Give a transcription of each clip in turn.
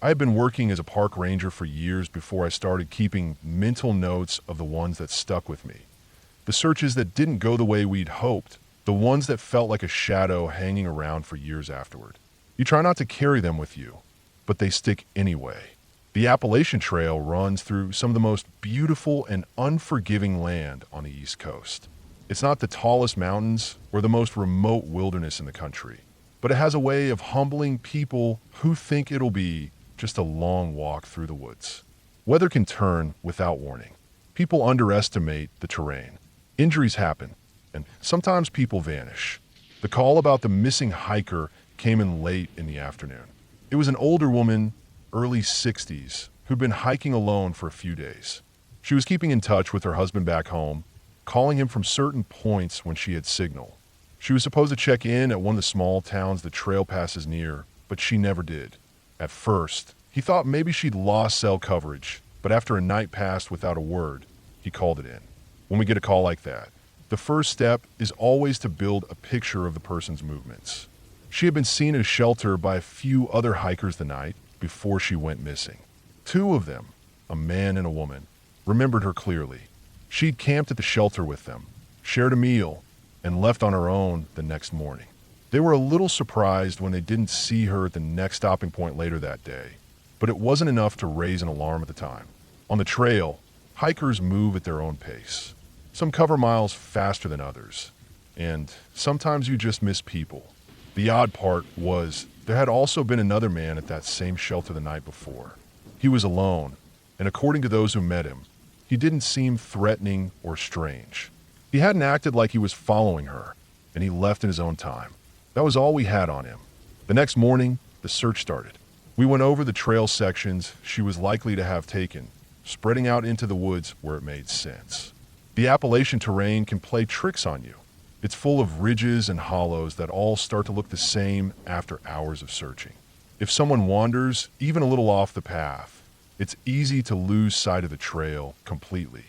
I had been working as a park ranger for years before I started keeping mental notes of the ones that stuck with me. The searches that didn't go the way we'd hoped, the ones that felt like a shadow hanging around for years afterward. You try not to carry them with you, but they stick anyway. The Appalachian Trail runs through some of the most beautiful and unforgiving land on the East Coast. It's not the tallest mountains or the most remote wilderness in the country, but it has a way of humbling people who think it'll be just a long walk through the woods. Weather can turn without warning. People underestimate the terrain. Injuries happen, and sometimes people vanish. The call about the missing hiker came in late in the afternoon. It was an older woman, early 60s, who'd been hiking alone for a few days. She was keeping in touch with her husband back home, calling him from certain points when she had signal. She was supposed to check in at one of the small towns the trail passes near, but she never did. At first, he thought maybe she'd lost cell coverage, but after a night passed without a word, he called it in. When we get a call like that, the first step is always to build a picture of the person's movements. She had been seen at a shelter by a few other hikers the night before she went missing. Two of them, a man and a woman, remembered her clearly. She'd camped at the shelter with them, shared a meal, and left on her own the next morning. They were a little surprised when they didn't see her at the next stopping point later that day, but it wasn't enough to raise an alarm at the time. On the trail, hikers move at their own pace. Some cover miles faster than others, and sometimes you just miss people. The odd part was there had also been another man at that same shelter the night before. He was alone, and according to those who met him, he didn't seem threatening or strange. He hadn't acted like he was following her, and he left in his own time. That was all we had on him. The next morning, the search started. We went over the trail sections she was likely to have taken, spreading out into the woods where it made sense. The Appalachian terrain can play tricks on you. It's full of ridges and hollows that all start to look the same after hours of searching. If someone wanders even a little off the path, it's easy to lose sight of the trail completely.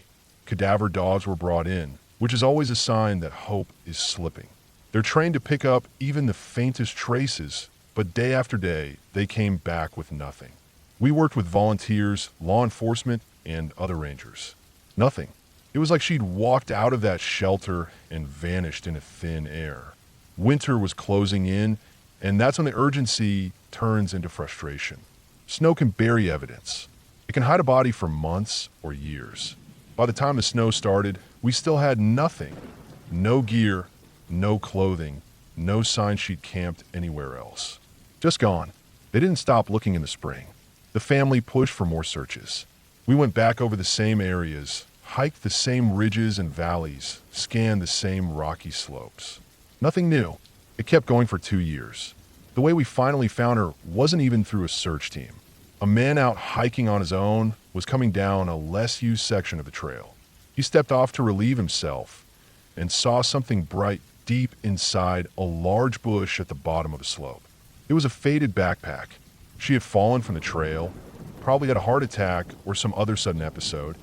Cadaver dogs were brought in, which is always a sign that hope is slipping. They're trained to pick up even the faintest traces, but day after day, they came back with nothing. We worked with volunteers, law enforcement, and other rangers. Nothing. It was like she'd walked out of that shelter and vanished into thin air. Winter was closing in, and that's when the urgency turns into frustration. Snow can bury evidence. It can hide a body for months or years. By the time the snow started, we still had nothing. No gear, no clothing, no sign she'd camped anywhere else. Just gone. They didn't stop looking in the spring. The family pushed for more searches. We went back over the same areas, hiked the same ridges and valleys, scanned the same rocky slopes. Nothing new. It kept going for 2 years. The way we finally found her wasn't even through a search team. A man out hiking on his own was coming down a less used section of the trail. He stepped off to relieve himself and saw something bright deep inside a large bush at the bottom of the slope. It was a faded backpack. She had fallen from the trail, probably had a heart attack or some other sudden episode,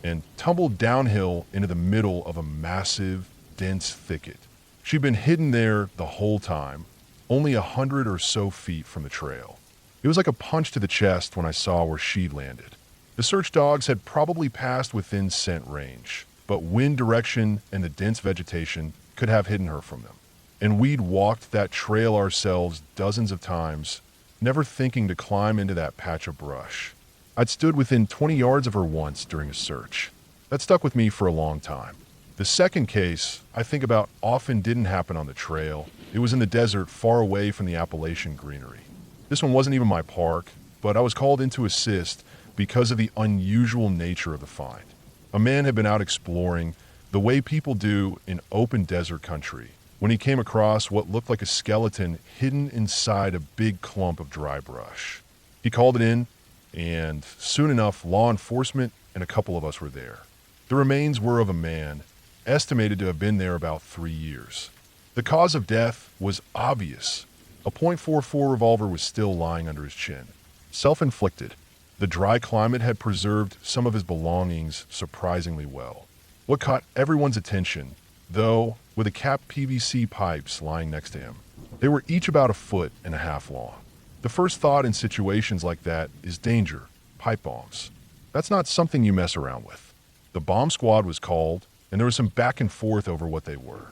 and tumbled downhill into the middle of a massive, dense thicket. She'd been hidden there the whole time, only 100 or so feet from the trail. It was like a punch to the chest when I saw where she'd landed. The search dogs had probably passed within scent range, but wind direction and the dense vegetation could have hidden her from them. And we'd walked that trail ourselves dozens of times, never thinking to climb into that patch of brush. I'd stood within 20 yards of her once during a search. That stuck with me for a long time. The second case I think about often didn't happen on the trail. It was in the desert far away from the Appalachian greenery. This one wasn't even my park, but I was called in to assist because of the unusual nature of the find. A man had been out exploring the way people do in open desert country when he came across what looked like a skeleton hidden inside a big clump of dry brush. He called it in, and soon enough, law enforcement and a couple of us were there. The remains were of a man, estimated to have been there about 3 years. The cause of death was obvious. A .44 revolver was still lying under his chin. Self-inflicted. The dry climate had preserved some of his belongings surprisingly well. What caught everyone's attention, though, were the capped PVC pipes lying next to him. They were each about 1.5 feet long. The first thought in situations like that is danger, pipe bombs. That's not something you mess around with. The bomb squad was called, and there was some back and forth over what they were.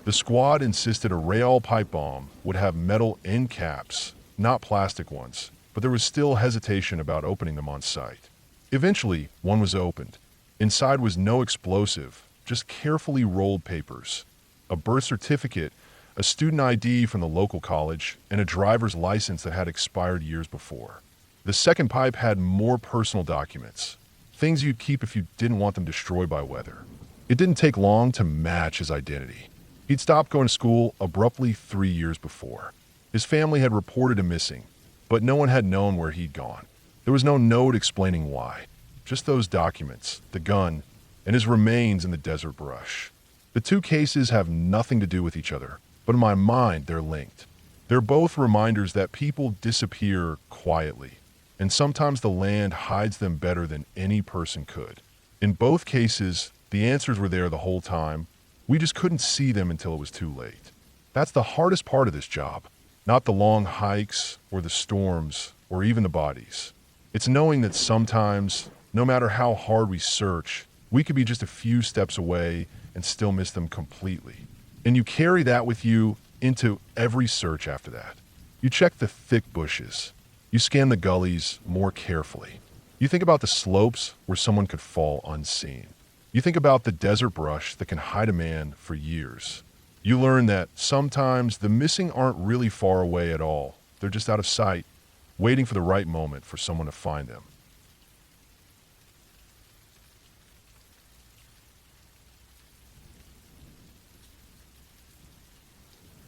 The squad insisted a Rayol pipe bomb would have metal end caps, not plastic ones, but there was still hesitation about opening them on site. Eventually, one was opened. Inside was no explosive, just carefully rolled papers. A birth certificate, a student ID from the local college, and a driver's license that had expired years before. The second pipe had more personal documents, things you'd keep if you didn't want them destroyed by weather. It didn't take long to match his identity. He'd stopped going to school abruptly 3 years before. His family had reported him missing, but no one had known where he'd gone. There was no note explaining why. Just those documents, the gun, and his remains in the desert brush. The two cases have nothing to do with each other, but in my mind, they're linked. They're both reminders that people disappear quietly, and sometimes the land hides them better than any person could. In both cases, the answers were there the whole time. We just couldn't see them until it was too late. That's the hardest part of this job. Not the long hikes or the storms or even the bodies. It's knowing that sometimes, no matter how hard we search, we could be just a few steps away and still miss them completely. And you carry that with you into every search after that. You check the thick bushes. You scan the gullies more carefully. You think about the slopes where someone could fall unseen. You think about the desert brush that can hide a man for years. You learn that sometimes the missing aren't really far away at all. They're just out of sight, waiting for the right moment for someone to find them.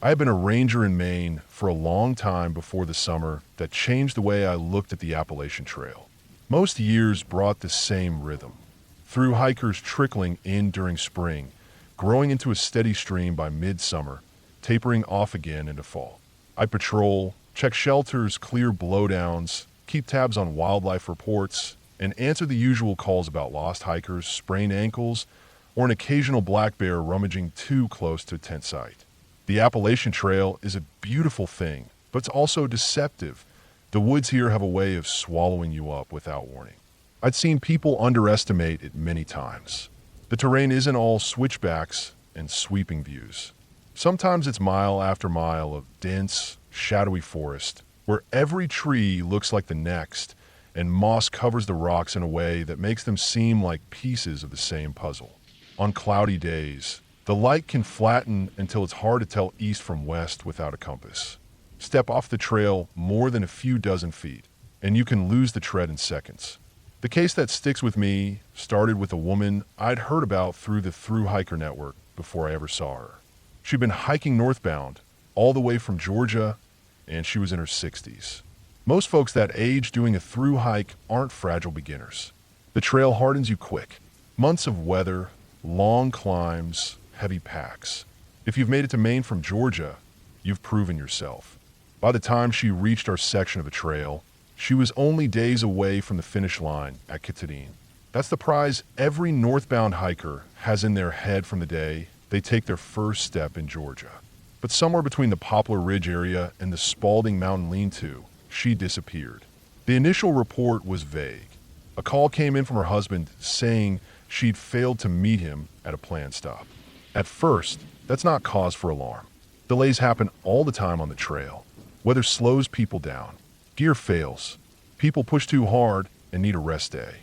I had been a ranger in Maine for a long time before the summer that changed the way I looked at the Appalachian Trail. Most years brought the same rhythm. Through hikers trickling in during spring, growing into a steady stream by midsummer, tapering off again into fall. I'd patrol, check shelters, clear blowdowns, keep tabs on wildlife reports, and answer the usual calls about lost hikers, sprained ankles, or an occasional black bear rummaging too close to a tent site. The Appalachian Trail is a beautiful thing, but it's also deceptive. The woods here have a way of swallowing you up without warning. I'd seen people underestimate it many times. The terrain isn't all switchbacks and sweeping views. Sometimes it's mile after mile of dense, shadowy forest, where every tree looks like the next, and moss covers the rocks in a way that makes them seem like pieces of the same puzzle. On cloudy days, the light can flatten until it's hard to tell east from west without a compass. Step off the trail more than a few dozen feet, and you can lose the tread in seconds. The case that sticks with me started with a woman I'd heard about through the Thru Hiker Network before I ever saw her. She'd been hiking northbound, all the way from Georgia, and she was in her 60s. Most folks that age doing a thru hike aren't fragile beginners. The trail hardens you quick. Months of weather, long climbs, heavy packs. If you've made it to Maine from Georgia, you've proven yourself. By the time she reached our section of the trail, she was only days away from the finish line at Katahdin. That's the prize every northbound hiker has in their head from the day they take their first step in Georgia. But somewhere between the Poplar Ridge area and the Spalding Mountain lean-to, she disappeared. The initial report was vague. A call came in from her husband saying she'd failed to meet him at a planned stop. At first, that's not cause for alarm. Delays happen all the time on the trail. Weather slows people down. Gear fails. People push too hard and need a rest day.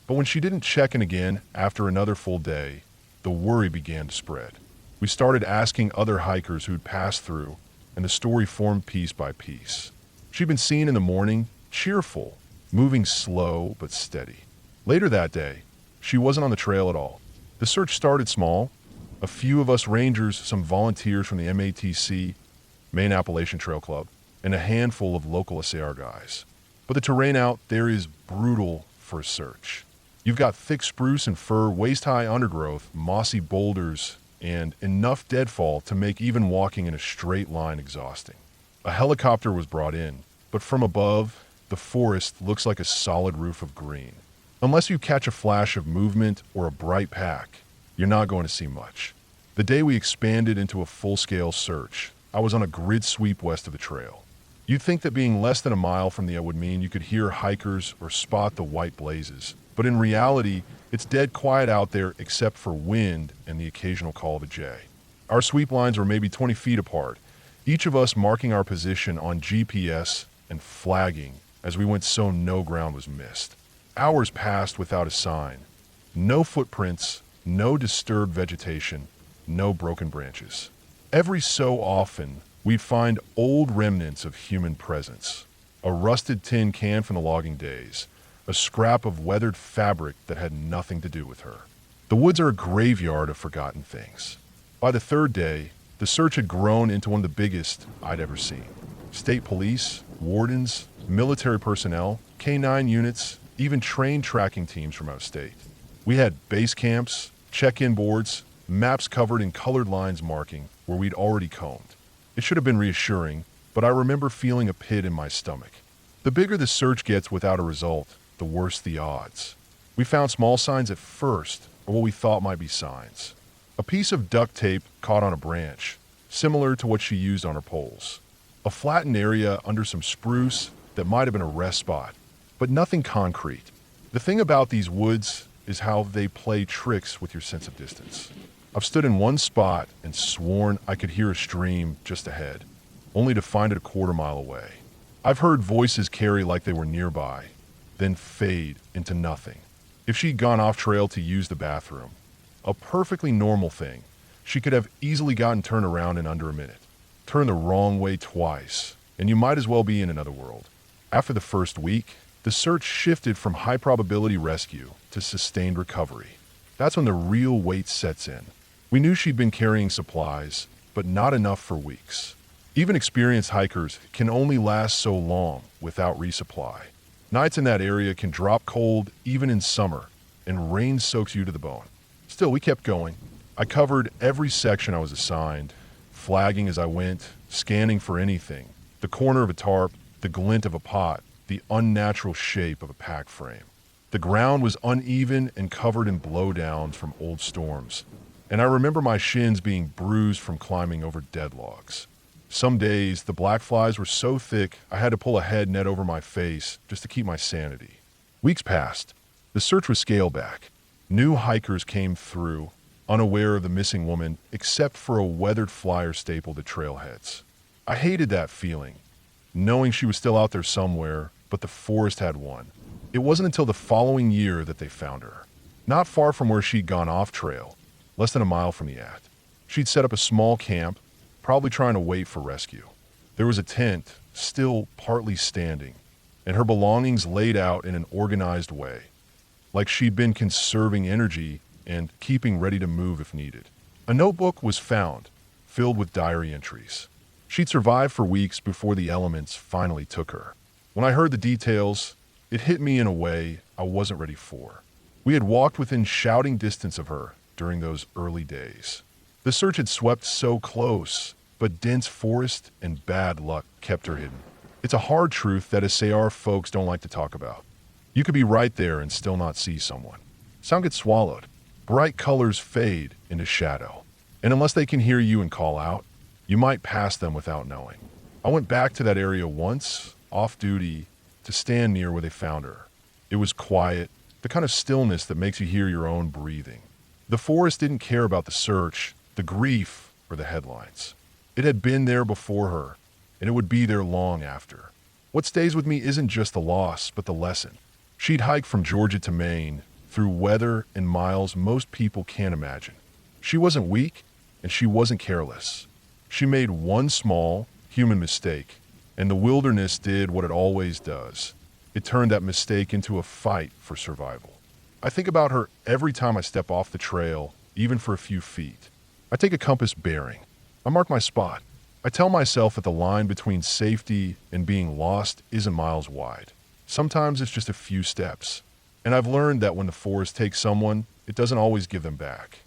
But when she didn't check in again after another full day, the worry began to spread. We started asking other hikers who'd passed through, and the story formed piece by piece. She'd been seen in the morning, cheerful, moving slow but steady. Later that day, she wasn't on the trail at all. The search started small. A few of us rangers, some volunteers from the MATC, Maine Appalachian Trail Club, and a handful of local SAR guys. But the terrain out there is brutal for a search. You've got thick spruce and fir, waist-high undergrowth, mossy boulders, and enough deadfall to make even walking in a straight line exhausting. A helicopter was brought in, but from above, the forest looks like a solid roof of green. Unless you catch a flash of movement or a bright pack, you're not going to see much. The day we expanded into a full-scale search, I was on a grid sweep west of the trail. You'd think that being less than a mile from the would mean you could hear hikers or spot the white blazes. But in reality, it's dead quiet out there except for wind and the occasional call of a jay. Our sweep lines were maybe 20 feet apart, each of us marking our position on GPS and flagging as we went so no ground was missed. Hours passed without a sign. No footprints, no disturbed vegetation, no broken branches. Every so often, we'd find old remnants of human presence. A rusted tin can from the logging days, a scrap of weathered fabric that had nothing to do with her. The woods are a graveyard of forgotten things. By the third day, the search had grown into one of the biggest I'd ever seen. State police, wardens, military personnel, K-9 units, even trained tracking teams from out of state. We had base camps, check-in boards, maps covered in colored lines marking where we'd already combed. It should have been reassuring, but I remember feeling a pit in my stomach. The bigger the search gets without a result, the worse the odds. We found small signs at first, or what we thought might be signs. A piece of duct tape caught on a branch, similar to what she used on her poles. A flattened area under some spruce that might have been a rest spot, but nothing concrete. The thing about these woods is how they play tricks with your sense of distance. I've stood in one spot and sworn I could hear a stream just ahead, only to find it a quarter mile away. I've heard voices carry like they were nearby, then fade into nothing. If she'd gone off trail to use the bathroom, a perfectly normal thing, she could have easily gotten turned around in under a minute. Turn the wrong way twice, and you might as well be in another world. After the first week, the search shifted from high probability rescue to sustained recovery. That's when the real weight sets in. We knew she'd been carrying supplies, but not enough for weeks. Even experienced hikers can only last so long without resupply. Nights in that area can drop cold even in summer, and rain soaks you to the bone. Still, we kept going. I covered every section I was assigned, flagging as I went, scanning for anything. The corner of a tarp, the glint of a pot, the unnatural shape of a pack frame. The ground was uneven and covered in blowdowns from old storms, and I remember my shins being bruised from climbing over dead logs. Some days, the black flies were so thick I had to pull a head net over my face just to keep my sanity. Weeks passed. The search was scaled back. New hikers came through, unaware of the missing woman, except for a weathered flyer stapled to trailheads. I hated that feeling, knowing she was still out there somewhere, but the forest had won. It wasn't until the following year that they found her. Not far from where she'd gone off trail, less than a mile from the at. She'd set up a small camp, probably trying to wait for rescue. There was a tent, still partly standing, and her belongings laid out in an organized way, like she'd been conserving energy and keeping ready to move if needed. A notebook was found, filled with diary entries. She'd survived for weeks before the elements finally took her. When I heard the details, it hit me in a way I wasn't ready for. We had walked within shouting distance of her during those early days. The search had swept so close, but dense forest and bad luck kept her hidden. It's a hard truth that SAR folks don't like to talk about. You could be right there and still not see someone. Sound gets swallowed. Bright colors fade into shadow. And unless they can hear you and call out, you might pass them without knowing. I went back to that area once, off duty, to stand near where they found her. It was quiet, the kind of stillness that makes you hear your own breathing. The forest didn't care about the search, the grief, or the headlines. It had been there before her, and it would be there long after. What stays with me isn't just the loss, but the lesson. She'd hiked from Georgia to Maine, through weather and miles most people can't imagine. She wasn't weak, and she wasn't careless. She made one small, human mistake, and the wilderness did what it always does. It turned that mistake into a fight for survival. I think about her every time I step off the trail, even for a few feet. I take a compass bearing. I mark my spot. I tell myself that the line between safety and being lost isn't miles wide. Sometimes it's just a few steps. And I've learned that when the forest takes someone, it doesn't always give them back.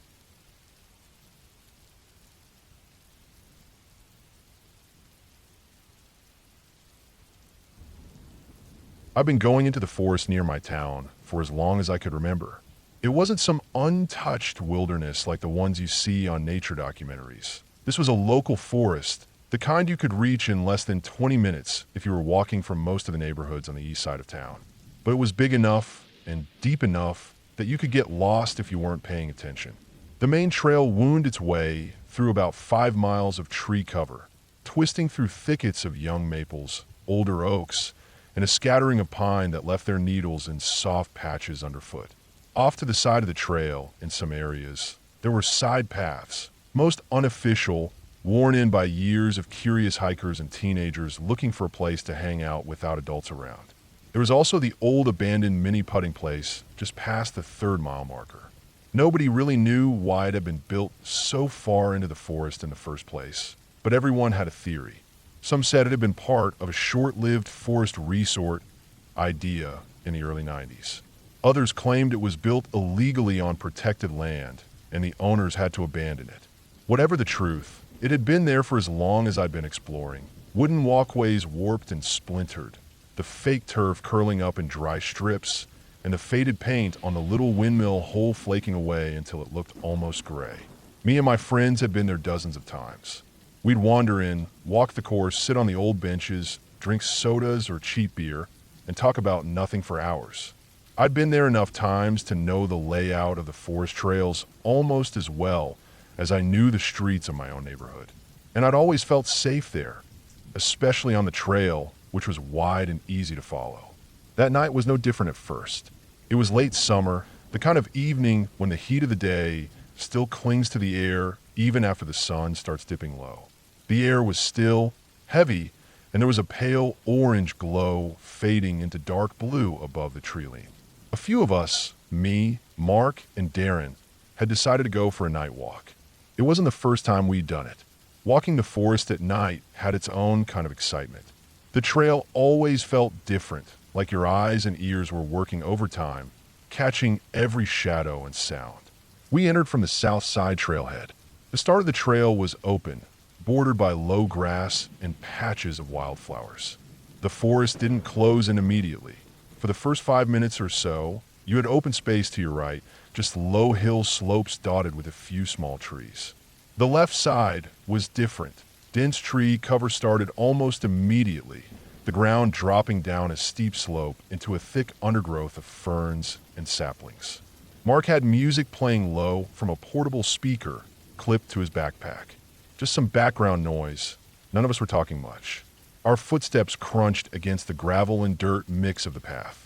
I've been going into the forest near my town for as long as I could remember. It wasn't some untouched wilderness like the ones you see on nature documentaries. This was a local forest The kind you could reach in less than 20 minutes if you were walking from most of the neighborhoods on the east side of town. But it was big enough and deep enough that you could get lost if you weren't paying attention. The main trail wound its way through about 5 miles of tree cover, twisting through thickets of young maples, older oaks, and a scattering of pine that left their needles in soft patches underfoot. Off to the side of the trail, in some areas, there were side paths, most unofficial, worn in by years of curious hikers and teenagers looking for a place to hang out without adults around. There was also the old abandoned mini putting place just past the 3rd mile marker. Nobody really knew why it had been built so far into the forest in the first place, but everyone had a theory. Some said it had been part of a short-lived forest resort idea in the early 90s. Others claimed it was built illegally on protected land, and the owners had to abandon it. Whatever the truth, it had been there for as long as I'd been exploring. Wooden walkways warped and splintered, the fake turf curling up in dry strips, and the faded paint on the little windmill hole flaking away until it looked almost gray. Me and my friends had been there dozens of times. We'd wander in, walk the course, sit on the old benches, drink sodas or cheap beer, and talk about nothing for hours. I'd been there enough times to know the layout of the forest trails almost as well as I knew the streets of my own neighborhood. And I'd always felt safe there, especially on the trail, which was wide and easy to follow. That night was no different at first. It was late summer, the kind of evening when the heat of the day still clings to the air even after the sun starts dipping low. The air was still, heavy, and there was a pale orange glow fading into dark blue above the tree line. A few of us, me, Mark, and Darren, had decided to go for a night walk. It wasn't the first time we'd done it. Walking the forest at night had its own kind of excitement. The trail always felt different, like your eyes and ears were working overtime, catching every shadow and sound. We entered from the south side trailhead. The start of the trail was open, bordered by low grass and patches of wildflowers. The forest didn't close in immediately. For the first 5 minutes or so, you had open space to your right, just low hill slopes dotted with a few small trees. The left side was different. Dense tree cover started almost immediately, the ground dropping down a steep slope into a thick undergrowth of ferns and saplings. Mark had music playing low from a portable speaker clipped to his backpack. Just some background noise. None of us were talking much. Our footsteps crunched against the gravel and dirt mix of the path.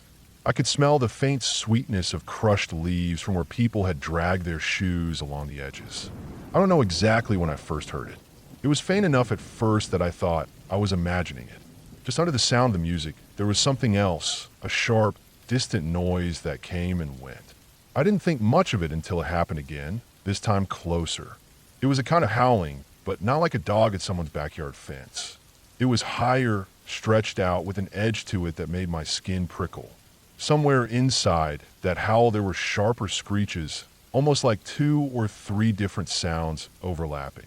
I could smell the faint sweetness of crushed leaves from where people had dragged their shoes along the edges. I don't know exactly when I first heard it. It was faint enough at first that I thought I was imagining it. Just under the sound of the music, there was something else, a sharp, distant noise that came and went. I didn't think much of it until it happened again, this time closer. It was a kind of howling, but not like a dog at someone's backyard fence. It was higher, stretched out, with an edge to it that made my skin prickle. Somewhere inside that howl there were sharper screeches, almost like 2 or 3 different sounds overlapping.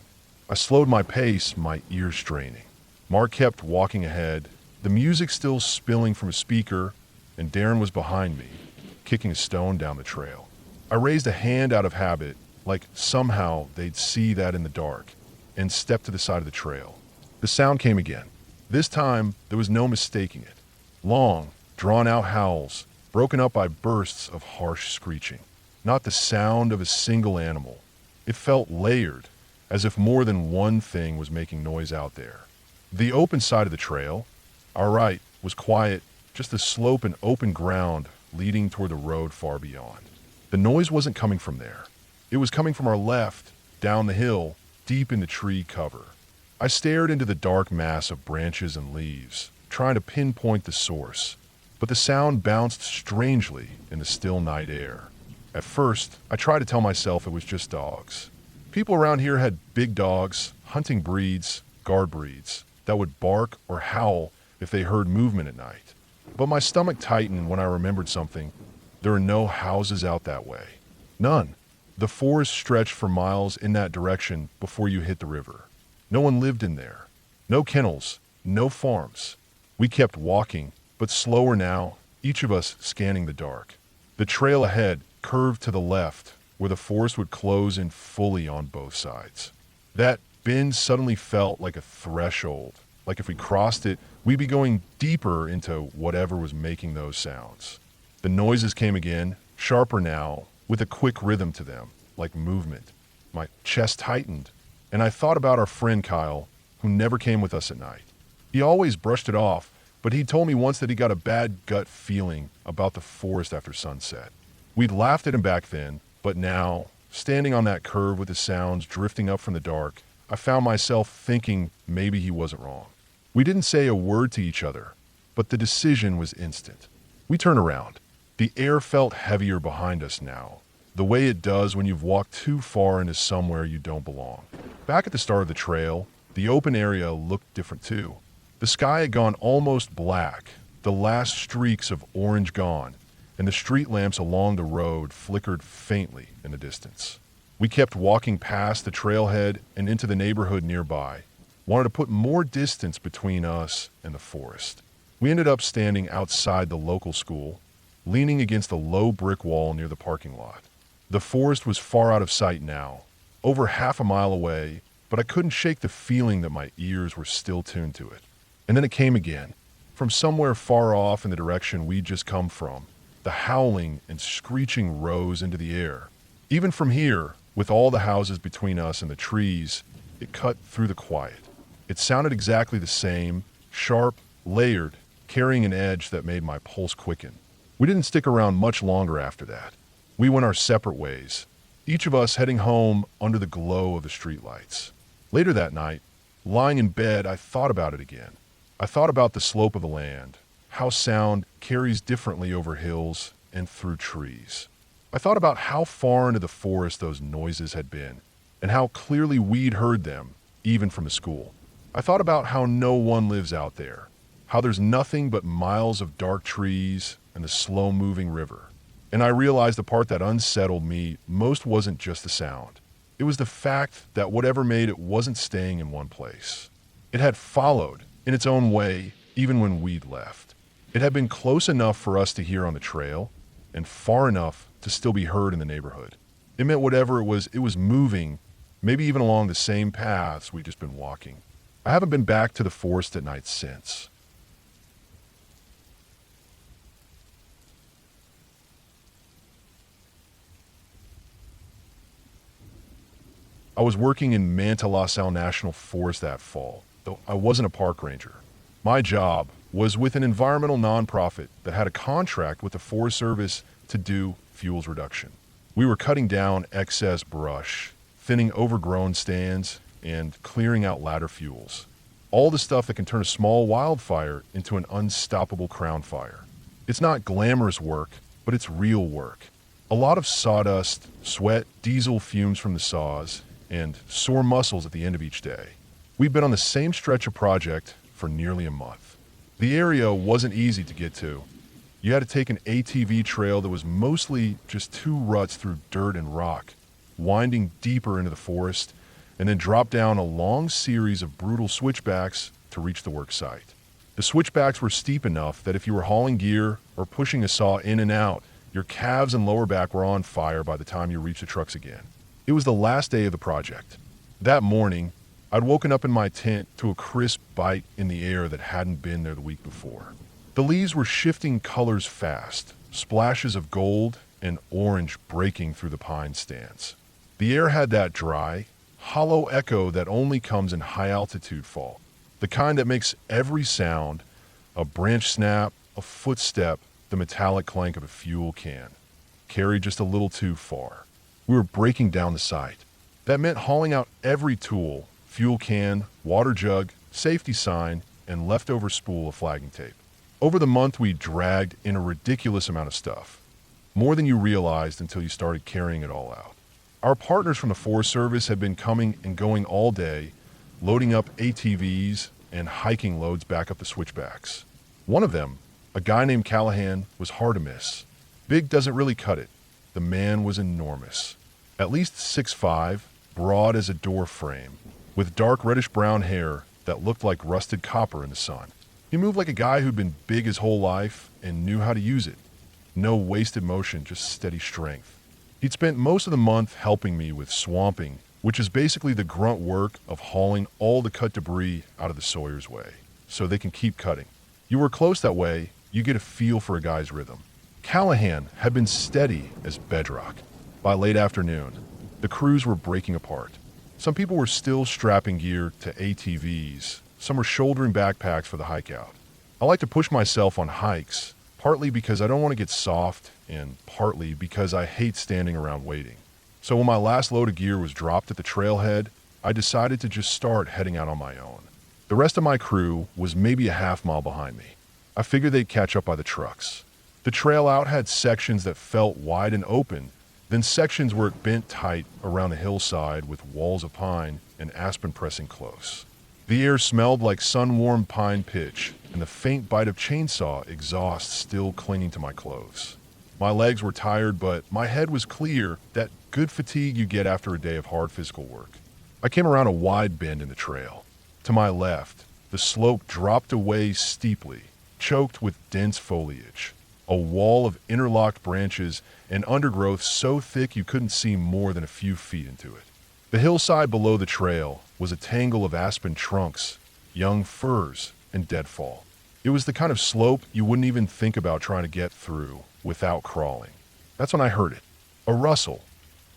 I slowed my pace, my ears straining. Mark kept walking ahead, the music still spilling from a speaker, and Darren was behind me, kicking a stone down the trail. I raised a hand out of habit, like somehow they'd see that in the dark, and stepped to the side of the trail. The sound came again. This time, there was no mistaking it. Long, drawn-out howls, broken up by bursts of harsh screeching. Not the sound of a single animal. It felt layered, as if more than one thing was making noise out there. The open side of the trail, our right, was quiet, just a slope and open ground leading toward the road far beyond. The noise wasn't coming from there. It was coming from our left, down the hill, deep in the tree cover. I stared into the dark mass of branches and leaves, trying to pinpoint the source, but the sound bounced strangely in the still night air. At first, I tried to tell myself it was just dogs. People around here had big dogs, hunting breeds, guard breeds, that would bark or howl if they heard movement at night. But my stomach tightened when I remembered something. There are no houses out that way. None. The forest stretched for miles in that direction before you hit the river. No one lived in there. No kennels, no farms. We kept walking, but slower now, each of us scanning the dark. The trail ahead curved to the left, where the forest would close in fully on both sides. That bend suddenly felt like a threshold. Like if we crossed it, we'd be going deeper into whatever was making those sounds. The noises came again, sharper now, with a quick rhythm to them, like movement. My chest tightened, and I thought about our friend Kyle, who never came with us at night. He always brushed it off, but he told me once that he got a bad gut feeling about the forest after sunset. We'd laughed at him back then, but now, standing on that curve with the sounds drifting up from the dark, I found myself thinking maybe he wasn't wrong. We didn't say a word to each other, but the decision was instant. We turned around. The air felt heavier behind us now, the way it does when you've walked too far into somewhere you don't belong. Back at the start of the trail, the open area looked different too. The sky had gone almost black, the last streaks of orange gone, and the street lamps along the road flickered faintly in the distance. We kept walking past the trailhead and into the neighborhood nearby, wanted to put more distance between us and the forest. We ended up standing outside the local school, leaning against a low brick wall near the parking lot. The forest was far out of sight now, over half a mile away, but I couldn't shake the feeling that my ears were still tuned to it. And then it came again, from somewhere far off in the direction we'd just come from. The howling and screeching rose into the air. Even from here, with all the houses between us and the trees, it cut through the quiet. It sounded exactly the same, sharp, layered, carrying an edge that made my pulse quicken. We didn't stick around much longer after that. We went our separate ways, each of us heading home under the glow of the streetlights. Later that night, lying in bed, I thought about it again. I thought about the slope of the land, how sound carries differently over hills and through trees. I thought about how far into the forest those noises had been, and how clearly we'd heard them, even from the school. I thought about how no one lives out there, how there's nothing but miles of dark trees and the slow-moving river. And I realized the part that unsettled me most wasn't just the sound. It was the fact that whatever made it wasn't staying in one place. It had followed, in its own way, even when we'd left. It had been close enough for us to hear on the trail, and far enough to still be heard in the neighborhood. It meant whatever it was moving, maybe even along the same paths we'd just been walking. I haven't been back to the forest at night since. I was working in Manti-La-Sal National Forest that fall, though I wasn't a park ranger. My job was with an environmental nonprofit that had a contract with the Forest Service to do fuels reduction. We were cutting down excess brush, thinning overgrown stands, and clearing out ladder fuels. All the stuff that can turn a small wildfire into an unstoppable crown fire. It's not glamorous work, but it's real work. A lot of sawdust, sweat, diesel fumes from the saws, and sore muscles at the end of each day. We've been on the same stretch of project for nearly a month. The area wasn't easy to get to. You had to take an ATV trail that was mostly just two ruts through dirt and rock, winding deeper into the forest, and then drop down a long series of brutal switchbacks to reach the work site. The switchbacks were steep enough that if you were hauling gear or pushing a saw in and out, your calves and lower back were on fire by the time you reached the trucks again. It was the last day of the project. That morning, I'd woken up in my tent to a crisp bite in the air that hadn't been there the week before. The leaves were shifting colors fast, splashes of gold and orange breaking through the pine stands. The air had that dry, hollow echo that only comes in high-altitude fall, the kind that makes every sound, a branch snap, a footstep, the metallic clank of a fuel can, carry just a little too far. We were breaking down the site. That meant hauling out every tool, fuel can, water jug, safety sign, and leftover spool of flagging tape. Over the month, we dragged in a ridiculous amount of stuff, more than you realized until you started carrying it all out. Our partners from the Forest Service had been coming and going all day, loading up ATVs and hiking loads back up the switchbacks. One of them, a guy named Callahan, was hard to miss. Big doesn't really cut it. The man was enormous. At least 6'5", broad as a door frame, with dark reddish-brown hair that looked like rusted copper in the sun. He moved like a guy who'd been big his whole life and knew how to use it. No wasted motion, just steady strength. He'd spent most of the month helping me with swamping which is basically the grunt work of hauling all the cut debris out of the sawyer's way so they can keep cutting. You work close that way, you get a feel for a guy's rhythm. Callahan had been steady as bedrock. By late afternoon, the crews were breaking apart. Some people were still strapping gear to ATVs, some were shouldering backpacks for the hike out. I like to push myself on hikes, partly because I don't want to get soft and partly because I hate standing around waiting. So when my last load of gear was dropped at the trailhead, I decided to just start heading out on my own. The rest of my crew was maybe a half mile behind me. I figured they'd catch up by the trucks. The trail out had sections that felt wide and open, then sections where it bent tight around a hillside with walls of pine and aspen pressing close. The air smelled like sun-warmed pine pitch, and the faint bite of chainsaw exhaust still clinging to my clothes. My legs were tired, but my head was clear, that good fatigue you get after a day of hard physical work. I came around a wide bend in the trail. To my left, the slope dropped away steeply, choked with dense foliage. A wall of interlocked branches and undergrowth so thick you couldn't see more than a few feet into it. The hillside below the trail was a tangle of aspen trunks, young firs, and deadfall. It was the kind of slope you wouldn't even think about trying to get through without crawling. That's when I heard it. A rustle.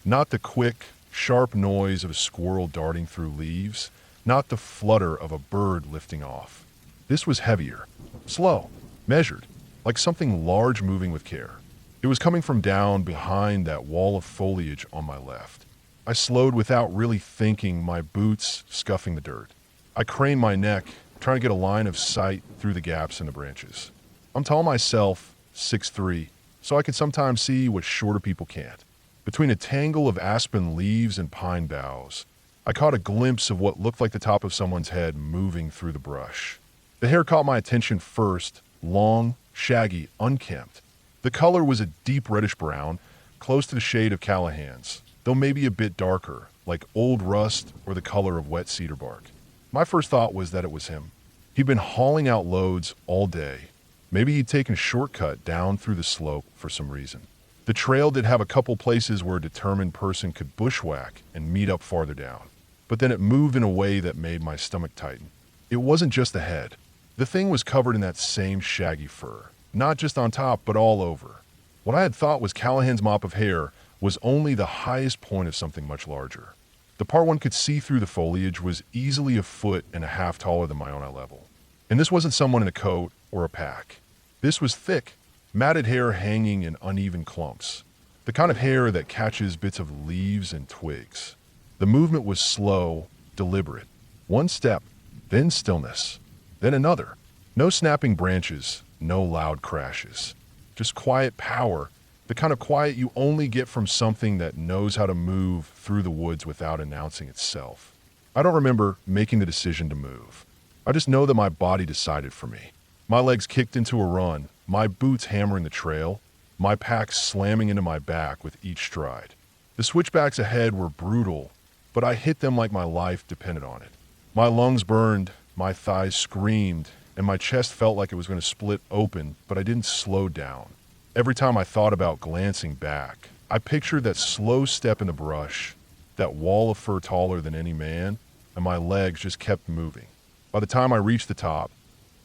Not the quick, sharp noise of a squirrel darting through leaves, not the flutter of a bird lifting off. This was heavier, slow, measured, like something large moving with care. It was coming from down behind that wall of foliage on my left. I slowed without really thinking, my boots scuffing the dirt. I craned my neck, trying to get a line of sight through the gaps in the branches. I'm tall myself, 6'3", so I can sometimes see what shorter people can't. Between a tangle of aspen leaves and pine boughs, I caught a glimpse of what looked like the top of someone's head moving through the brush. The hair caught my attention first, long, shaggy, unkempt. The color was a deep reddish brown, close to the shade of Callahan's, though maybe a bit darker, like old rust or the color of wet cedar bark. My first thought was that it was him. He'd been hauling out loads all day. Maybe he'd taken a shortcut down through the slope for some reason. The trail did have a couple places where a determined person could bushwhack and meet up farther down. But then it moved in a way that made my stomach tighten. It wasn't just the head. The thing was covered in that same shaggy fur, not just on top, but all over. What I had thought was Callahan's mop of hair was only the highest point of something much larger. The part one could see through the foliage was easily a foot and a half taller than my own eye level. And this wasn't someone in a coat or a pack. This was thick, matted hair hanging in uneven clumps, the kind of hair that catches bits of leaves and twigs. The movement was slow, deliberate. One step, then stillness, then another. No snapping branches, no loud crashes. Just quiet power, the kind of quiet you only get from something that knows how to move through the woods without announcing itself. I don't remember making the decision to move. I just know that my body decided for me. My legs kicked into a run, my boots hammering the trail, my pack slamming into my back with each stride. The switchbacks ahead were brutal, but I hit them like my life depended on it. My lungs burned, my thighs screamed, and my chest felt like it was going to split open, but I didn't slow down. Every time I thought about glancing back, I pictured that slow step in the brush, that wall of fur taller than any man, and my legs just kept moving. By the time I reached the top,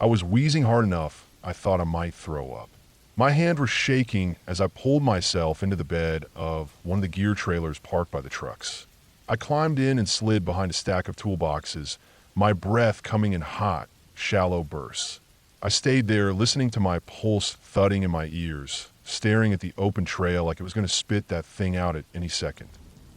I was wheezing hard enough I thought I might throw up. My hand was shaking as I pulled myself into the bed of one of the gear trailers parked by the trucks. I climbed in and slid behind a stack of toolboxes, my breath coming in hot, shallow bursts. I stayed there listening to my pulse thudding in my ears, staring at the open trail like it was going to spit that thing out at any second.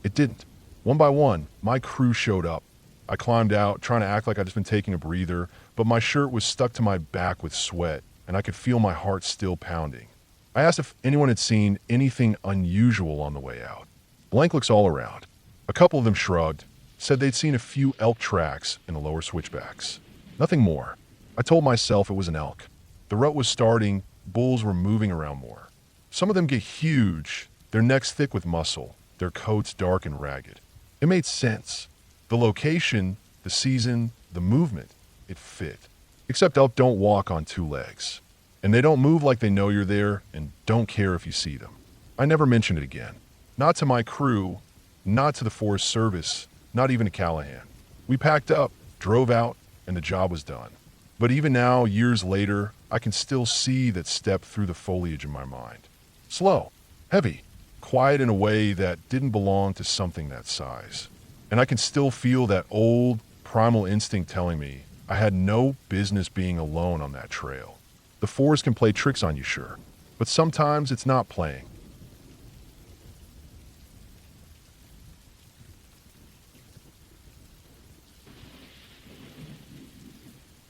It didn't. One by one, my crew showed up. I climbed out, trying to act like I'd just been taking a breather, but my shirt was stuck to my back with sweat, and I could feel my heart still pounding. I asked if anyone had seen anything unusual on the way out. Blank looks all around. A couple of them shrugged, said they'd seen a few elk tracks in the lower switchbacks. Nothing more. I told myself it was an elk. The rut was starting, bulls were moving around more. Some of them get huge, their necks thick with muscle, their coats dark and ragged. It made sense. The location, the season, the movement, it fit. Except elk don't walk on two legs. And they don't move like they know you're there and don't care if you see them. I never mentioned it again. Not to my crew, not to the Forest Service, not even a Callahan. We packed up, drove out, and the job was done. But even now, years later, I can still see that step through the foliage in my mind. Slow, heavy, quiet in a way that didn't belong to something that size. And I can still feel that old, primal instinct telling me I had no business being alone on that trail. The forest can play tricks on you, sure, but sometimes it's not playing.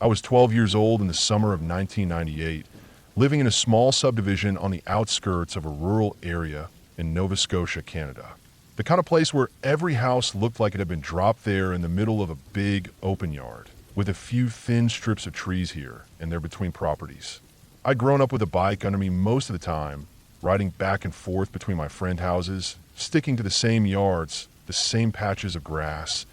I was 12 years old in the summer of 1998, living in a small subdivision on the outskirts of a rural area in Nova Scotia, Canada. The kind of place where every house looked like it had been dropped there in the middle of a big open yard, with a few thin strips of trees here and there between properties. I'd grown up with a bike under me most of the time, riding back and forth between my friend houses, sticking to the same yards, the same patches of grass,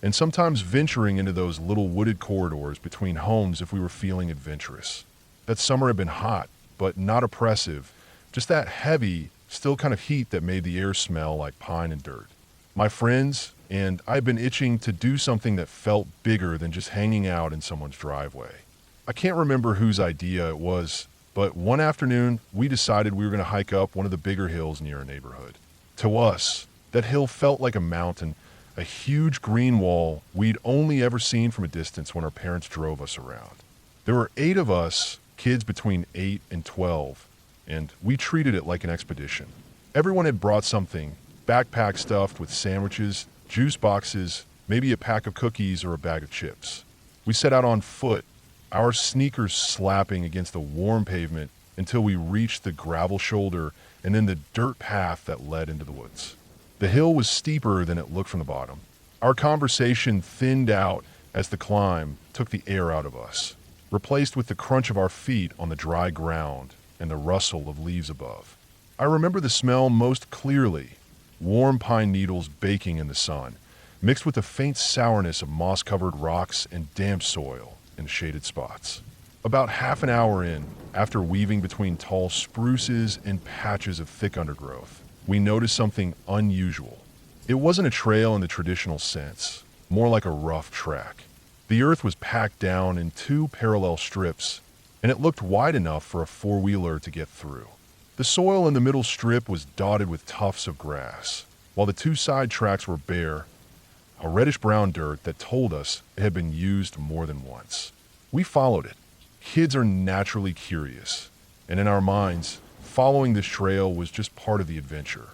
and sometimes venturing into those little wooded corridors between homes if we were feeling adventurous. That summer had been hot, but not oppressive, just that heavy, still kind of heat that made the air smell like pine and dirt. My friends and I had been itching to do something that felt bigger than just hanging out in someone's driveway. I can't remember whose idea it was, but one afternoon we decided we were going to hike up one of the bigger hills near our neighborhood. To us, that hill felt like a mountain, a huge green wall we'd only ever seen from a distance when our parents drove us around. There were 8 of us, kids between 8 and 12, and we treated it like an expedition. Everyone had brought something, backpack stuffed with sandwiches, juice boxes, maybe a pack of cookies or a bag of chips. We set out on foot, our sneakers slapping against the warm pavement until we reached the gravel shoulder and then the dirt path that led into the woods. The hill was steeper than it looked from the bottom. Our conversation thinned out as the climb took the air out of us, replaced with the crunch of our feet on the dry ground and the rustle of leaves above. I remember the smell most clearly, warm pine needles baking in the sun, mixed with the faint sourness of moss-covered rocks and damp soil in shaded spots. About half an hour in, after weaving between tall spruces and patches of thick undergrowth, we noticed something unusual. It wasn't a trail in the traditional sense, more like a rough track. The earth was packed down in 2 parallel strips, and it looked wide enough for a 4-wheeler to get through. The soil in the middle strip was dotted with tufts of grass, while the 2 side tracks were bare, a reddish-brown dirt that told us it had been used more than once. We followed it. Kids are naturally curious, and in our minds, following this trail was just part of the adventure.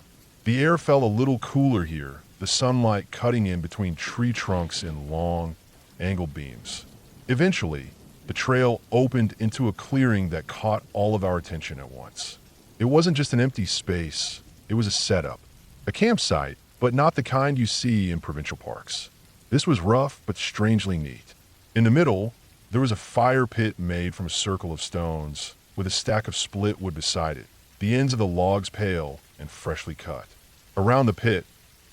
The air felt a little cooler here, the sunlight cutting in between tree trunks in long, angled beams. Eventually, the trail opened into a clearing that caught all of our attention at once. It wasn't just an empty space, it was a setup. A campsite, but not the kind you see in provincial parks. This was rough, but strangely neat. In the middle, there was a fire pit made from a circle of stones, with a stack of split wood beside it, the ends of the logs pale and freshly cut. Around the pit,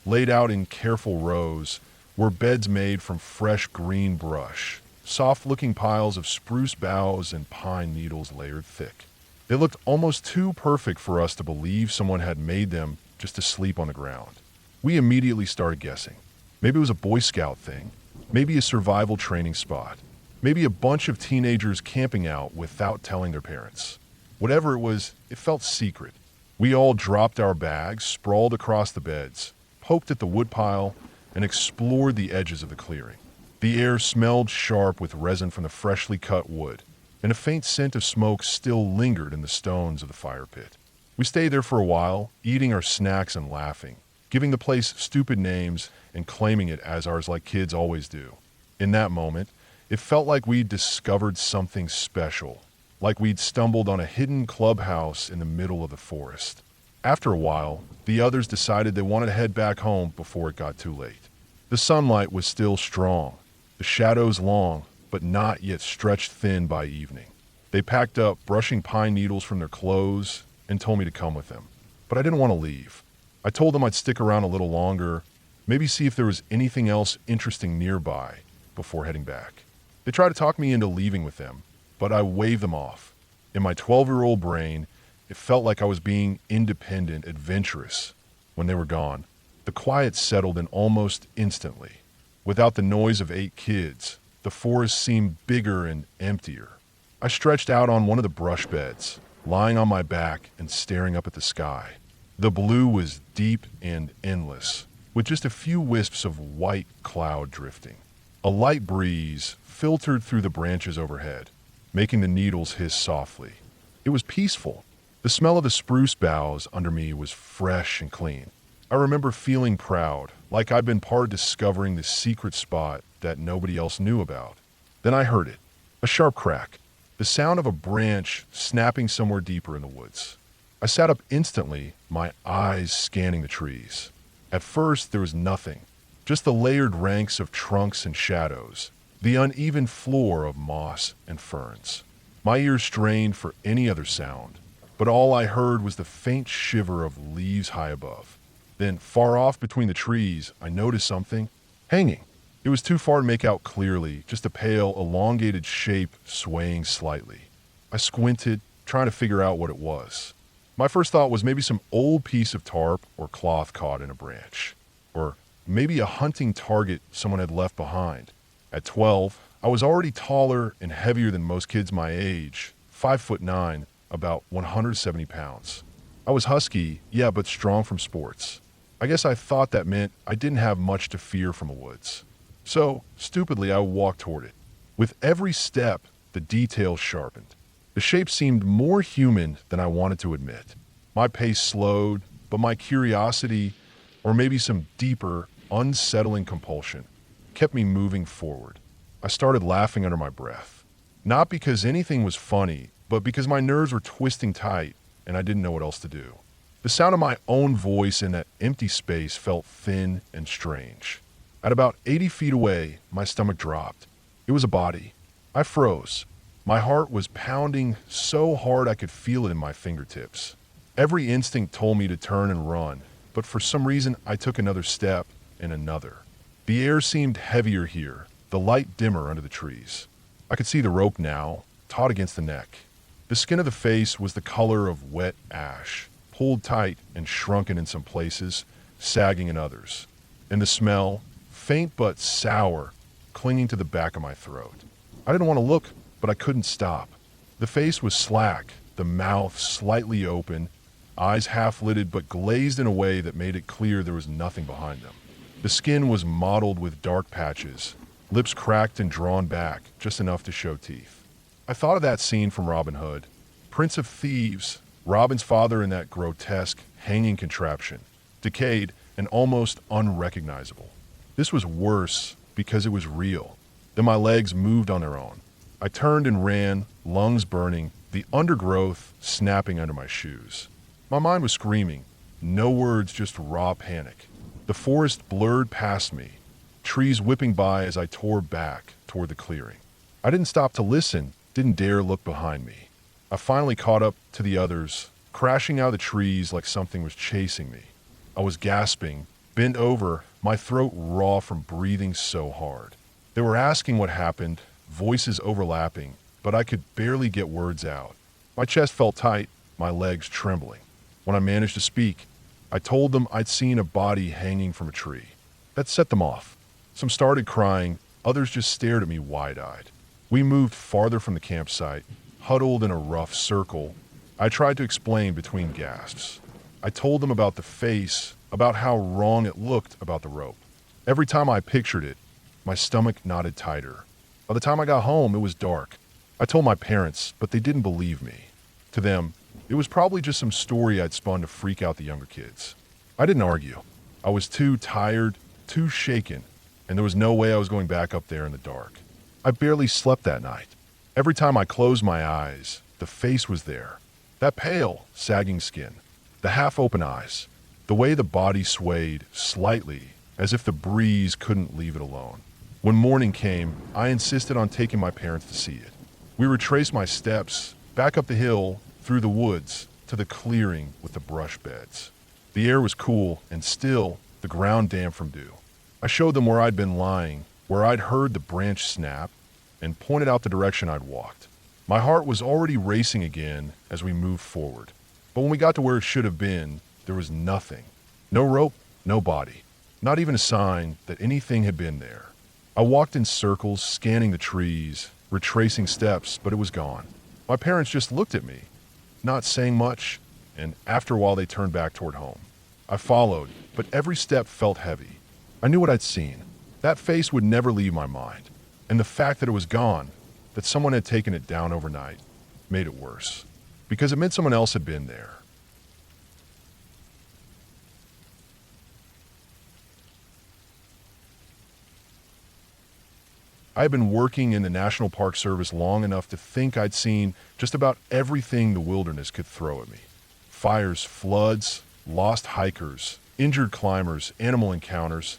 laid out in careful rows, were beds made from fresh green brush, soft-looking piles of spruce boughs and pine needles layered thick. They looked almost too perfect for us to believe someone had made them just to sleep on the ground. We immediately started guessing. Maybe it was a Boy Scout thing, maybe a survival training spot, maybe a bunch of teenagers camping out without telling their parents. Whatever it was, it felt secret. We all dropped our bags, sprawled across the beds, poked at the woodpile, and explored the edges of the clearing. The air smelled sharp with resin from the freshly cut wood, and a faint scent of smoke still lingered in the stones of the fire pit. We stayed there for a while, eating our snacks and laughing, giving the place stupid names and claiming it as ours like kids always do. In that moment, it felt like we'd discovered something special, like we'd stumbled on a hidden clubhouse in the middle of the forest. After a while, the others decided they wanted to head back home before it got too late. The sunlight was still strong, the shadows long, but not yet stretched thin by evening. They packed up, brushing pine needles from their clothes, and told me to come with them. But I didn't want to leave. I told them I'd stick around a little longer, maybe see if there was anything else interesting nearby before heading back. They tried to talk me into leaving with them, but I waved them off. In my 12-year-old brain, it felt like I was being independent, adventurous when they were gone. The The quiet settled in almost instantly. Without the noise of 8 kids, the forest seemed bigger and emptier. I stretched out on one of the brush beds, lying on my back and staring up at the sky. The blue was deep and endless, with just a few wisps of white cloud drifting. A light breeze filtered through the branches overhead, making the needles hiss softly. It was peaceful. The smell of the spruce boughs under me was fresh and clean. I remember feeling proud, like I'd been part of discovering this secret spot that nobody else knew about. Then I heard it, a sharp crack, the sound of a branch snapping somewhere deeper in the woods. I sat up instantly, my eyes scanning the trees. At first, there was nothing, just the layered ranks of trunks and shadows, the uneven floor of moss and ferns. My ears strained for any other sound, but all I heard was the faint shiver of leaves high above. Then, far off between the trees, I noticed something hanging. It was too far to make out clearly, just a pale, elongated shape swaying slightly. I squinted, trying to figure out what it was. My first thought was maybe some old piece of tarp or cloth caught in a branch, or maybe a hunting target someone had left behind. At 12, I was already taller and heavier than most kids my age, 5'9", about 170 pounds. I was husky, yeah, but strong from sports. I guess I thought that meant I didn't have much to fear from the woods. So, stupidly, I walked toward it. With every step, the details sharpened. The shape seemed more human than I wanted to admit. My pace slowed, but my curiosity, or maybe some deeper, unsettling compulsion, kept me moving forward. I started laughing under my breath. Not because anything was funny, but because my nerves were twisting tight and I didn't know what else to do. The sound of my own voice in that empty space felt thin and strange. At about 80 feet away, my stomach dropped. It was a body. I froze. My heart was pounding so hard I could feel it in my fingertips. Every instinct told me to turn and run, but for some reason I took another step and another. The air seemed heavier here, the light dimmer under the trees. I could see the rope now, taut against the neck. The skin of the face was the color of wet ash, pulled tight and shrunken in some places, sagging in others. And the smell, faint but sour, clinging to the back of my throat. I didn't want to look, but I couldn't stop. The face was slack, the mouth slightly open, eyes half-lidded but glazed in a way that made it clear there was nothing behind them. The skin was mottled with dark patches, lips cracked and drawn back, just enough to show teeth. I thought of that scene from Robin Hood. Prince of Thieves, Robin's father in that grotesque, hanging contraption, decayed and almost unrecognizable. This was worse because it was real. Then my legs moved on their own. I turned and ran, lungs burning, the undergrowth snapping under my shoes. My mind was screaming. No words, just raw panic. The forest blurred past me, trees whipping by as I tore back toward the clearing. I didn't stop to listen, didn't dare look behind me. I finally caught up to the others, crashing out of the trees like something was chasing me. I was gasping, bent over, my throat raw from breathing so hard. They were asking what happened, voices overlapping, but I could barely get words out. My chest felt tight, my legs trembling. When I managed to speak, I told them I'd seen a body hanging from a tree. That set them off. Some started crying, others just stared at me wide-eyed. We moved farther from the campsite, huddled in a rough circle. I tried to explain between gasps. I told them about the face, about how wrong it looked about the rope. Every time I pictured it, my stomach knotted tighter. By the time I got home, it was dark. I told my parents, but they didn't believe me. To them, it was probably just some story I'd spun to freak out the younger kids. I didn't argue. I was too tired, too shaken, and there was no way I was going back up there in the dark. I barely slept that night. Every time I closed my eyes, the face was there. That pale, sagging skin, the half-open eyes, the way the body swayed slightly, as if the breeze couldn't leave it alone. When morning came, I insisted on taking my parents to see it. We retraced my steps, back up the hill, through the woods, to the clearing with the brush beds. The air was cool, and still, the ground damp from dew. I showed them where I'd been lying, where I'd heard the branch snap, and pointed out the direction I'd walked. My heart was already racing again as we moved forward. But when we got to where it should have been, there was nothing. No rope, No body. Not even a sign that anything had been there. I walked in circles, scanning the trees, retracing steps, but it was gone. My parents just looked at me, not saying much, and after a while they turned back toward home. I followed, but every step felt heavy. I knew what I'd seen. That face would never leave my mind, and the fact that it was gone, that someone had taken it down overnight, made it worse, because it meant someone else had been there. I had been working in the National Park Service long enough to think I'd seen just about everything the wilderness could throw at me. Fires, floods, lost hikers, injured climbers, animal encounters.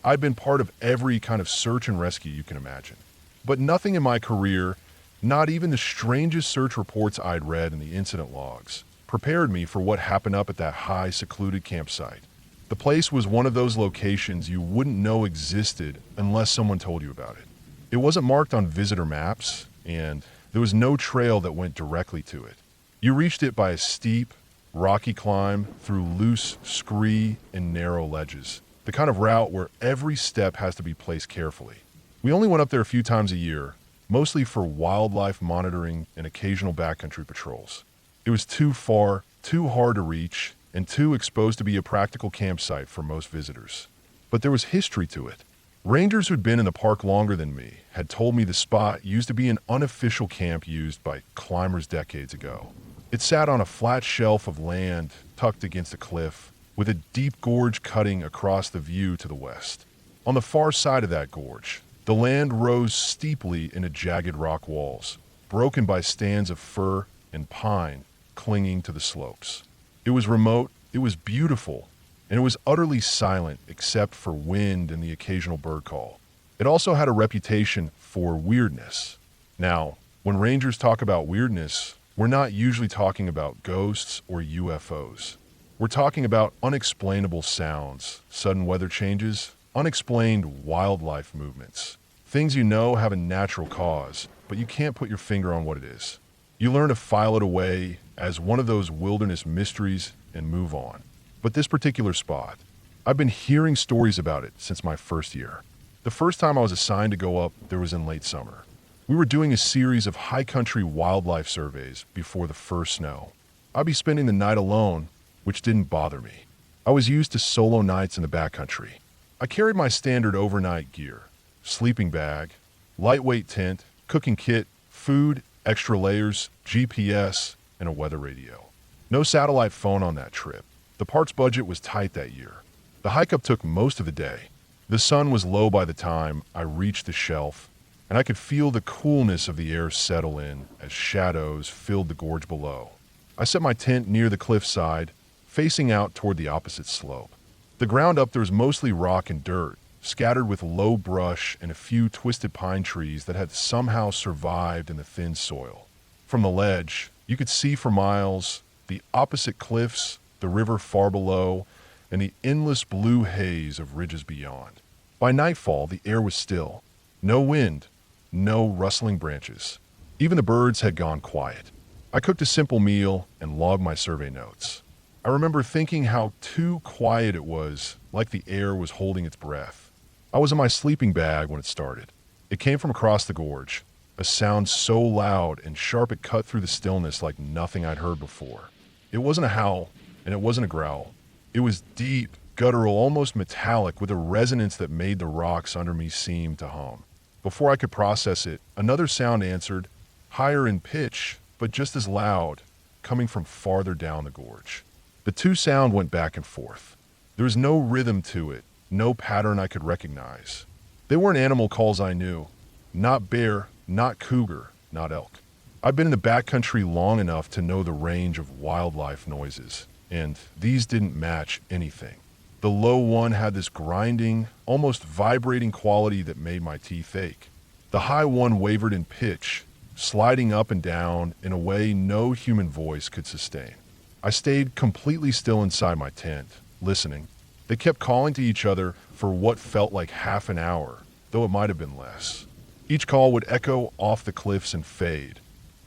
I'd been part of every kind of search and rescue you can imagine. But nothing in my career, not even the strangest search reports I'd read in the incident logs, prepared me for what happened up at that high, secluded campsite. The place was one of those locations you wouldn't know existed unless someone told you about it. It wasn't marked on visitor maps, and there was no trail that went directly to it. You reached it by a steep, rocky climb through loose scree and narrow ledges, the kind of route where every step has to be placed carefully. We only went up there a few times a year, mostly for wildlife monitoring and occasional backcountry patrols. It was too far, too hard to reach, and too exposed to be a practical campsite for most visitors. But there was history to it. Rangers who'd been in the park longer than me had told me the spot used to be an unofficial camp used by climbers decades ago. It sat on a flat shelf of land tucked against a cliff, with a deep gorge cutting across the view to the west. On the far side of that gorge, the land rose steeply into jagged rock walls, broken by stands of fir and pine clinging to the slopes. It was remote, it was beautiful, and it was utterly silent except for wind and the occasional bird call. It also had a reputation for weirdness. Now, when rangers talk about weirdness, we're not usually talking about ghosts or UFOs. We're talking about unexplainable sounds, sudden weather changes, unexplained wildlife movements. Things you know have a natural cause, but you can't put your finger on what it is. You learn to file it away as one of those wilderness mysteries and move on. But this particular spot, I've been hearing stories about it since my first year. The first time I was assigned to go up, there was in late summer. We were doing a series of high country wildlife surveys before the first snow. I'd be spending the night alone, which didn't bother me. I was used to solo nights in the backcountry. I carried my standard overnight gear, sleeping bag, lightweight tent, cooking kit, food, extra layers, GPS, and a weather radio. No satellite phone on that trip. The park's budget was tight that year. The hike up took most of the day. The sun was low by the time I reached the shelf, and I could feel the coolness of the air settle in as shadows filled the gorge below. I set my tent near the cliffside, facing out toward the opposite slope. The ground up there was mostly rock and dirt, scattered with low brush and a few twisted pine trees that had somehow survived in the thin soil. From the ledge, you could see for miles the opposite cliffs, the river far below, and the endless blue haze of ridges beyond. By nightfall, the air was still. No wind, no rustling branches. Even the birds had gone quiet. I cooked a simple meal and logged my survey notes. I remember thinking how too quiet it was, like the air was holding its breath. I was in my sleeping bag when it started. It came from across the gorge, a sound so loud and sharp it cut through the stillness like nothing I'd heard before. It wasn't a howl, and it wasn't a growl. It was deep, guttural, almost metallic, with a resonance that made the rocks under me seem to hum. Before I could process it, another sound answered, higher in pitch, but just as loud, coming from farther down the gorge. The two sounds went back and forth. There was no rhythm to it, no pattern I could recognize. They weren't animal calls I knew. Not bear, not cougar, not elk. I've been in the backcountry long enough to know the range of wildlife noises, and these didn't match anything. The low one had this grinding, almost vibrating quality that made my teeth ache. The high one wavered in pitch, sliding up and down in a way no human voice could sustain. I stayed completely still inside my tent, listening. They kept calling to each other for what felt like half an hour, though it might have been less. Each call would echo off the cliffs and fade,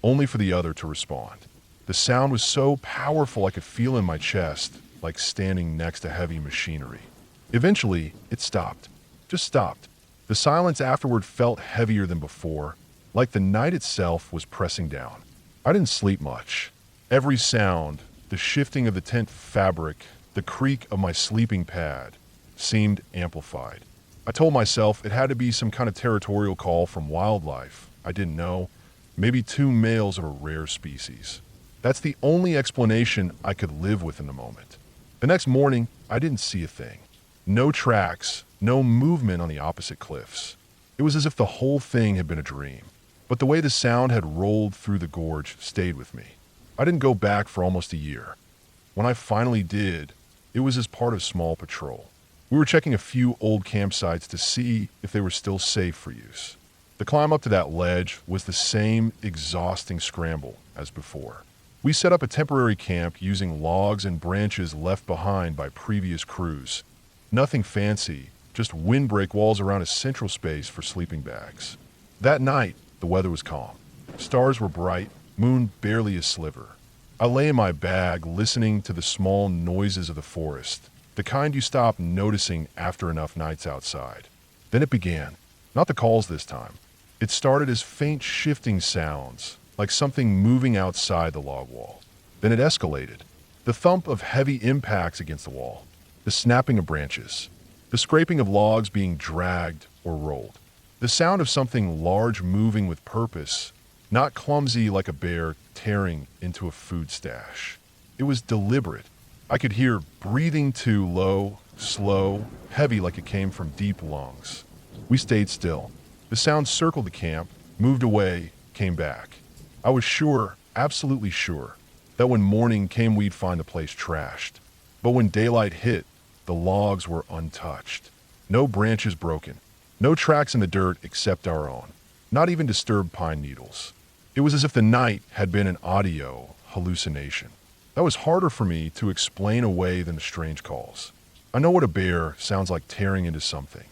only for the other to respond. The sound was so powerful I could feel in my chest, like standing next to heavy machinery. Eventually, it stopped. Just stopped. The silence afterward felt heavier than before, like the night itself was pressing down. I didn't sleep much. Every sound, the shifting of the tent fabric, the creak of my sleeping pad, seemed amplified. I told myself it had to be some kind of territorial call from wildlife I didn't know, maybe two males of a rare species. That's the only explanation I could live with in the moment. The next morning, I didn't see a thing. No tracks, no movement on the opposite cliffs. It was as if the whole thing had been a dream. But the way the sound had rolled through the gorge stayed with me. I didn't go back for almost a year. When I finally did, it was as part of small patrol. We were checking a few old campsites to see if they were still safe for use. The climb up to that ledge was the same exhausting scramble as before. We set up a temporary camp using logs and branches left behind by previous crews. Nothing fancy, just windbreak walls around a central space for sleeping bags. That night, the weather was calm. Stars were bright, moon barely a sliver. I lay in my bag listening to the small noises of the forest, the kind you stop noticing after enough nights outside. Then it began. Not the calls this time. It started as faint shifting sounds, like something moving outside the log wall. Then it escalated. The thump of heavy impacts against the wall, the snapping of branches, the scraping of logs being dragged or rolled. The sound of something large moving with purpose, not clumsy like a bear tearing into a food stash. It was deliberate. I could hear breathing too low, slow, heavy like it came from deep lungs. We stayed still. The sound circled the camp, moved away, came back. I was sure, absolutely sure, that when morning came we'd find the place trashed. But when daylight hit, the logs were untouched. No branches broken. No tracks in the dirt except our own. Not even disturbed pine needles. It was as if the night had been an audio hallucination. That was harder for me to explain away than the strange calls. I know what a bear sounds like tearing into something.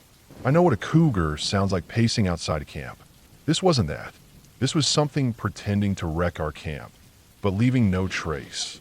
I know what a cougar sounds like pacing outside a camp. This wasn't that. This was something pretending to wreck our camp, but leaving no trace.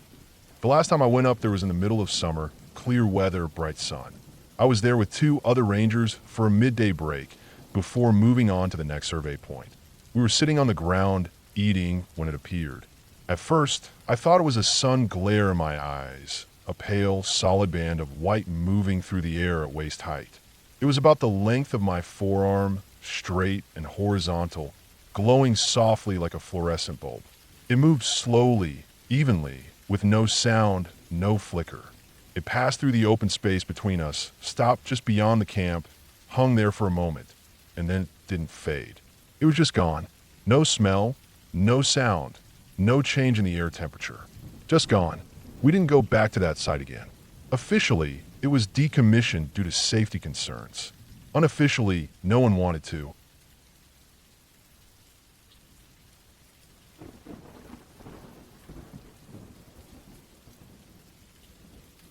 The last time I went up there was in the middle of summer, clear weather, bright sun. I was there with two other rangers for a midday break before moving on to the next survey point. We were sitting on the ground, eating, when it appeared. At first, I thought it was a sun glare in my eyes, a pale, solid band of white moving through the air at waist height. It was about the length of my forearm, straight and horizontal, glowing softly like a fluorescent bulb. It moved slowly, evenly, with no sound, no flicker. It passed through the open space between us, stopped just beyond the camp, hung there for a moment, and then it didn't fade. It was just gone. No smell, no sound, no change in the air temperature. Just gone. We didn't go back to that site again. Officially, it was decommissioned due to safety concerns. Unofficially, no one wanted to.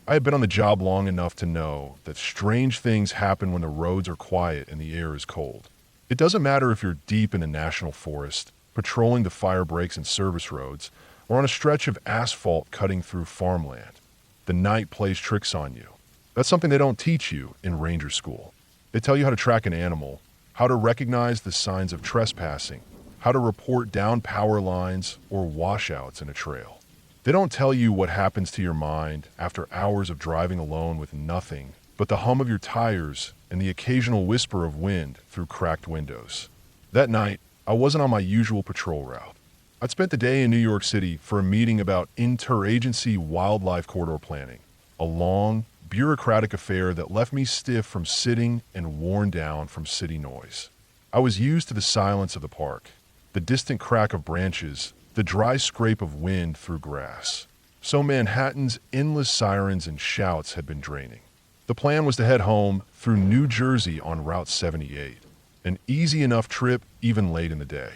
I had been on the job long enough to know that strange things happen when the roads are quiet and the air is cold. It doesn't matter if you're deep in a national forest, patrolling the fire breaks and service roads, or on a stretch of asphalt cutting through farmland. The night plays tricks on you. That's something they don't teach you in ranger school. They tell you how to track an animal, how to recognize the signs of trespassing, how to report down power lines or washouts in a trail. They don't tell you what happens to your mind after hours of driving alone with nothing but the hum of your tires and the occasional whisper of wind through cracked windows. That night, I wasn't on my usual patrol route. I'd spent the day in New York City for a meeting about interagency wildlife corridor planning, a long, bureaucratic affair that left me stiff from sitting and worn down from city noise. I was used to the silence of the park, the distant crack of branches, the dry scrape of wind through grass. So Manhattan's endless sirens and shouts had been draining. The plan was to head home through New Jersey on Route 78, an easy enough trip even late in the day.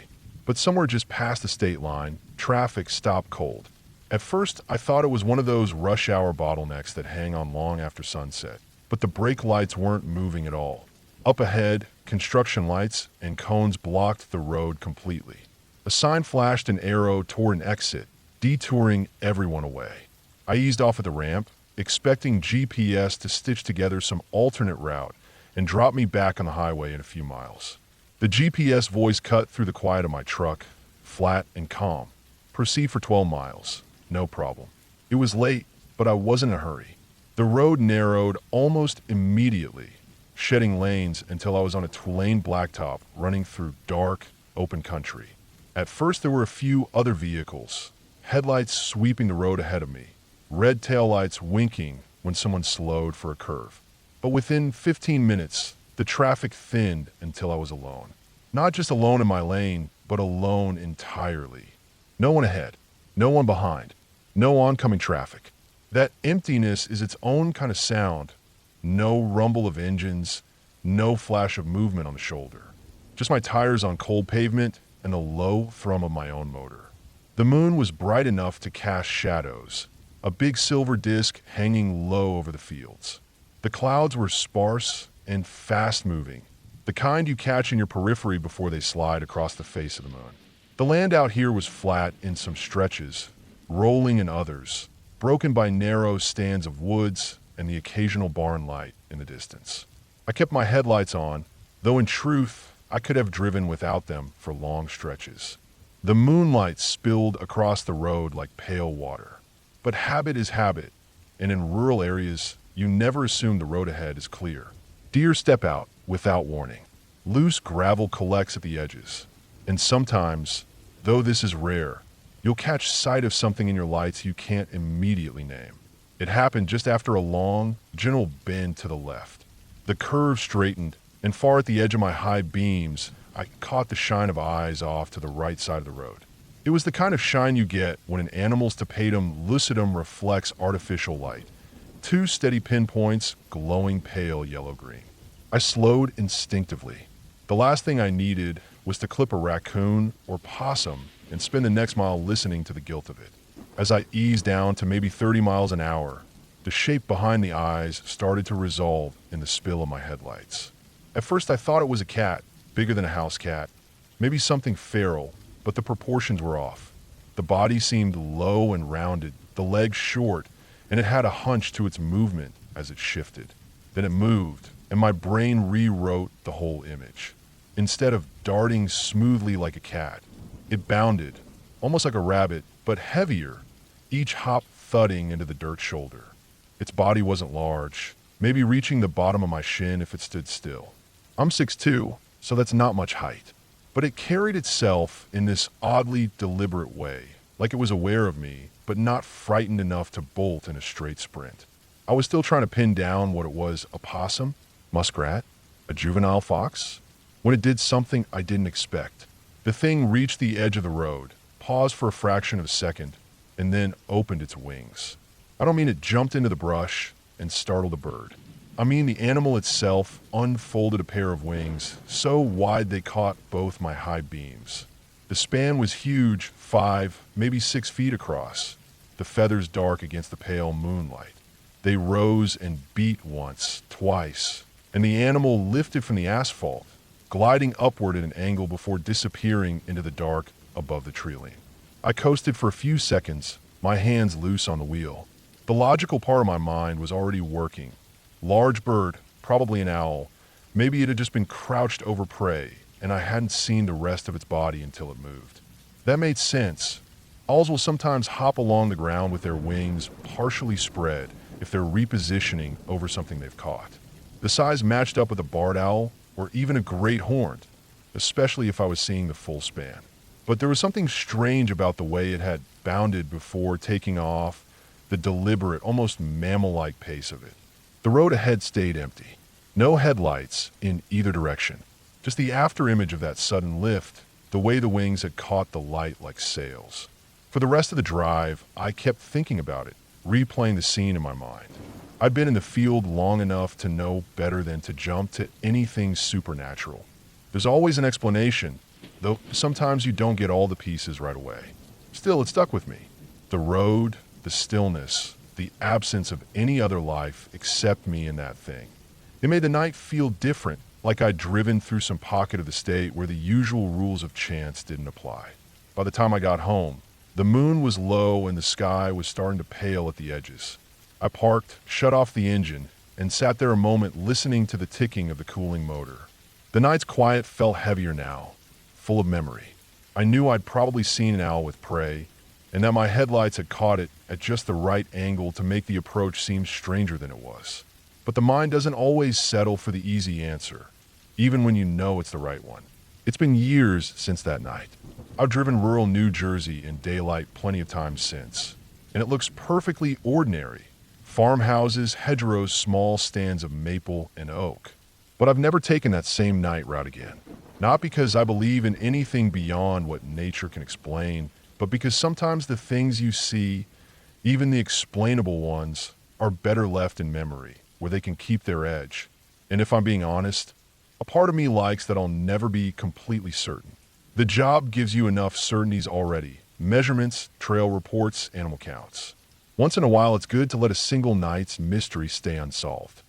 But somewhere just past the state line, traffic stopped cold. At first, I thought it was one of those rush hour bottlenecks that hang on long after sunset, but the brake lights weren't moving at all. Up ahead, construction lights and cones blocked the road completely. A sign flashed an arrow toward an exit, detouring everyone away. I eased off at the ramp. expecting GPS to stitch together some alternate route and drop me back on the highway in a few miles. The GPS voice cut through the quiet of my truck, flat and calm. Proceed for 12 miles. No problem. It was late, but I wasn't in a hurry. The road narrowed almost immediately, shedding lanes until I was on a two-lane blacktop running through dark, open country. At first there were a few other vehicles, headlights sweeping the road ahead of me, red taillights winking when someone slowed for a curve. But within 15 minutes, the traffic thinned until I was alone. Not just alone in my lane, but alone entirely. No one ahead, no one behind, no oncoming traffic. That emptiness is its own kind of sound. No rumble of engines, no flash of movement on the shoulder. Just my tires on cold pavement and the low thrum of my own motor. The moon was bright enough to cast shadows, a big silver disk hanging low over the fields. The clouds were sparse and fast-moving, the kind you catch in your periphery before they slide across the face of the moon. The land out here was flat in some stretches, rolling in others, broken by narrow stands of woods and the occasional barn light in the distance. I kept my headlights on, though in truth, I could have driven without them for long stretches. The moonlight spilled across the road like pale water. But habit is habit, and in rural areas, you never assume the road ahead is clear. Deer step out without warning. Loose gravel collects at the edges, and sometimes, though this is rare, you'll catch sight of something in your lights you can't immediately name. It happened just after a long, gentle bend to the left. The curve straightened, and far at the edge of my high beams, I caught the shine of eyes off to the right side of the road. It was the kind of shine you get when an animal's tapetum lucidum reflects artificial light. Two steady pinpoints, glowing pale yellow-green. I slowed instinctively. The last thing I needed was to clip a raccoon or possum and spend the next mile listening to the guilt of it. As I eased down to maybe 30 miles an hour, the shape behind the eyes started to resolve in the spill of my headlights. At first I thought it was a cat, bigger than a house cat, maybe something feral, but the proportions were off. The body seemed low and rounded, the legs short, and it had a hunch to its movement as it shifted. Then it moved, and my brain rewrote the whole image. Instead of darting smoothly like a cat, it bounded, almost like a rabbit, but heavier, each hop thudding into the dirt shoulder. Its body wasn't large, maybe reaching the bottom of my shin if it stood still. I'm 6'2", so that's not much height. But it carried itself in this oddly deliberate way, like it was aware of me, but not frightened enough to bolt in a straight sprint. I was still trying to pin down what it was: a possum, muskrat, a juvenile fox, when it did something I didn't expect. The thing reached the edge of the road, paused for a fraction of a second, and then opened its wings. I don't mean it jumped into the brush and startled a bird. I mean the animal itself unfolded a pair of wings, so wide they caught both my high beams. The span was huge, 5, maybe 6 feet across, the feathers dark against the pale moonlight. They rose and beat once, twice, and the animal lifted from the asphalt, gliding upward at an angle before disappearing into the dark above the tree line. I coasted for a few seconds, my hands loose on the wheel. The logical part of my mind was already working. Large bird, probably an owl. Maybe it had just been crouched over prey, and I hadn't seen the rest of its body until it moved. That made sense. Owls will sometimes hop along the ground with their wings partially spread if they're repositioning over something they've caught. The size matched up with a barred owl or even a great horned, especially if I was seeing the full span. But there was something strange about the way it had bounded before taking off, the deliberate, almost mammal-like pace of it. The road ahead stayed empty. No headlights in either direction. Just the afterimage of that sudden lift, the way the wings had caught the light like sails. For the rest of the drive, I kept thinking about it, replaying the scene in my mind. I'd been in the field long enough to know better than to jump to anything supernatural. There's always an explanation, though sometimes you don't get all the pieces right away. Still, it stuck with me. The road, the stillness, the absence of any other life except me and that thing. It made the night feel different, like I'd driven through some pocket of the state where the usual rules of chance didn't apply. By the time I got home, the moon was low and the sky was starting to pale at the edges. I parked, shut off the engine, and sat there a moment listening to the ticking of the cooling motor. The night's quiet felt heavier now, full of memory. I knew I'd probably seen an owl with prey, and that my headlights had caught it at just the right angle to make the approach seem stranger than it was. But the mind doesn't always settle for the easy answer, even when you know it's the right one. It's been years since that night. I've driven rural New Jersey in daylight plenty of times since, and it looks perfectly ordinary. Farmhouses, hedgerows, small stands of maple and oak. But I've never taken that same night route again. Not because I believe in anything beyond what nature can explain, but because sometimes the things you see, even the explainable ones, are better left in memory, where they can keep their edge. And if I'm being honest, a part of me likes that I'll never be completely certain. The job gives you enough certainties already: measurements, trail reports, animal counts. Once in a while, it's good to let a single night's mystery stay unsolved.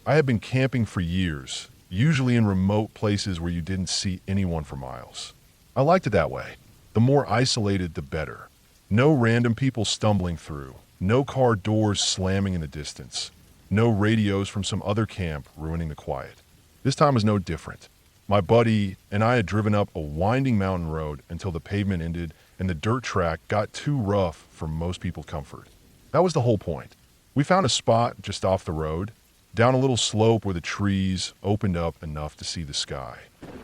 I had been camping for years, usually in remote places where you didn't see anyone for miles. I liked it that way. The more isolated, the better. No random people stumbling through, no car doors slamming in the distance, no radios from some other camp ruining the quiet. This time was no different. My buddy and I had driven up a winding mountain road until the pavement ended and the dirt track got too rough for most people's comfort. That was the whole point. We found a spot just off the road, down a little slope where the trees opened up enough to see the sky.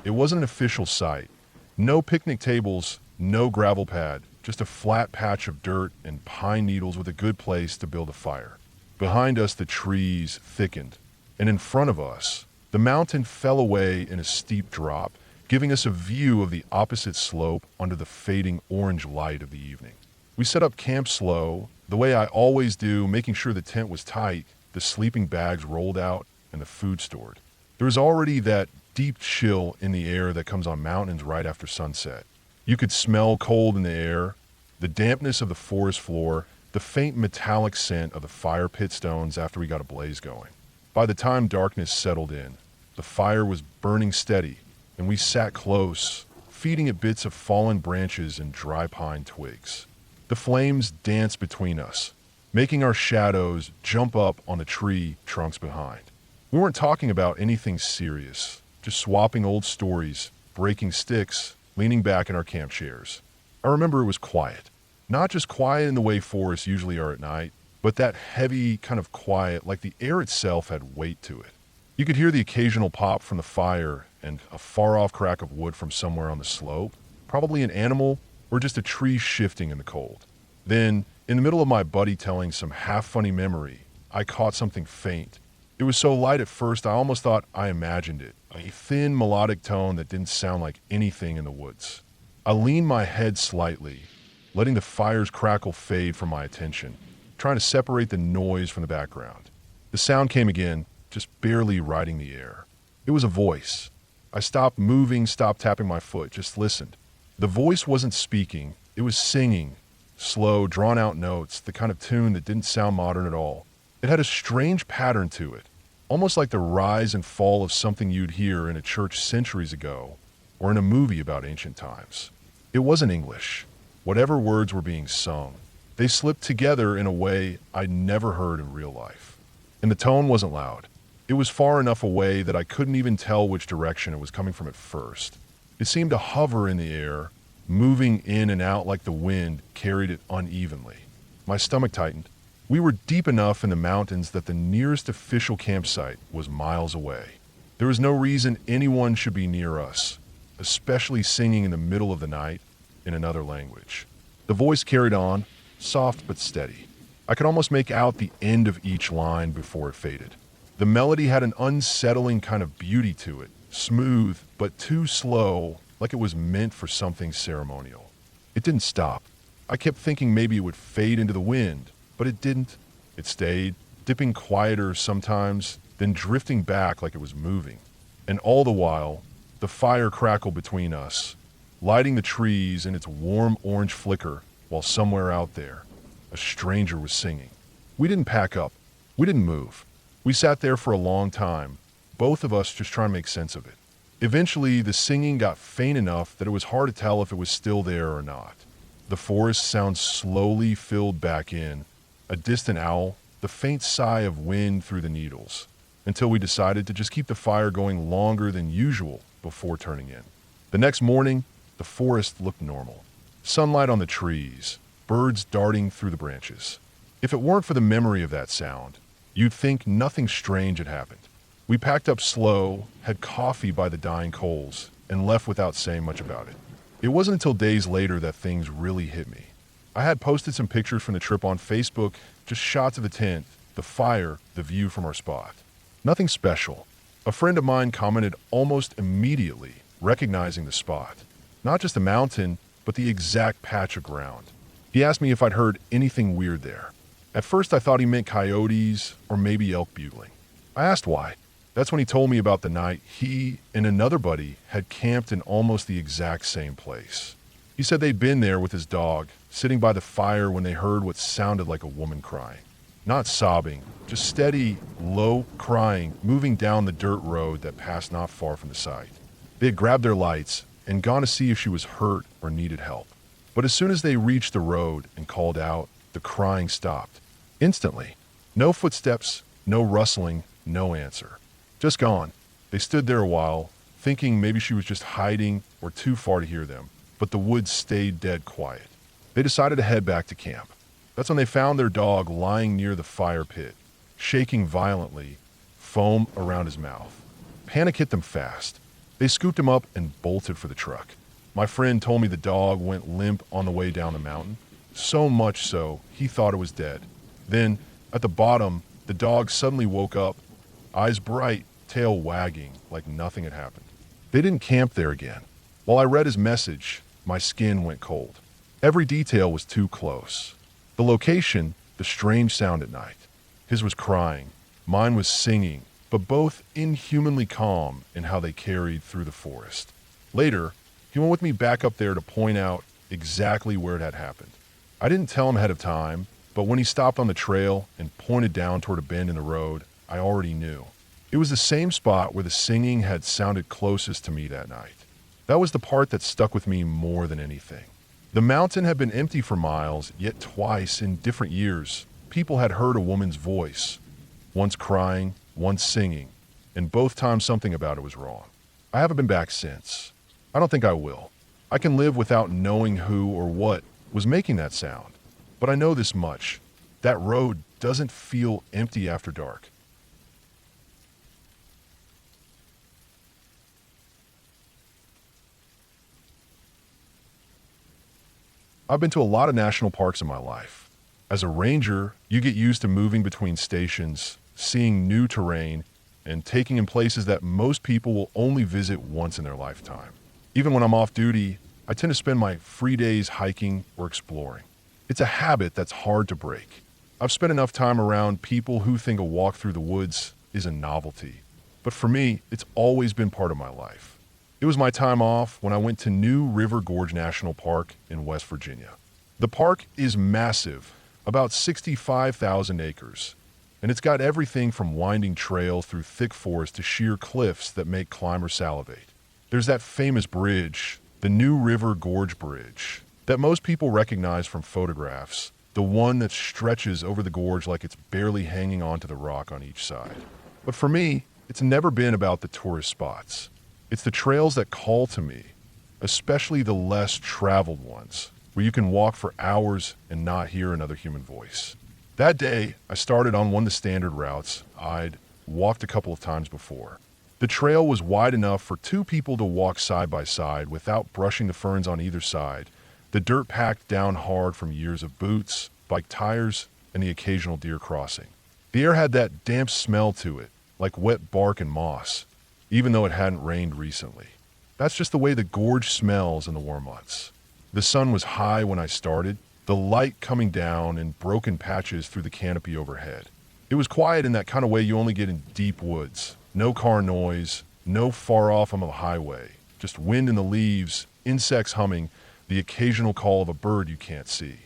It wasn't an official site. No picnic tables, no gravel pad, just a flat patch of dirt and pine needles with a good place to build a fire. Behind us, the trees thickened, and in front of us, the mountain fell away in a steep drop, giving us a view of the opposite slope under the fading orange light of the evening. We set up camp slow, the way I always do, making sure the tent was tight, the sleeping bags rolled out, and the food stored. There was already that deep chill in the air that comes on mountains right after sunset. You could smell cold in the air, the dampness of the forest floor, the faint metallic scent of the fire pit stones after we got a blaze going. By the time darkness settled in, the fire was burning steady, and we sat close, feeding it bits of fallen branches and dry pine twigs. The flames danced between us, making our shadows jump up on the tree trunks behind. We weren't talking about anything serious, just swapping old stories, breaking sticks, leaning back in our camp chairs. I remember it was quiet. Not just quiet in the way forests usually are at night, but that heavy kind of quiet, like the air itself had weight to it. You could hear the occasional pop from the fire and a far-off crack of wood from somewhere on the slope, probably an animal or just a tree shifting in the cold. Then, in the middle of my buddy telling some half-funny memory, I caught something faint. It was so light at first I almost thought I imagined it, a thin melodic tone that didn't sound like anything in the woods. I leaned my head slightly, letting the fire's crackle fade from my attention, trying to separate the noise from the background. The sound came again, just barely riding the air. It was a voice. I stopped moving, stopped tapping my foot, just listened. The voice wasn't speaking, it was singing. Slow, drawn-out notes, the kind of tune that didn't sound modern at all. It had a strange pattern to it, almost like the rise and fall of something you'd hear in a church centuries ago, or in a movie about ancient times. It wasn't English. Whatever words were being sung, they slipped together in a way I'd never heard in real life. And the tone wasn't loud. It was far enough away that I couldn't even tell which direction it was coming from at first. It seemed to hover in the air, moving in and out like the wind carried it unevenly. My stomach tightened. We were deep enough in the mountains that the nearest official campsite was miles away. There was no reason anyone should be near us, especially singing in the middle of the night in another language. The voice carried on, soft but steady. I could almost make out the end of each line before it faded. The melody had an unsettling kind of beauty to it, smooth but too slow, like it was meant for something ceremonial. It didn't stop. I kept thinking maybe it would fade into the wind, but it didn't. It stayed, dipping quieter sometimes, then drifting back like it was moving. And all the while, the fire crackled between us, lighting the trees in its warm orange flicker, while somewhere out there, a stranger was singing. We didn't pack up. We didn't move. We sat there for a long time, both of us just trying to make sense of it. Eventually, the singing got faint enough that it was hard to tell if it was still there or not. The forest sound slowly filled back in, a distant owl, the faint sigh of wind through the needles, until we decided to just keep the fire going longer than usual before turning in. The next morning, the forest looked normal. Sunlight on the trees, birds darting through the branches. If it weren't for the memory of that sound, you'd think nothing strange had happened. We packed up slow, had coffee by the dying coals, and left without saying much about it. It wasn't until days later that things really hit me. I had posted some pictures from the trip on Facebook, just shots of the tent, the fire, the view from our spot. Nothing special. A friend of mine commented almost immediately, recognizing the spot. Not just the mountain, but the exact patch of ground. He asked me if I'd heard anything weird there. At first I thought he meant coyotes or maybe elk bugling. I asked why. That's when he told me about the night he and another buddy had camped in almost the exact same place. He said they'd been there with his dog, sitting by the fire when they heard what sounded like a woman crying. Not sobbing, just steady, low crying, moving down the dirt road that passed not far from the site. They had grabbed their lights and gone to see if she was hurt or needed help. But as soon as they reached the road and called out, the crying stopped. Instantly. No footsteps, no rustling, no answer. Just gone. They stood there a while, thinking maybe she was just hiding or too far to hear them, but the woods stayed dead quiet. They decided to head back to camp. That's when they found their dog lying near the fire pit, shaking violently, foam around his mouth. Panic hit them fast. They scooped him up and bolted for the truck. My friend told me the dog went limp on the way down the mountain, so much so he thought it was dead. Then, at the bottom, the dog suddenly woke up, eyes bright, tail wagging like nothing had happened. They didn't camp there again. While I read his message, my skin went cold. Every detail was too close. The location, the strange sound at night. His was crying, mine was singing, but both inhumanly calm in how they carried through the forest. Later, he went with me back up there to point out exactly where it had happened. I didn't tell him ahead of time, but when he stopped on the trail and pointed down toward a bend in the road, I already knew. It was the same spot where the singing had sounded closest to me that night. That was the part that stuck with me more than anything. The mountain had been empty for miles, yet twice in different years, people had heard a woman's voice, once crying, once singing, and both times something about it was wrong. I haven't been back since. I don't think I will. I can live without knowing who or what was making that sound. But I know this much. That road doesn't feel empty after dark. I've been to a lot of national parks in my life. As a ranger, you get used to moving between stations, seeing new terrain, and taking in places that most people will only visit once in their lifetime. Even when I'm off duty, I tend to spend my free days hiking or exploring. It's a habit that's hard to break. I've spent enough time around people who think a walk through the woods is a novelty. But for me, it's always been part of my life. It was my time off when I went to New River Gorge National Park in West Virginia. The park is massive, about 65,000 acres, and it's got everything from winding trails through thick forest to sheer cliffs that make climbers salivate. There's that famous bridge, the New River Gorge Bridge, that most people recognize from photographs, the one that stretches over the gorge like it's barely hanging onto the rock on each side. But for me, it's never been about the tourist spots. It's the trails that call to me, especially the less traveled ones, where you can walk for hours and not hear another human voice. That day, I started on one of the standard routes I'd walked a couple of times before. The trail was wide enough for two people to walk side by side without brushing the ferns on either side, the dirt packed down hard from years of boots, bike tires, and the occasional deer crossing. The air had that damp smell to it, like wet bark and moss, even though it hadn't rained recently. That's just the way the gorge smells in the warm months. The sun was high when I started, the light coming down in broken patches through the canopy overhead. It was quiet in that kind of way you only get in deep woods. No car noise, no far off on the highway, just wind in the leaves, insects humming, the occasional call of a bird you can't see.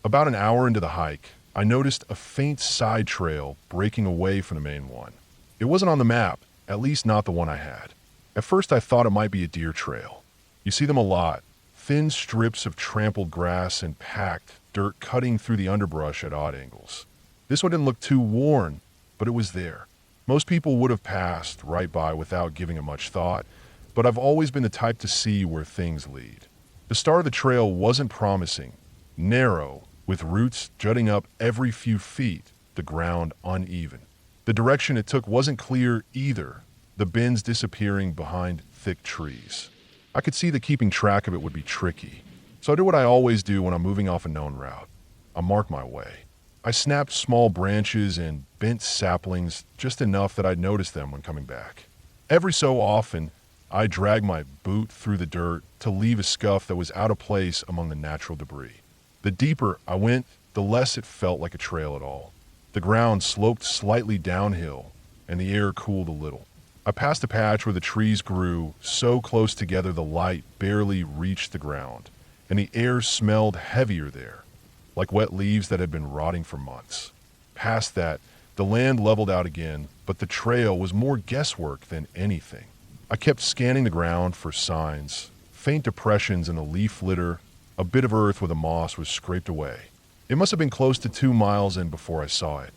About an hour into the hike, I noticed a faint side trail breaking away from the main one. It wasn't on the map, at least not the one I had. At first I thought it might be a deer trail. You see them a lot. Thin strips of trampled grass and packed dirt cutting through the underbrush at odd angles. This one didn't look too worn, but it was there. Most people would have passed right by without giving it much thought, but I've always been the type to see where things lead. The start of the trail wasn't promising. Narrow, with roots jutting up every few feet, the ground uneven. The direction it took wasn't clear either, the bends disappearing behind thick trees. I could see that keeping track of it would be tricky, so I did what I always do when I'm moving off a known route. I marked my way. I snapped small branches and bent saplings just enough that I'd notice them when coming back. Every so often, I dragged my boot through the dirt to leave a scuff that was out of place among the natural debris. The deeper I went, the less it felt like a trail at all. The ground sloped slightly downhill, and the air cooled a little. I passed a patch where the trees grew so close together the light barely reached the ground, and the air smelled heavier there, like wet leaves that had been rotting for months. Past that, the land leveled out again, but the trail was more guesswork than anything. I kept scanning the ground for signs, faint depressions in the leaf litter, a bit of earth where the moss was scraped away. It must have been close to 2 miles in before I saw it.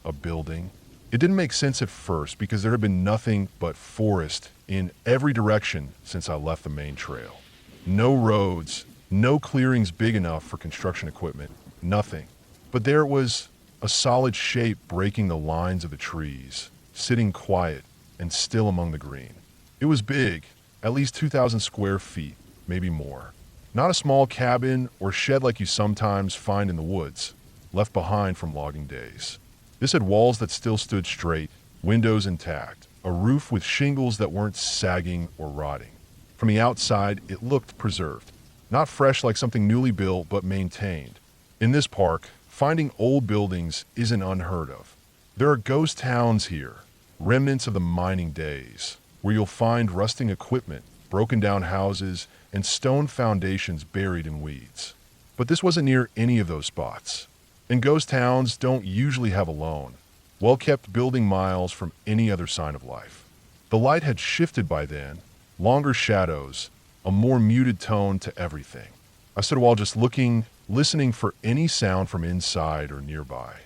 A building. It didn't make sense at first because there had been nothing but forest in every direction since I left the main trail. No roads, no clearings big enough for construction equipment, nothing. But there it was, a solid shape breaking the lines of the trees, sitting quiet and still among the green. It was big, at least 2,000 square feet, maybe more. Not a small cabin or shed like you sometimes find in the woods, left behind from logging days. This had walls that still stood straight, windows intact, a roof with shingles that weren't sagging or rotting. From the outside, it looked preserved. Not fresh like something newly built, but maintained. In this park, finding old buildings isn't unheard of. There are ghost towns here, remnants of the mining days, where you'll find rusting equipment, broken down houses, and stone foundations buried in weeds. But this wasn't near any of those spots. And ghost towns don't usually have a loan, well-kept building miles from any other sign of life. The light had shifted by then, longer shadows, a more muted tone to everything. I stood a while just looking, listening for any sound from inside or nearby.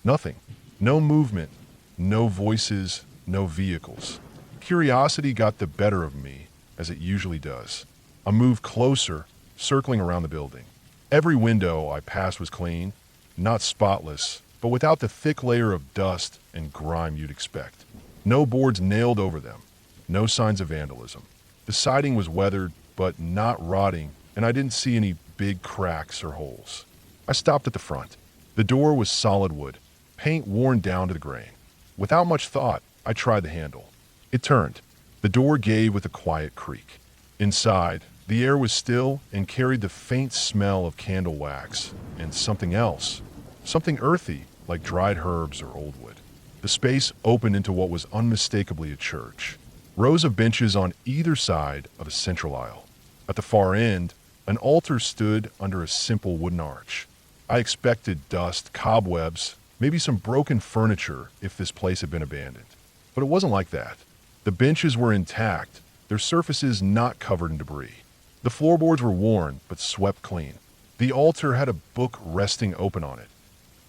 Nothing. No movement, no voices, no vehicles. Curiosity got the better of me, as it usually does. I moved closer, circling around the building. Every window I passed was clean, not spotless, but without the thick layer of dust and grime you'd expect. No boards nailed over them, no signs of vandalism. The siding was weathered, but not rotting, and I didn't see any big cracks or holes. I stopped at the front. The door was solid wood, paint worn down to the grain. Without much thought, I tried the handle. It turned. The door gave with a quiet creak. Inside, the air was still and carried the faint smell of candle wax and something else, something earthy like dried herbs or old wood. The space opened into what was unmistakably a church. Rows of benches on either side of a central aisle. At the far end, an altar stood under a simple wooden arch. I expected dust, cobwebs, maybe some broken furniture if this place had been abandoned. But it wasn't like that. The benches were intact, their surfaces not covered in debris. The floorboards were worn, but swept clean. The altar had a book resting open on it.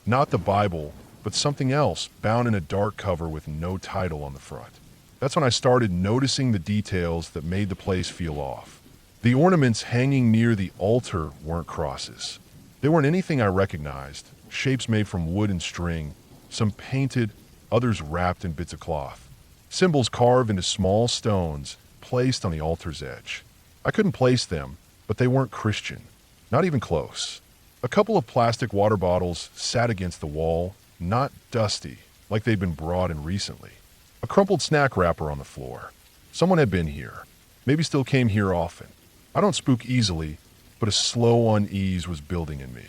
Not the Bible, but something else, bound in a dark cover with no title on the front. That's when I started noticing the details that made the place feel off. The ornaments hanging near the altar weren't crosses. They weren't anything I recognized, shapes made from wood and string, some painted, others wrapped in bits of cloth. Symbols carved into small stones, placed on the altar's edge. I couldn't place them, but they weren't Christian. Not even close. A couple of plastic water bottles sat against the wall, not dusty, like they'd been brought in recently. A crumpled snack wrapper on the floor. Someone had been here. Maybe still came here often. I don't spook easily, but a slow unease was building in me.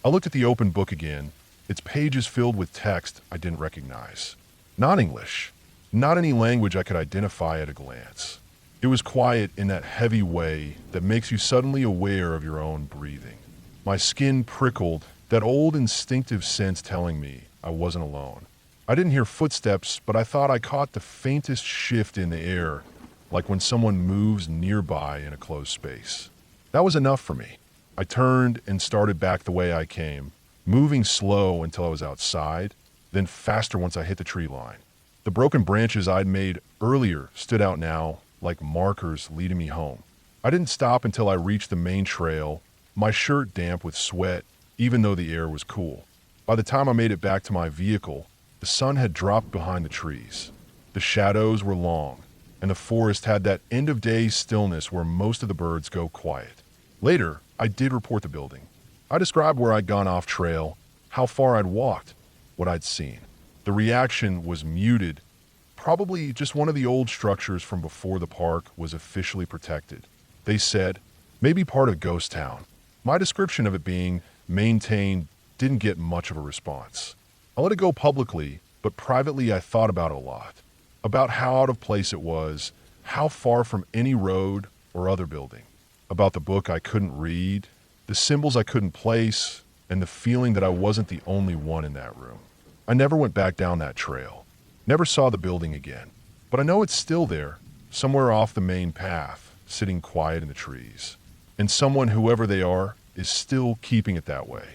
I looked at the open book again, its pages filled with text I didn't recognize. Not English. Not any language I could identify at a glance. It was quiet in that heavy way that makes you suddenly aware of your own breathing. My skin prickled, that old instinctive sense telling me I wasn't alone. I didn't hear footsteps, but I thought I caught the faintest shift in the air, like when someone moves nearby in a closed space. That was enough for me. I turned and started back the way I came, moving slow until I was outside, then faster once I hit the tree line. The broken branches I'd made earlier stood out now like markers leading me home. I didn't stop until I reached the main trail, my shirt damp with sweat, even though the air was cool. By the time I made it back to my vehicle, the sun had dropped behind the trees. The shadows were long, and the forest had that end-of-day stillness where most of the birds go quiet. Later, I did report the building. I described where I'd gone off trail, how far I'd walked, what I'd seen. The reaction was muted, probably just one of the old structures from before the park was officially protected. They said, maybe part of Ghost Town. My description of it being maintained didn't get much of a response. I let it go publicly, but privately I thought about it a lot. About how out of place it was, how far from any road or other building. About the book I couldn't read, the symbols I couldn't place, and the feeling that I wasn't the only one in that room. I never went back down that trail. Never saw the building again. But I know it's still there, somewhere off the main path, sitting quiet in the trees. And someone, whoever they are, is still keeping it that way.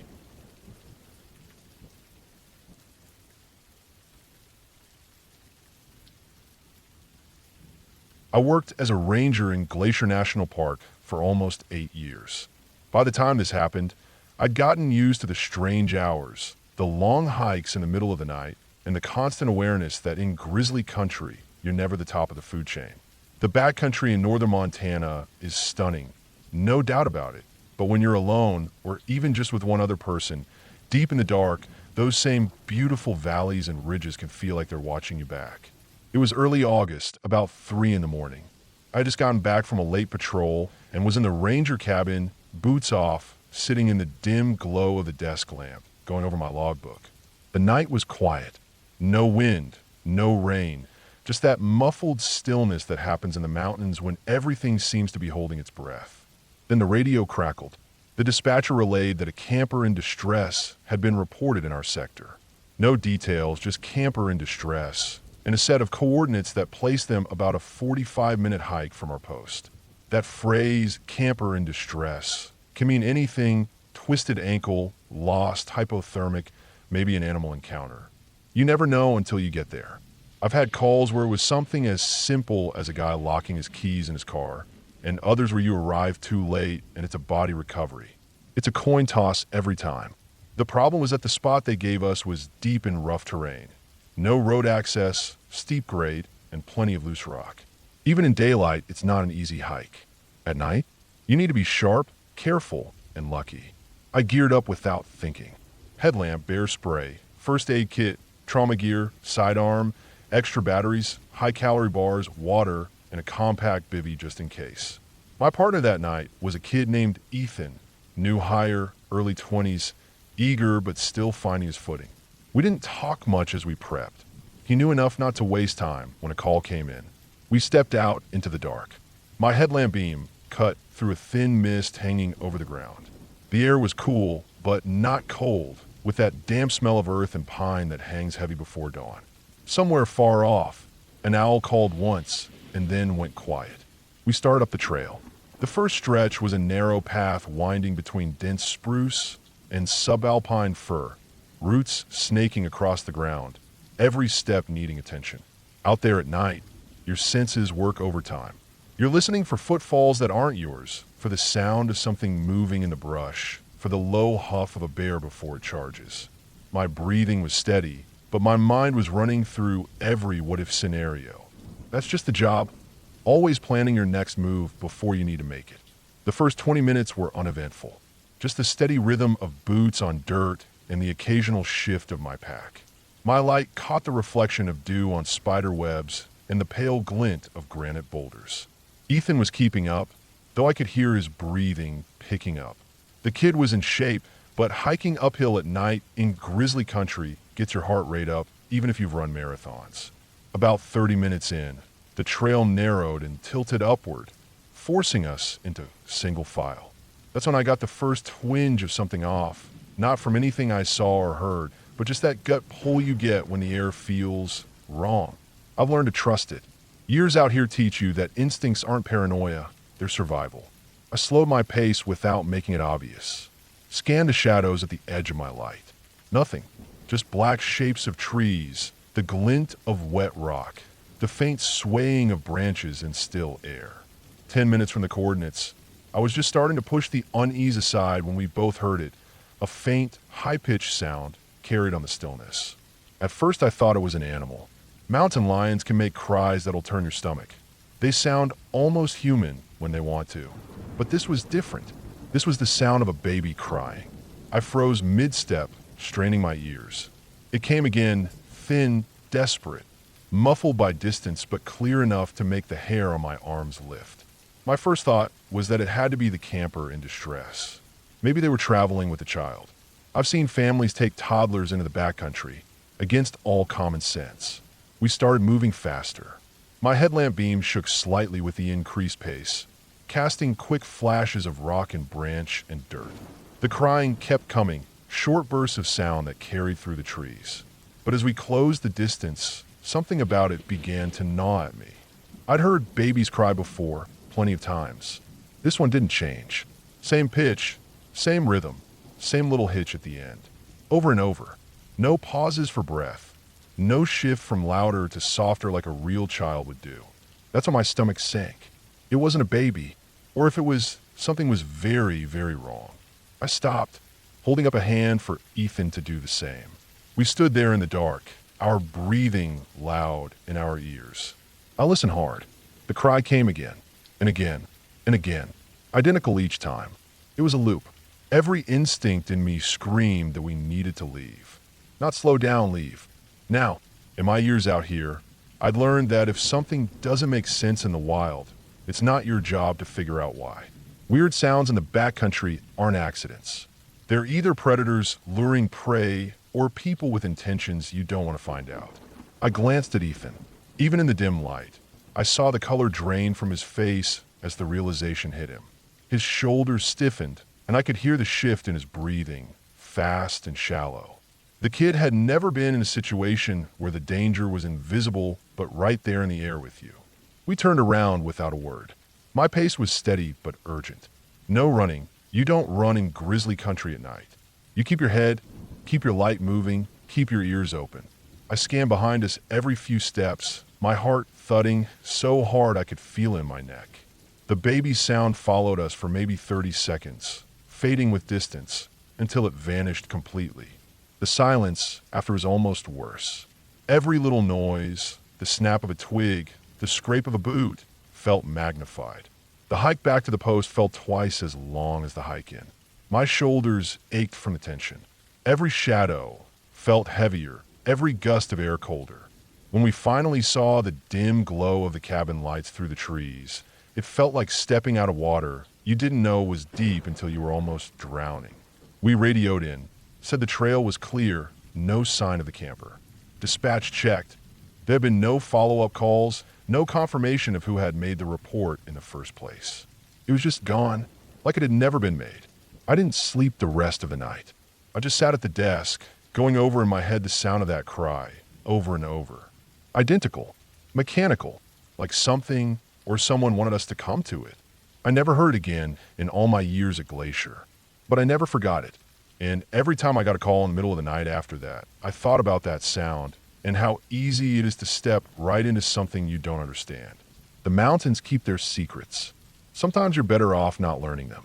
I worked as a ranger in Glacier National Park for almost 8 years. By the time this happened, I'd gotten used to the strange hours, the long hikes in the middle of the night, and the constant awareness that in grizzly country, you're never the top of the food chain. The backcountry in northern Montana is stunning, no doubt about it. But when you're alone, or even just with one other person, deep in the dark, those same beautiful valleys and ridges can feel like they're watching you back. It was early August, about 3 in the morning. I had just gotten back from a late patrol and was in the ranger cabin, boots off, sitting in the dim glow of the desk lamp, going over my logbook. The night was quiet. No wind, no rain, just that muffled stillness that happens in the mountains when everything seems to be holding its breath. Then the radio crackled. The dispatcher relayed that a camper in distress had been reported in our sector. No details, just camper in distress, and a set of coordinates that placed them about a 45-minute hike from our post. That phrase, camper in distress, can mean anything: twisted ankle, lost, hypothermic, maybe an animal encounter. You never know until you get there. I've had calls where it was something as simple as a guy locking his keys in his car, and others where you arrive too late and it's a body recovery. It's a coin toss every time. The problem was that the spot they gave us was deep in rough terrain. No road access, steep grade, and plenty of loose rock. Even in daylight, it's not an easy hike. At night, you need to be sharp, careful, and lucky. I geared up without thinking. Headlamp, bear spray, first aid kit, trauma gear, sidearm, extra batteries, high-calorie bars, water, and a compact bivvy just in case. My partner that night was a kid named Ethan, new hire, early 20s, eager but still finding his footing. We didn't talk much as we prepped. He knew enough not to waste time when a call came in. We stepped out into the dark. My headlamp beam cut through a thin mist hanging over the ground. The air was cool, but not cold, with that damp smell of earth and pine that hangs heavy before dawn. Somewhere far off, an owl called once and then went quiet. We started up the trail. The first stretch was a narrow path winding between dense spruce and subalpine fir, roots snaking across the ground, every step needing attention. Out there at night, your senses work overtime. You're listening for footfalls that aren't yours, for the sound of something moving in the brush, for the low huff of a bear before it charges. My breathing was steady, but my mind was running through every what-if scenario. That's just the job. Always planning your next move before you need to make it. The first 20 minutes were uneventful. Just the steady rhythm of boots on dirt and the occasional shift of my pack. My light caught the reflection of dew on spider webs and the pale glint of granite boulders. Ethan was keeping up, though I could hear his breathing picking up. The kid was in shape, but hiking uphill at night in grizzly country gets your heart rate up even if you've run marathons. About 30 minutes in, the trail narrowed and tilted upward, forcing us into single file. That's when I got the first twinge of something off, not from anything I saw or heard, but just that gut pull you get when the air feels wrong. I've learned to trust it. Years out here teach you that instincts aren't paranoia, they're survival. I slowed my pace without making it obvious. Scanned the shadows at the edge of my light. Nothing. Just black shapes of trees, the glint of wet rock, the faint swaying of branches in still air. 10 minutes from the coordinates, I was just starting to push the unease aside when we both heard it, a faint, high-pitched sound carried on the stillness. At first I thought it was an animal. Mountain lions can make cries that'll turn your stomach. They sound almost human when they want to. But this was different. This was the sound of a baby crying. I froze mid-step, straining my ears. It came again, thin, desperate, muffled by distance but clear enough to make the hair on my arms lift. My first thought was that it had to be the camper in distress. Maybe they were traveling with a child. I've seen families take toddlers into the backcountry, against all common sense. We started moving faster. My headlamp beam shook slightly with the increased pace, casting quick flashes of rock and branch and dirt. The crying kept coming, short bursts of sound that carried through the trees. But as we closed the distance, something about it began to gnaw at me. I'd heard babies cry before, plenty of times. This one didn't change. Same pitch, same rhythm, same little hitch at the end. Over and over. No pauses for breath. No shift from louder to softer like a real child would do. That's when my stomach sank. It wasn't a baby, or if it was, something was very, very wrong. I stopped, holding up a hand for Ethan to do the same. We stood there in the dark, our breathing loud in our ears. I listened hard. The cry came again, and again, and again, identical each time. It was a loop. Every instinct in me screamed that we needed to leave. Not slow down, leave. Now, in my years out here, I'd learned that if something doesn't make sense in the wild, it's not your job to figure out why. Weird sounds in the backcountry aren't accidents. They're either predators luring prey or people with intentions you don't want to find out. I glanced at Ethan. Even in the dim light, I saw the color drain from his face as the realization hit him. His shoulders stiffened, and I could hear the shift in his breathing, fast and shallow. The kid had never been in a situation where the danger was invisible but right there in the air with you. We turned around without a word. My pace was steady but urgent. No running. You don't run in grizzly country at night. You keep your head, keep your light moving, keep your ears open. I scanned behind us every few steps, my heart thudding so hard I could feel it in my neck. The baby's sound followed us for maybe 30 seconds, fading with distance, until it vanished completely. The silence after was almost worse. Every little noise, the snap of a twig, the scrape of a boot, felt magnified. The hike back to the post felt twice as long as the hike in. My shoulders ached from the tension. Every shadow felt heavier, every gust of air colder. When we finally saw the dim glow of the cabin lights through the trees, it felt like stepping out of water you didn't know was deep until you were almost drowning. We radioed in, said the trail was clear, no sign of the camper. Dispatch checked. There had been no follow-up calls, no confirmation of who had made the report in the first place. It was just gone, like it had never been made. I didn't sleep the rest of the night. I just sat at the desk, going over in my head the sound of that cry, over and over. Identical, mechanical, like something or someone wanted us to come to it. I never heard it again in all my years at Glacier, but I never forgot it. And every time I got a call in the middle of the night after that, I thought about that sound and how easy it is to step right into something you don't understand. The mountains keep their secrets. Sometimes you're better off not learning them.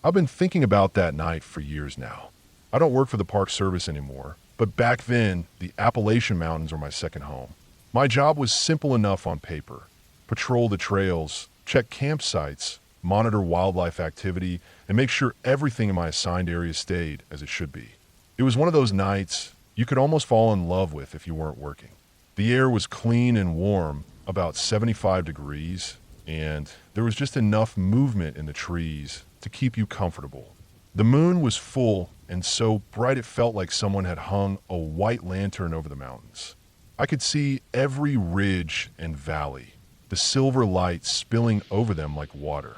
I've been thinking about that night for years now. I don't work for the Park Service anymore, but back then, the Appalachian Mountains were my second home. My job was simple enough on paper. Patrol the trails, check campsites, monitor wildlife activity, and make sure everything in my assigned area stayed as it should be. It was one of those nights you could almost fall in love with if you weren't working. The air was clean and warm, about 75 degrees, and there was just enough movement in the trees to keep you comfortable. The moon was full and so bright it felt like someone had hung a white lantern over the mountains. I could see every ridge and valley, the silver light spilling over them like water.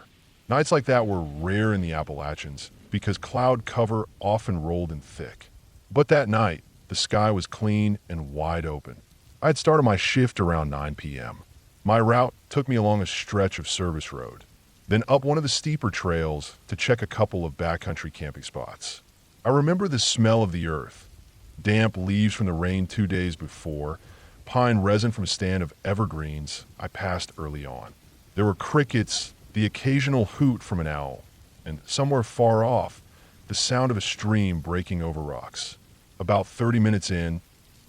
Nights like that were rare in the Appalachians because cloud cover often rolled in thick. But that night, the sky was clean and wide open. I had started my shift around 9 p.m. My route took me along a stretch of service road, then up one of the steeper trails to check a couple of backcountry camping spots. I remember the smell of the earth, damp leaves from the rain 2 days before, pine resin from a stand of evergreens I passed early on. There were crickets, the occasional hoot from an owl, and somewhere far off, the sound of a stream breaking over rocks. About 30 minutes in,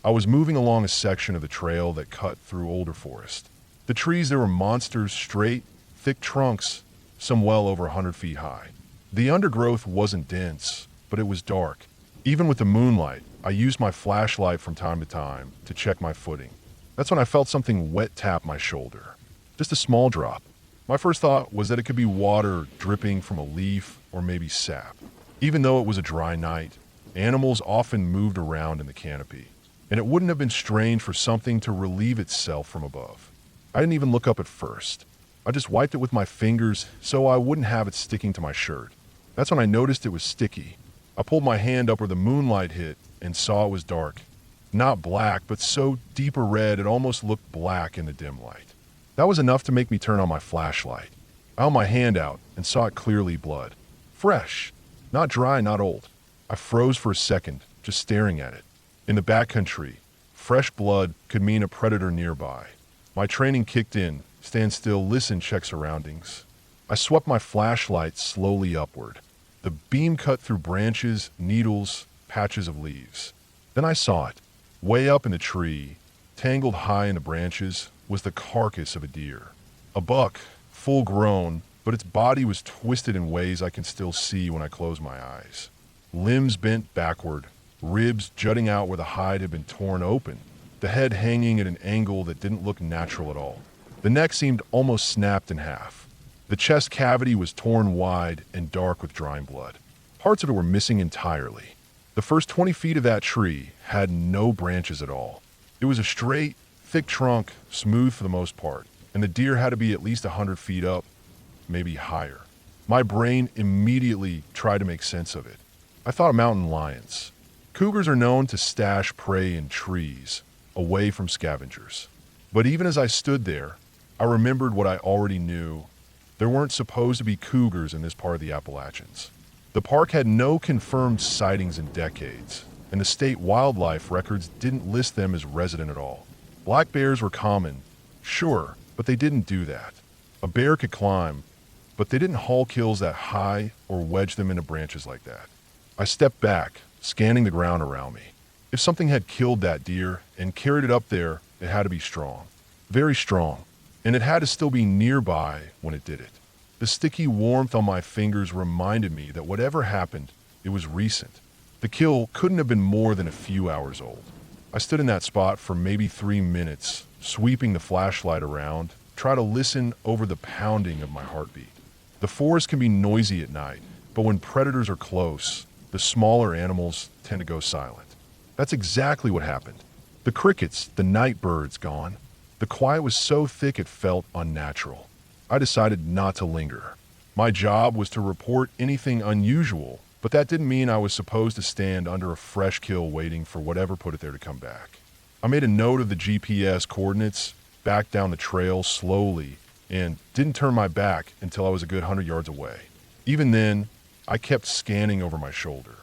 I was moving along a section of the trail that cut through older forest. The trees there were monsters, straight, thick trunks, some well over 100 feet high. The undergrowth wasn't dense, but it was dark. Even with the moonlight, I used my flashlight from time to time to check my footing. That's when I felt something wet tap my shoulder. Just a small drop. My first thought was that it could be water dripping from a leaf or maybe sap. Even though it was a dry night, animals often moved around in the canopy, and it wouldn't have been strange for something to relieve itself from above. I didn't even look up at first. I just wiped it with my fingers so I wouldn't have it sticking to my shirt. That's when I noticed it was sticky. I pulled my hand up where the moonlight hit and saw it was dark. Not black, but so deeper red it almost looked black in the dim light. That was enough to make me turn on my flashlight. I held my hand out and saw it clearly blood. Fresh. Not dry, not old. I froze for a second, just staring at it. In the backcountry, fresh blood could mean a predator nearby. My training kicked in. Stand still, listen, check surroundings. I swept my flashlight slowly upward. The beam cut through branches, needles, patches of leaves. Then I saw it. Way up in the tree, tangled high in the branches, was the carcass of a deer. A buck, full grown, but its body was twisted in ways I can still see when I close my eyes. Limbs bent backward, ribs jutting out where the hide had been torn open, the head hanging at an angle that didn't look natural at all. The neck seemed almost snapped in half. The chest cavity was torn wide and dark with drying blood. Parts of it were missing entirely. The first 20 feet of that tree had no branches at all. It was a straight, thick trunk, smooth for the most part, and the deer had to be at least 100 feet up, maybe higher. My brain immediately tried to make sense of it. I thought of mountain lions. Cougars are known to stash prey in trees, away from scavengers. But even as I stood there, I remembered what I already knew. There weren't supposed to be cougars in this part of the Appalachians. The park had no confirmed sightings in decades, and the state wildlife records didn't list them as resident at all. Black bears were common, sure, but they didn't do that. A bear could climb, but they didn't haul kills that high or wedge them into branches like that. I stepped back, scanning the ground around me. If something had killed that deer and carried it up there, it had to be strong. Very strong. And it had to still be nearby when it did it. The sticky warmth on my fingers reminded me that whatever happened, it was recent. The kill couldn't have been more than a few hours old. I stood in that spot for maybe 3 minutes, sweeping the flashlight around, try to listen over the pounding of my heartbeat. The forest can be noisy at night, but when predators are close, the smaller animals tend to go silent. That's exactly what happened. The crickets, the night birds gone. The quiet was so thick it felt unnatural. I decided not to linger. My job was to report anything unusual, but that didn't mean I was supposed to stand under a fresh kill waiting for whatever put it there to come back. I made a note of the GPS coordinates, backed down the trail slowly, and didn't turn my back until I was a good 100 yards away. Even then, I kept scanning over my shoulder.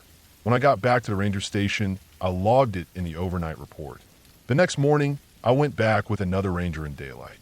When I got back to the ranger station, I logged it in the overnight report. The next morning, I went back with another ranger in daylight.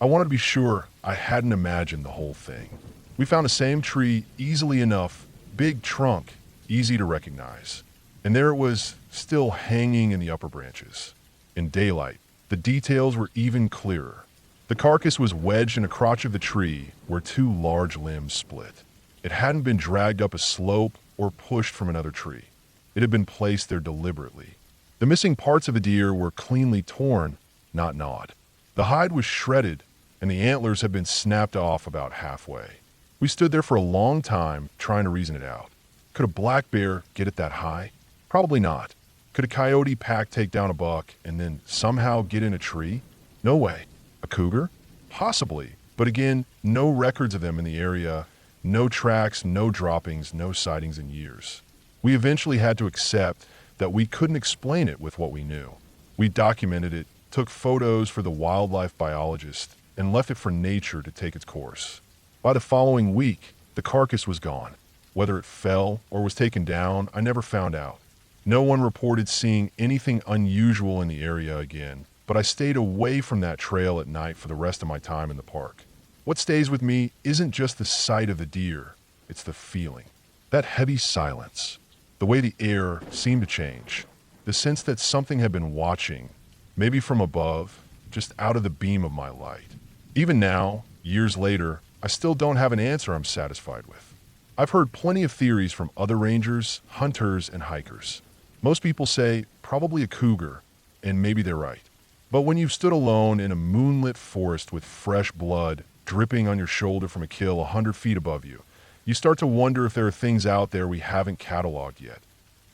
I wanted to be sure I hadn't imagined the whole thing. We found the same tree easily enough, big trunk, easy to recognize. And there it was, still hanging in the upper branches. In daylight, the details were even clearer. The carcass was wedged in a crotch of the tree where 2 large limbs split. It hadn't been dragged up a slope or pushed from another tree. It had been placed there deliberately. The missing parts of the deer were cleanly torn, not gnawed. The hide was shredded, and the antlers had been snapped off about halfway. We stood there for a long time, trying to reason it out. Could a black bear get it that high? Probably not. Could a coyote pack take down a buck and then somehow get in a tree? No way. A cougar? Possibly, but again, no records of them in the area, No tracks, no droppings, no sightings in years. We eventually had to accept that we couldn't explain it with what we knew. We documented it, took photos for the wildlife biologist, and left it for nature to take its course. By the following week, the carcass was gone. Whether it fell or was taken down, I never found out. No one reported seeing anything unusual in the area again, but I stayed away from that trail at night for the rest of my time in the park. What stays with me isn't just the sight of the deer, it's the feeling. That heavy silence, the way the air seemed to change, the sense that something had been watching, maybe from above, just out of the beam of my light. Even now, years later, I still don't have an answer I'm satisfied with. I've heard plenty of theories from other rangers, hunters, and hikers. Most people say probably a cougar, and maybe they're right. But when you've stood alone in a moonlit forest with fresh blood dripping on your shoulder from a kill 100 feet above you, you start to wonder if there are things out there we haven't cataloged yet.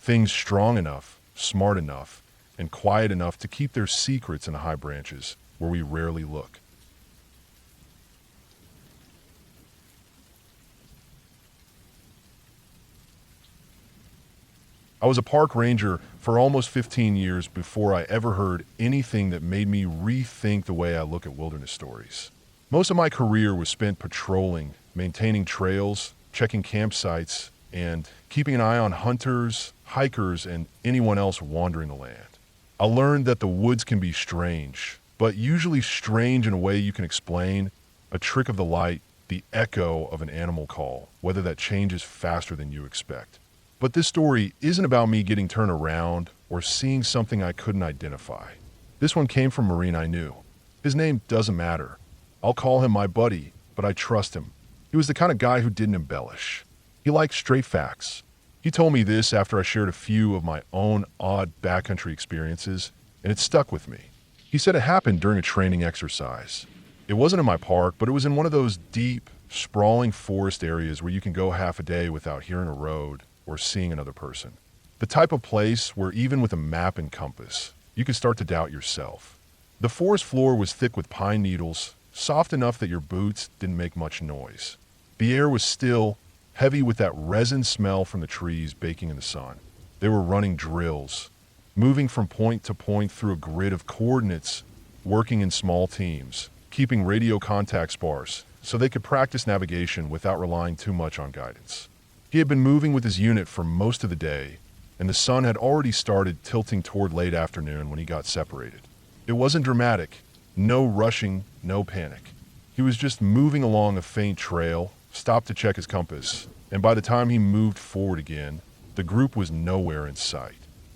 Things strong enough, smart enough, and quiet enough to keep their secrets in the high branches where we rarely look. I was a park ranger for almost 15 years before I ever heard anything that made me rethink the way I look at wilderness stories. Most of my career was spent patrolling, maintaining trails, checking campsites, and keeping an eye on hunters, hikers, and anyone else wandering the land. I learned that the woods can be strange, but usually strange in a way you can explain, a trick of the light, the echo of an animal call, whether that changes faster than you expect. But this story isn't about me getting turned around or seeing something I couldn't identify. This one came from a Marine I knew. His name doesn't matter. I'll call him my buddy, but I trust him. He was the kind of guy who didn't embellish. He liked straight facts. He told me this after I shared a few of my own odd backcountry experiences, and it stuck with me. He said it happened during a training exercise. It wasn't in my park, but it was in one of those deep, sprawling forest areas where you can go half a day without hearing a road or seeing another person. The type of place where even with a map and compass, you can start to doubt yourself. The forest floor was thick with pine needles, soft enough that your boots didn't make much noise. The air was still, heavy with that resin smell from the trees baking in the sun. They were running drills, moving from point to point through a grid of coordinates, working in small teams, keeping radio contact sparse so they could practice navigation without relying too much on guidance. He had been moving with his unit for most of the day, and the sun had already started tilting toward late afternoon when he got separated. It wasn't dramatic, no rushing, no panic. He was just moving along a faint trail, stopped to check his compass, and by the time he moved forward again, the group was nowhere in sight.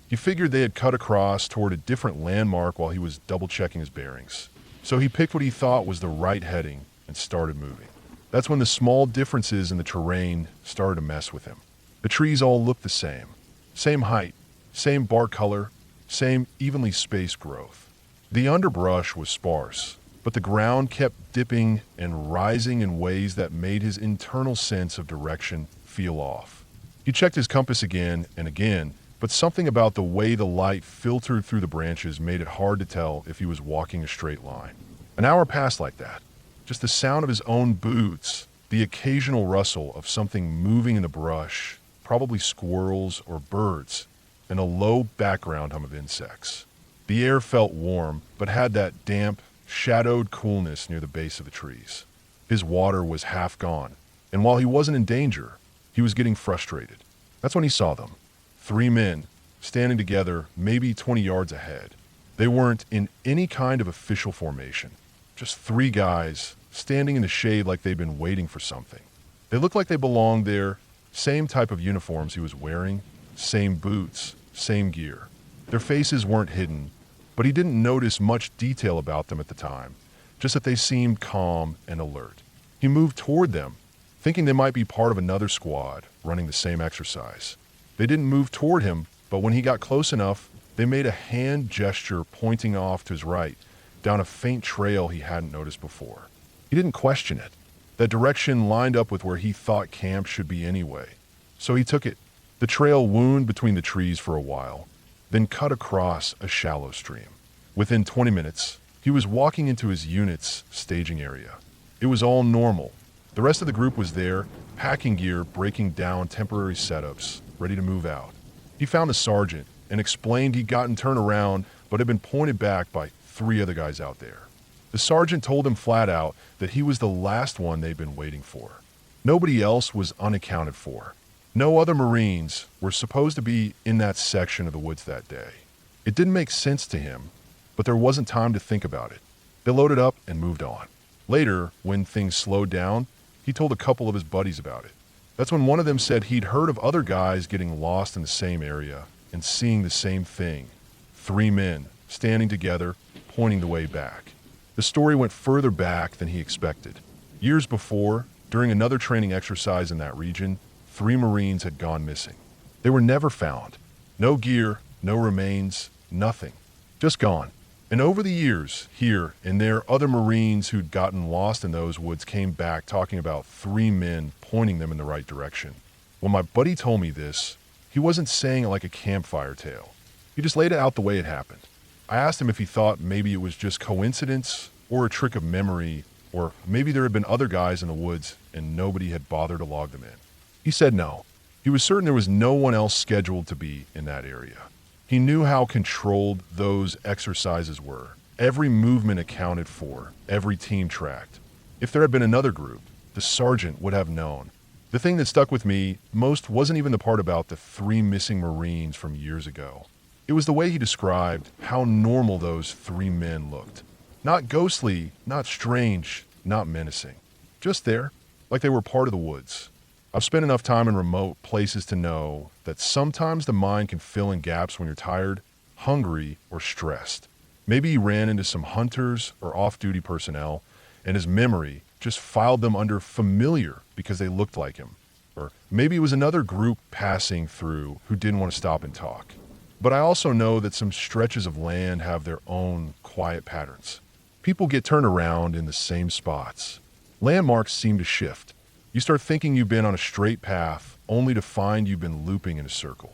He figured they had cut across toward a different landmark while he was double-checking his bearings. So he picked what he thought was the right heading and started moving. That's when the small differences in the terrain started to mess with him. The trees all looked the same. Same height, same bark color, same evenly spaced growth. The underbrush was sparse, but the ground kept dipping and rising in ways that made his internal sense of direction feel off. He checked his compass again and again, but something about the way the light filtered through the branches made it hard to tell if he was walking a straight line. An hour passed like that. Just the sound of his own boots, the occasional rustle of something moving in the brush, probably squirrels or birds, and a low background hum of insects. The air felt warm, but had that damp, shadowed coolness near the base of the trees. His water was half gone, and while he wasn't in danger, he was getting frustrated. That's when he saw them. 3 men, standing together maybe 20 yards ahead. They weren't in any kind of official formation. Just 3 guys standing in the shade like they'd been waiting for something. They looked like they belonged there, same type of uniforms he was wearing, same boots, same gear. Their faces weren't hidden, but he didn't notice much detail about them at the time, just that they seemed calm and alert. He moved toward them, thinking they might be part of another squad running the same exercise. They didn't move toward him, but when he got close enough, they made a hand gesture pointing off to his right, down a faint trail he hadn't noticed before. He didn't question it. That direction lined up with where he thought camp should be anyway. So he took it. The trail wound between the trees for a while, then cut across a shallow stream. Within 20 minutes, he was walking into his unit's staging area. It was all normal. The rest of the group was there, packing gear, breaking down temporary setups, ready to move out. He found the sergeant and explained he'd gotten turned around but had been pointed back by 3 other guys out there. The sergeant told him flat out that he was the last one they'd been waiting for. Nobody else was unaccounted for. No other Marines were supposed to be in that section of the woods that day. It didn't make sense to him, but there wasn't time to think about it. They loaded up and moved on. Later, when things slowed down, he told a couple of his buddies about it. That's when one of them said he'd heard of other guys getting lost in the same area and seeing the same thing. 3 men standing together, pointing the way back. The story went further back than he expected. Years before, during another training exercise in that region, 3 Marines had gone missing. They were never found. No gear, no remains, nothing. Just gone. And over the years, here and there, other Marines who'd gotten lost in those woods came back talking about 3 men pointing them in the right direction. When my buddy told me this, he wasn't saying it like a campfire tale. He just laid it out the way it happened. I asked him if he thought maybe it was just coincidence or a trick of memory, or maybe there had been other guys in the woods and nobody had bothered to log them in. He said no. He was certain there was no one else scheduled to be in that area. He knew how controlled those exercises were. Every movement accounted for, every team tracked. If there had been another group, the sergeant would have known. The thing that stuck with me most wasn't even the part about the 3 missing Marines from years ago. It was the way he described how normal those 3 men looked. Not ghostly, not strange, not menacing. Just there, like they were part of the woods. I've spent enough time in remote places to know that sometimes the mind can fill in gaps when you're tired, hungry, or stressed. Maybe he ran into some hunters or off-duty personnel, and his memory just filed them under familiar because they looked like him. Or maybe it was another group passing through who didn't want to stop and talk. But I also know that some stretches of land have their own quiet patterns. People get turned around in the same spots. Landmarks seem to shift. You start thinking you've been on a straight path, only to find you've been looping in a circle.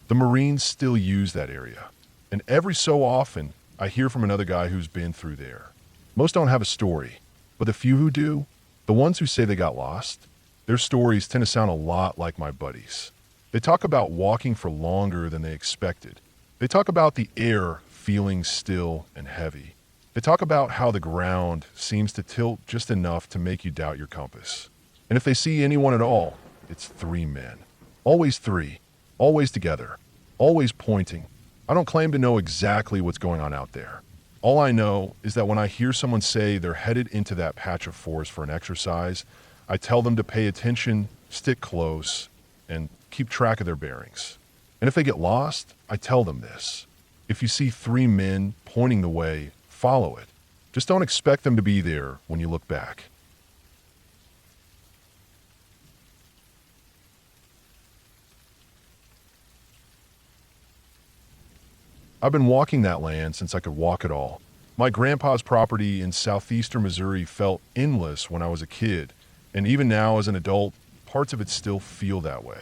The Marines still use that area. And every so often, I hear from another guy who's been through there. Most don't have a story, but the few who do, the ones who say they got lost, their stories tend to sound a lot like my buddies'. They talk about walking for longer than they expected. They talk about the air feeling still and heavy. They talk about how the ground seems to tilt just enough to make you doubt your compass. And if they see anyone at all, it's 3 men. Always 3. Always together. Always pointing. I don't claim to know exactly what's going on out there. All I know is that when I hear someone say they're headed into that patch of forest for an exercise, I tell them to pay attention, stick close, and keep track of their bearings. And if they get lost, I tell them this. If you see 3 men pointing the way, follow it. Just don't expect them to be there when you look back. I've been walking that land since I could walk at all. My grandpa's property in southeastern Missouri felt endless when I was a kid, and even now as an adult, parts of it still feel that way.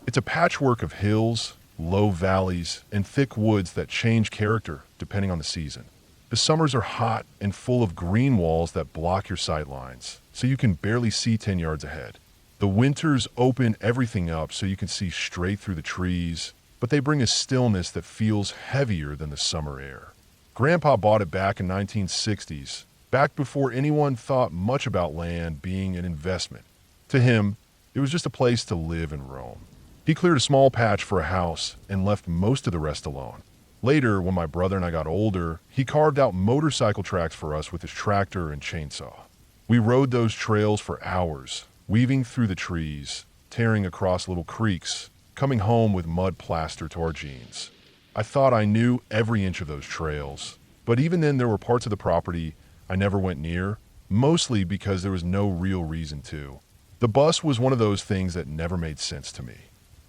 It's a patchwork of hills, low valleys, and thick woods that change character depending on the season. The summers are hot and full of green walls that block your sight lines, so you can barely see 10 yards ahead. The winters open everything up so you can see straight through the trees, but they bring a stillness that feels heavier than the summer air. Grandpa bought it back in 1960s, back before anyone thought much about land being an investment. To him, it was just a place to live and roam. He cleared a small patch for a house and left most of the rest alone. Later, when my brother and I got older, he carved out motorcycle tracks for us with his tractor and chainsaw. We rode those trails for hours, weaving through the trees, tearing across little creeks, coming home with mud plaster to our jeans. I thought I knew every inch of those trails, but even then there were parts of the property I never went near, mostly because there was no real reason to. The bus was one of those things that never made sense to me.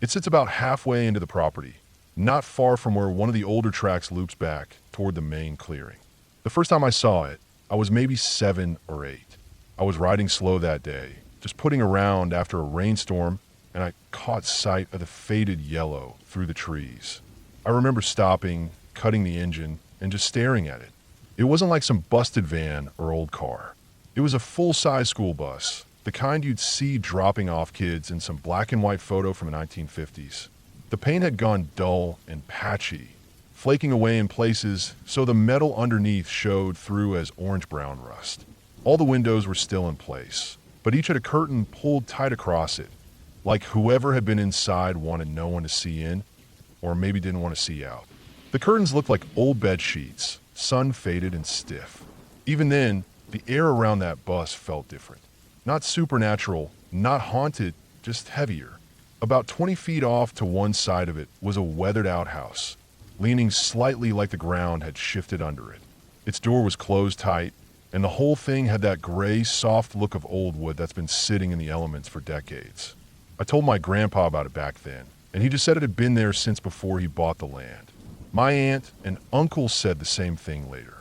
It sits about halfway into the property, not far from where one of the older tracks loops back toward the main clearing. The first time I saw it, I was maybe 7 or 8. I was riding slow that day, just putting around after a rainstorm, and I caught sight of the faded yellow through the trees. I remember stopping, cutting the engine, and just staring at it. It wasn't like some busted van or old car. It was a full-size school bus, the kind you'd see dropping off kids in some black and white photo from the 1950s. The paint had gone dull and patchy, flaking away in places so the metal underneath showed through as orange-brown rust. All the windows were still in place, but each had a curtain pulled tight across it, like whoever had been inside wanted no one to see in, or maybe didn't want to see out. The curtains looked like old bed sheets, sun-faded and stiff. Even then, the air around that bus felt different. Not supernatural, not haunted, just heavier. About 20 feet off to one side of it was a weathered outhouse, leaning slightly like the ground had shifted under it. Its door was closed tight, and the whole thing had that gray, soft look of old wood that's been sitting in the elements for decades. I told my grandpa about it back then, and he just said it had been there since before he bought the land. My aunt and uncle said the same thing later.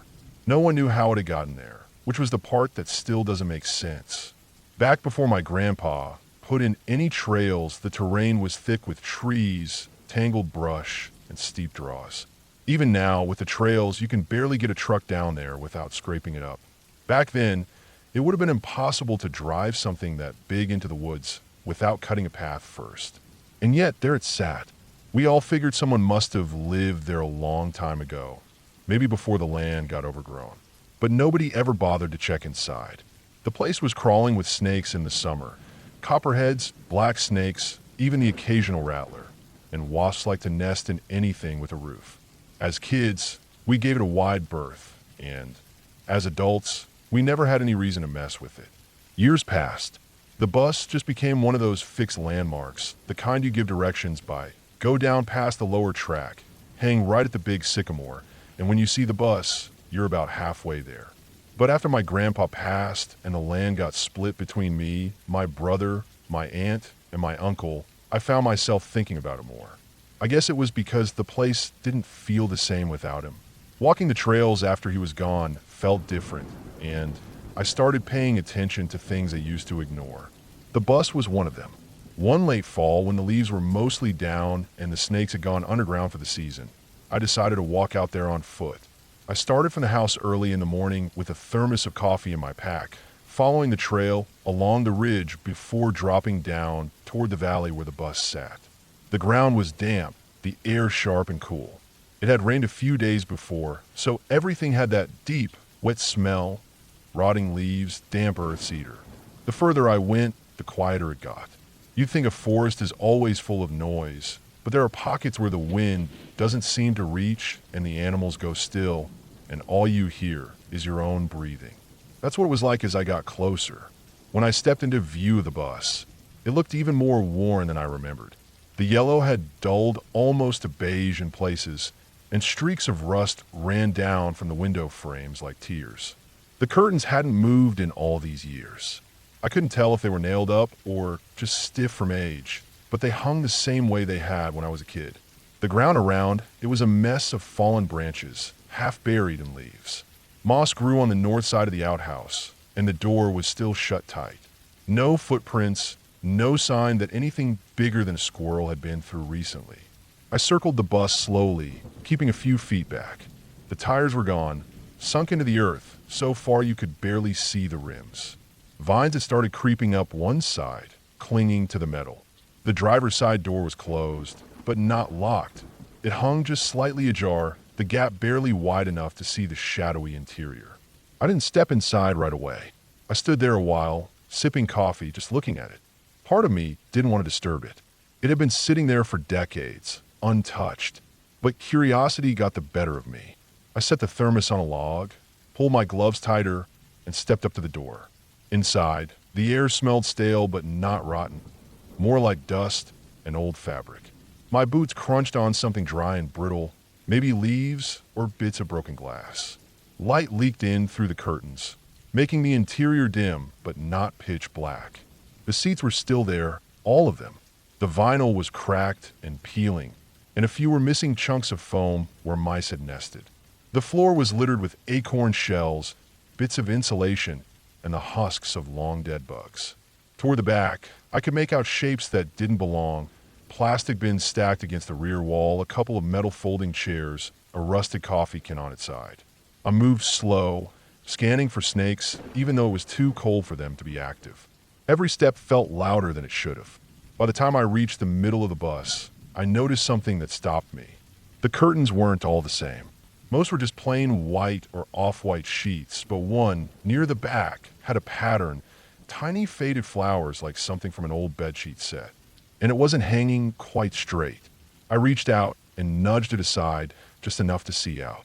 No one knew how it had gotten there, which was the part that still doesn't make sense. Back before my grandpa put in any trails, the terrain was thick with trees, tangled brush, and steep draws. Even now, with the trails, you can barely get a truck down there without scraping it up. Back then, it would have been impossible to drive something that big into the woods without cutting a path first. And yet, there it sat. We all figured someone must have lived there a long time ago, maybe before the land got overgrown. But nobody ever bothered to check inside. The place was crawling with snakes in the summer. Copperheads, black snakes, even the occasional rattler. And wasps like to nest in anything with a roof. As kids, we gave it a wide berth, and as adults, we never had any reason to mess with it. Years passed. The bus just became one of those fixed landmarks, the kind you give directions by. Go down past the lower track, hang right at the big sycamore, and when you see the bus, you're about halfway there. But after my grandpa passed and the land got split between me, my brother, my aunt, and my uncle, I found myself thinking about it more. I guess it was because the place didn't feel the same without him. Walking the trails after he was gone felt different, and I started paying attention to things I used to ignore. The bus was one of them. One late fall, when the leaves were mostly down and the snakes had gone underground for the season, I decided to walk out there on foot. I started from the house early in the morning with a thermos of coffee in my pack, following the trail along the ridge before dropping down toward the valley where the bus sat. The ground was damp, the air sharp and cool. It had rained a few days before, so everything had that deep, wet smell, rotting leaves, damp earth cedar. The further I went, the quieter it got. You'd think a forest is always full of noise, but there are pockets where the wind doesn't seem to reach and the animals go still, and all you hear is your own breathing. That's what it was like as I got closer. When I stepped into view of the bus, it looked even more worn than I remembered. The yellow had dulled almost to beige in places, and streaks of rust ran down from the window frames like tears. The curtains hadn't moved in all these years. I couldn't tell if they were nailed up or just stiff from age, but they hung the same way they had when I was a kid. The ground around, it was a mess of fallen branches, half buried in leaves. Moss grew on the north side of the outhouse, and the door was still shut tight. No footprints, no sign that anything bigger than a squirrel had been through recently. I circled the bus slowly, keeping a few feet back. The tires were gone, sunk into the earth, so far you could barely see the rims. Vines had started creeping up one side, clinging to the metal. The driver's side door was closed, but not locked. It hung just slightly ajar, the gap barely wide enough to see the shadowy interior. I didn't step inside right away. I stood there a while, sipping coffee, just looking at it. Part of me didn't want to disturb it. It had been sitting there for decades, untouched, but curiosity got the better of me. I set the thermos on a log, pulled my gloves tighter, and stepped up to the door. Inside, the air smelled stale but not rotten, more like dust and old fabric. My boots crunched on something dry and brittle, maybe leaves or bits of broken glass. Light leaked in through the curtains, making the interior dim but not pitch black. The seats were still there, all of them. The vinyl was cracked and peeling, and a few were missing chunks of foam where mice had nested. The floor was littered with acorn shells, bits of insulation, and the husks of long-dead bugs. Toward the back, I could make out shapes that didn't belong, plastic bins stacked against the rear wall, a couple of metal folding chairs, a rusted coffee can on its side. I moved slow, scanning for snakes, even though it was too cold for them to be active. Every step felt louder than it should have. By the time I reached the middle of the bus, I noticed something that stopped me. The curtains weren't all the same. Most were just plain white or off-white sheets, but one, near the back, had a pattern, tiny faded flowers like something from an old bedsheet set. And it wasn't hanging quite straight. I reached out and nudged it aside just enough to see out.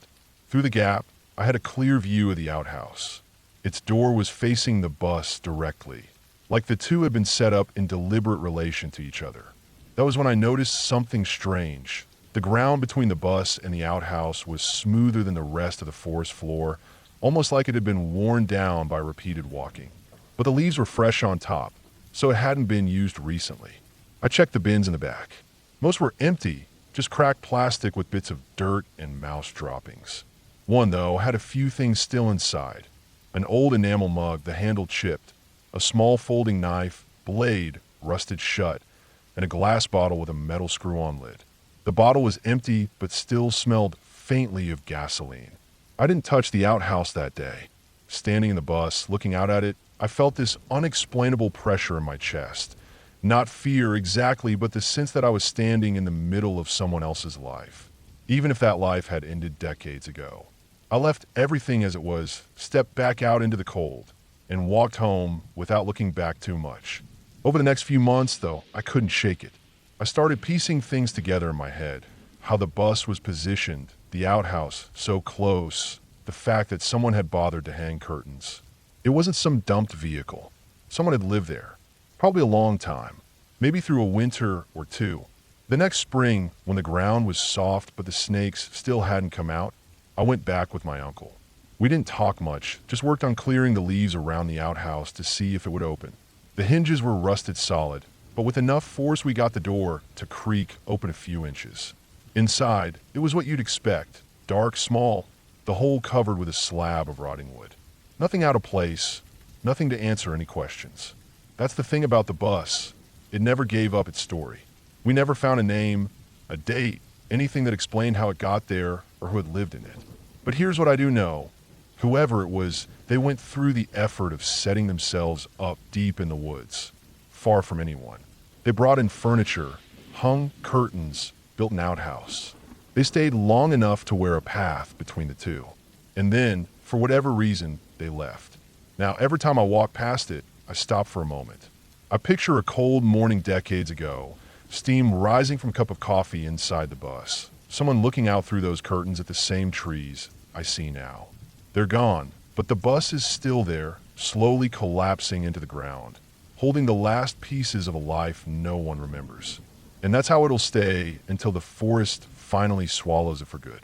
Through the gap, I had a clear view of the outhouse. Its door was facing the bus directly, like the two had been set up in deliberate relation to each other. That was when I noticed something strange. The ground between the bus and the outhouse was smoother than the rest of the forest floor, almost like it had been worn down by repeated walking. But the leaves were fresh on top, so it hadn't been used recently. I checked the bins in the back. Most were empty, just cracked plastic with bits of dirt and mouse droppings. One, though, had a few things still inside. An old enamel mug, the handle chipped, a small folding knife, blade rusted shut, and a glass bottle with a metal screw-on lid. The bottle was empty, but still smelled faintly of gasoline. I didn't touch the outhouse that day. Standing in the bus, looking out at it, I felt this unexplainable pressure in my chest. Not fear exactly, but the sense that I was standing in the middle of someone else's life, even if that life had ended decades ago. I left everything as it was, stepped back out into the cold, and walked home without looking back too much. Over the next few months, though, I couldn't shake it. I started piecing things together in my head. How the bus was positioned, the outhouse so close, the fact that someone had bothered to hang curtains. It wasn't some dumped vehicle. Someone had lived there, probably a long time, maybe through a winter or two. The next spring, when the ground was soft but the snakes still hadn't come out, I went back with my uncle. We didn't talk much, just worked on clearing the leaves around the outhouse to see if it would open. The hinges were rusted solid, but with enough force we got the door to creak open a few inches. Inside, it was what you'd expect, dark, small, the whole covered with a slab of rotting wood. Nothing out of place, nothing to answer any questions. That's the thing about the bus. It never gave up its story. We never found a name, a date, anything that explained how it got there or who had lived in it. But here's what I do know. Whoever it was, they went through the effort of setting themselves up deep in the woods, far from anyone. They brought in furniture, hung curtains, built an outhouse. They stayed long enough to wear a path between the two. And then, for whatever reason, they left. Now, every time I walk past it, I stop for a moment. I picture a cold morning decades ago, steam rising from a cup of coffee inside the bus. Someone looking out through those curtains at the same trees I see now. They're gone, but the bus is still there, slowly collapsing into the ground, holding the last pieces of a life no one remembers. And that's how it'll stay until the forest finally swallows it for good.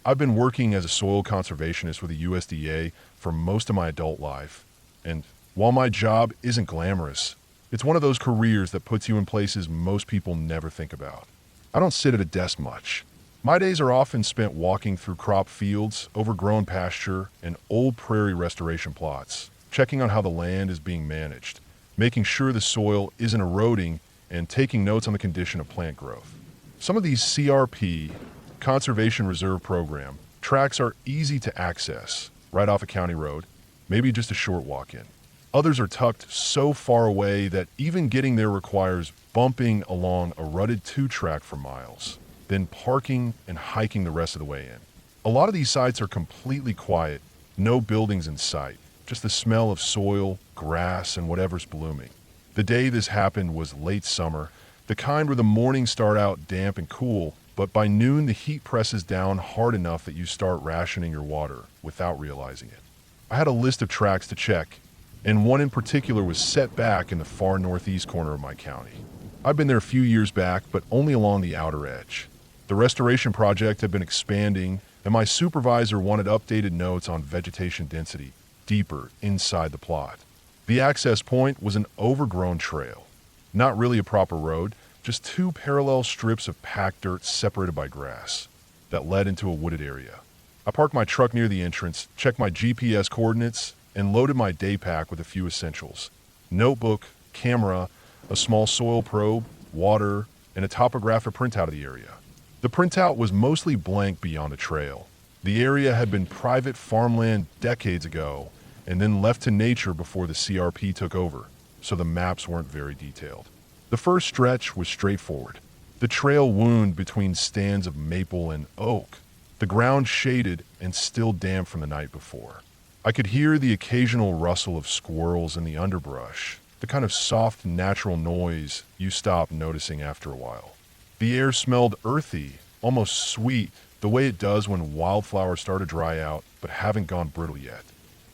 I've been working as a soil conservationist with the USDA for most of my adult life, and while my job isn't glamorous, it's one of those careers that puts you in places most people never think about. I don't sit at a desk much. My days are often spent walking through crop fields, overgrown pasture, and old prairie restoration plots, checking on how the land is being managed, making sure the soil isn't eroding, and taking notes on the condition of plant growth. Some of these CRP, Conservation Reserve Program, tracks are easy to access, right off a county road, maybe just a short walk in. Others are tucked so far away that even getting there requires bumping along a rutted two-track for miles, then parking and hiking the rest of the way in. A lot of these sites are completely quiet, no buildings in sight, just the smell of soil, grass, and whatever's blooming. The day this happened was late summer, the kind where the mornings start out damp and cool, but by noon the heat presses down hard enough that you start rationing your water without realizing it. I had a list of tracks to check, and one in particular was set back in the far northeast corner of my county. I've been there a few years back, but only along the outer edge. The restoration project had been expanding, and my supervisor wanted updated notes on vegetation density deeper inside the plot. The access point was an overgrown trail. Not really a proper road, just two parallel strips of packed dirt separated by grass that led into a wooded area. I parked my truck near the entrance, checked my GPS coordinates, and loaded my day pack with a few essentials: notebook, camera, a small soil probe, water, and a topographic printout of the area. The printout was mostly blank beyond a trail. The area had been private farmland decades ago and then left to nature before the CRP took over, so the maps weren't very detailed. The first stretch was straightforward. The trail wound between stands of maple and oak, the ground shaded and still damp from the night before. I could hear the occasional rustle of squirrels in the underbrush, the kind of soft, natural noise you stop noticing after a while. The air smelled earthy, almost sweet, the way it does when wildflowers start to dry out but haven't gone brittle yet.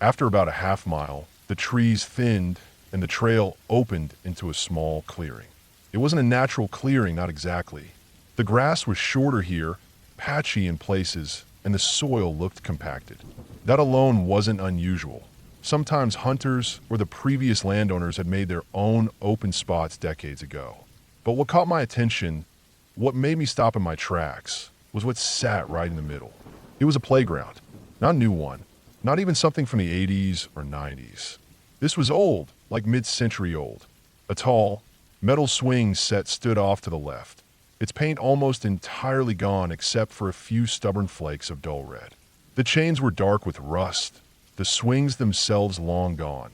After about a half mile, the trees thinned and the trail opened into a small clearing. It wasn't a natural clearing, not exactly. The grass was shorter here, patchy in places, and the soil looked compacted. That alone wasn't unusual. Sometimes hunters or the previous landowners had made their own open spots decades ago. But what caught my attention, what made me stop in my tracks, was what sat right in the middle. It was a playground, not a new one, not even something from the 80s or 90s. This was old, like mid-century old. A tall, metal swing set stood off to the left, its paint almost entirely gone except for a few stubborn flakes of dull red. The chains were dark with rust, the swings themselves long gone,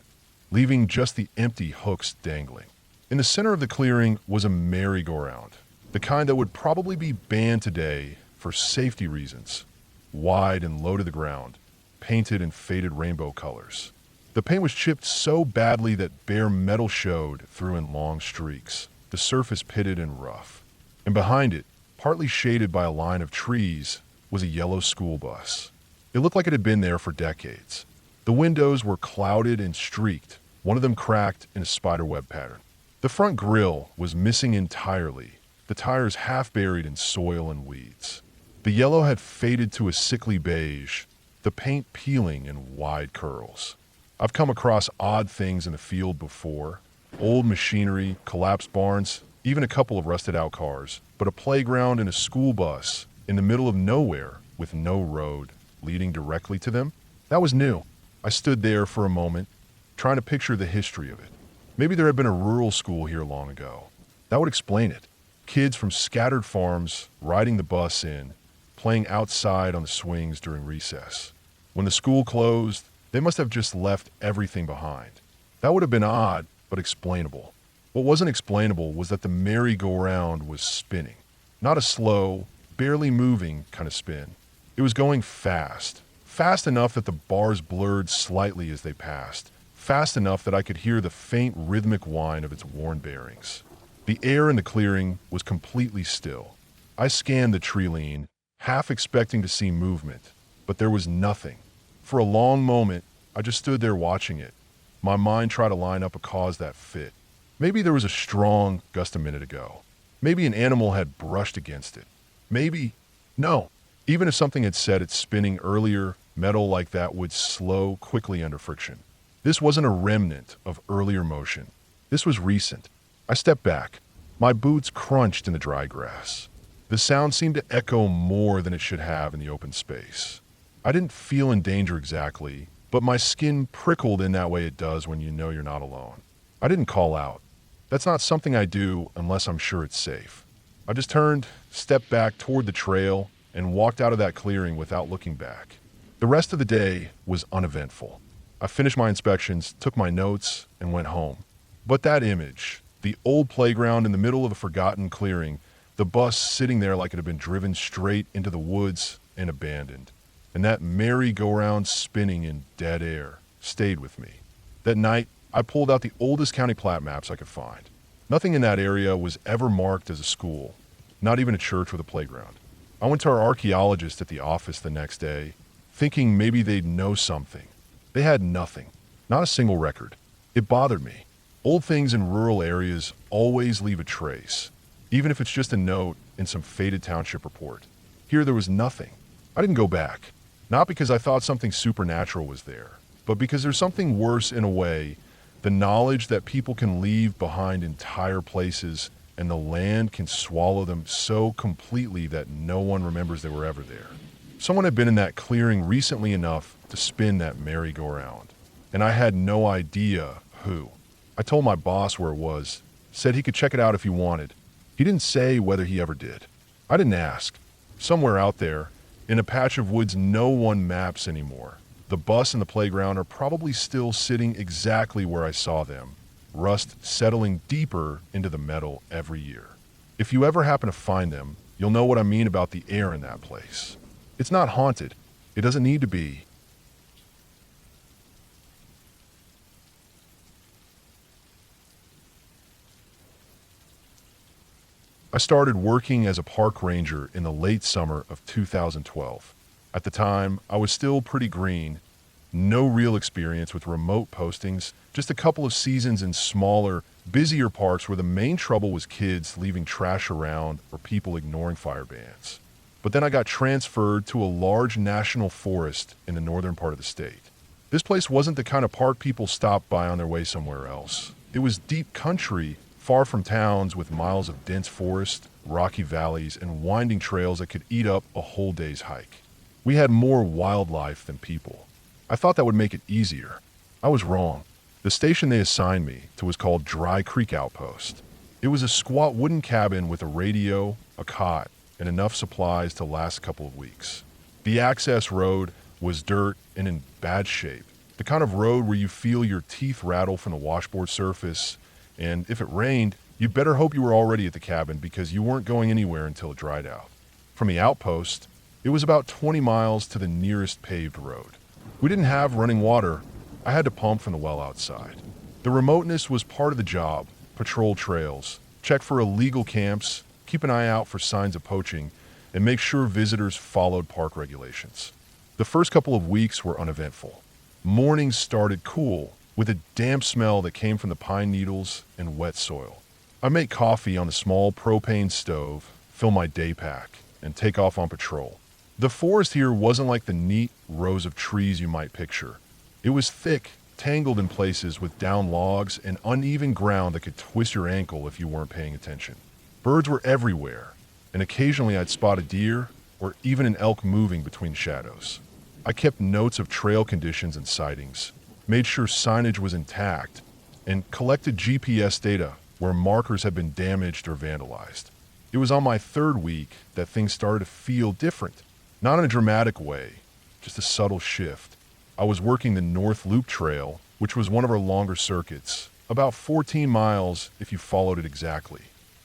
leaving just the empty hooks dangling. In the center of the clearing was a merry-go-round, the kind that would probably be banned today for safety reasons, wide and low to the ground, painted in faded rainbow colors. The paint was chipped so badly that bare metal showed through in long streaks, the surface pitted and rough. And behind it, partly shaded by a line of trees, was a yellow school bus. It looked like it had been there for decades. The windows were clouded and streaked, one of them cracked in a spiderweb pattern. The front grille was missing entirely, the tires half buried in soil and weeds. The yellow had faded to a sickly beige, the paint peeling in wide curls. I've come across odd things in the field before. Old machinery, collapsed barns, even a couple of rusted out cars. But a playground and a school bus in the middle of nowhere with no road leading directly to them? That was new. I stood there for a moment, trying to picture the history of it. Maybe there had been a rural school here long ago. That would explain it. Kids from scattered farms riding the bus in, playing outside on the swings during recess. When the school closed, they must have just left everything behind. That would have been odd, but explainable. What wasn't explainable was that the merry-go-round was spinning. Not a slow, barely moving kind of spin. It was going fast. Fast enough that the bars blurred slightly as they passed. Fast enough that I could hear the faint rhythmic whine of its worn bearings. The air in the clearing was completely still. I scanned the tree line, half expecting to see movement, but there was nothing. For a long moment, I just stood there watching it. My mind tried to line up a cause that fit. Maybe there was a strong gust a minute ago. Maybe an animal had brushed against it. No. Even if something had said it's spinning earlier, metal like that would slow quickly under friction. This wasn't a remnant of earlier motion. This was recent. I stepped back. My boots crunched in the dry grass. The sound seemed to echo more than it should have in the open space. I didn't feel in danger exactly, but my skin prickled in that way it does when you know you're not alone. I didn't call out. That's not something I do unless I'm sure it's safe. I just turned, stepped back toward the trail, and walked out of that clearing without looking back. The rest of the day was uneventful. I finished my inspections, took my notes, and went home. But that image, the old playground in the middle of a forgotten clearing, the bus sitting there like it had been driven straight into the woods and abandoned, and that merry-go-round spinning in dead air stayed with me. That night, I pulled out the oldest county plat maps I could find. Nothing in that area was ever marked as a school, not even a church with a playground. I went to our archaeologist at the office the next day, thinking maybe they'd know something. They had nothing, not a single record. It bothered me. Old things in rural areas always leave a trace, even if it's just a note in some faded township report. Here there was nothing. I didn't go back, not because I thought something supernatural was there, but because there's something worse in a way, the knowledge that people can leave behind entire places and the land can swallow them so completely that no one remembers they were ever there. Someone had been in that clearing recently enough to spin that merry-go-round, and I had no idea who. I told my boss where it was, said he could check it out if he wanted. He didn't say whether he ever did. I didn't ask. Somewhere out there, in a patch of woods no one maps anymore, the bus and the playground are probably still sitting exactly where I saw them, rust settling deeper into the metal every year. If you ever happen to find them, you'll know what I mean about the air in that place. It's not haunted. It doesn't need to be. I started working as a park ranger in the late summer of 2012. At the time, I was still pretty green, no real experience with remote postings, just a couple of seasons in smaller, busier parks where the main trouble was kids leaving trash around or people ignoring fire bans. But then I got transferred to a large national forest in the northern part of the state. This place wasn't the kind of park people stopped by on their way somewhere else. It was deep country, far from towns, with miles of dense forest, rocky valleys, and winding trails that could eat up a whole day's hike. We had more wildlife than people. I thought that would make it easier. I was wrong. The station they assigned me to was called Dry Creek Outpost. It was a squat wooden cabin with a radio, a cot, and enough supplies to last a couple of weeks. The access road was dirt and in bad shape. The kind of road where you feel your teeth rattle from the washboard surface, and if it rained, you better hope you were already at the cabin because you weren't going anywhere until it dried out. From the outpost, it was about 20 miles to the nearest paved road. We didn't have running water. I had to pump from the well outside. The remoteness was part of the job. Patrol trails, check for illegal camps, keep an eye out for signs of poaching, and make sure visitors followed park regulations. The first couple of weeks were uneventful. Mornings started cool, with a damp smell that came from the pine needles and wet soil. I make coffee on the small propane stove, fill my day pack, and take off on patrol. The forest here wasn't like the neat rows of trees you might picture. It was thick, tangled in places with down logs and uneven ground that could twist your ankle if you weren't paying attention. Birds were everywhere, and occasionally I'd spot a deer or even an elk moving between shadows. I kept notes of trail conditions and sightings, made sure signage was intact, and collected GPS data where markers had been damaged or vandalized. It was on my third week that things started to feel different. Not in a dramatic way, just a subtle shift. I was working the North Loop Trail, which was one of our longer circuits, about 14 miles if you followed it exactly.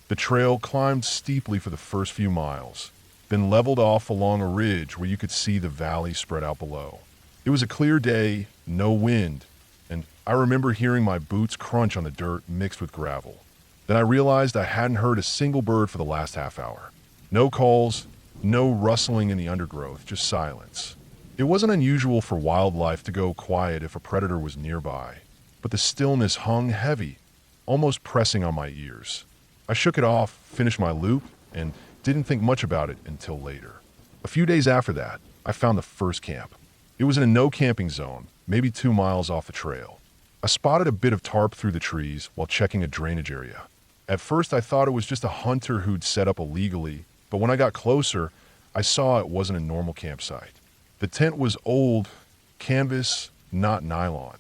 The trail climbed steeply for the first few miles, then leveled off along a ridge where you could see the valley spread out below. It was a clear day, no wind, and I remember hearing my boots crunch on the dirt mixed with gravel. Then I realized I hadn't heard a single bird for the last half hour. No calls, no rustling in the undergrowth, just silence. It wasn't unusual for wildlife to go quiet if a predator was nearby, but the stillness hung heavy, almost pressing on my ears. I shook it off, finished my loop, and didn't think much about it until later. A few days after that, I found the first camp. It was in a no-camping zone, maybe 2 miles off the trail. I spotted a bit of tarp through the trees while checking a drainage area. At first, I thought it was just a hunter who'd set up illegally, but when I got closer, I saw it wasn't a normal campsite. The tent was old, canvas, not nylon,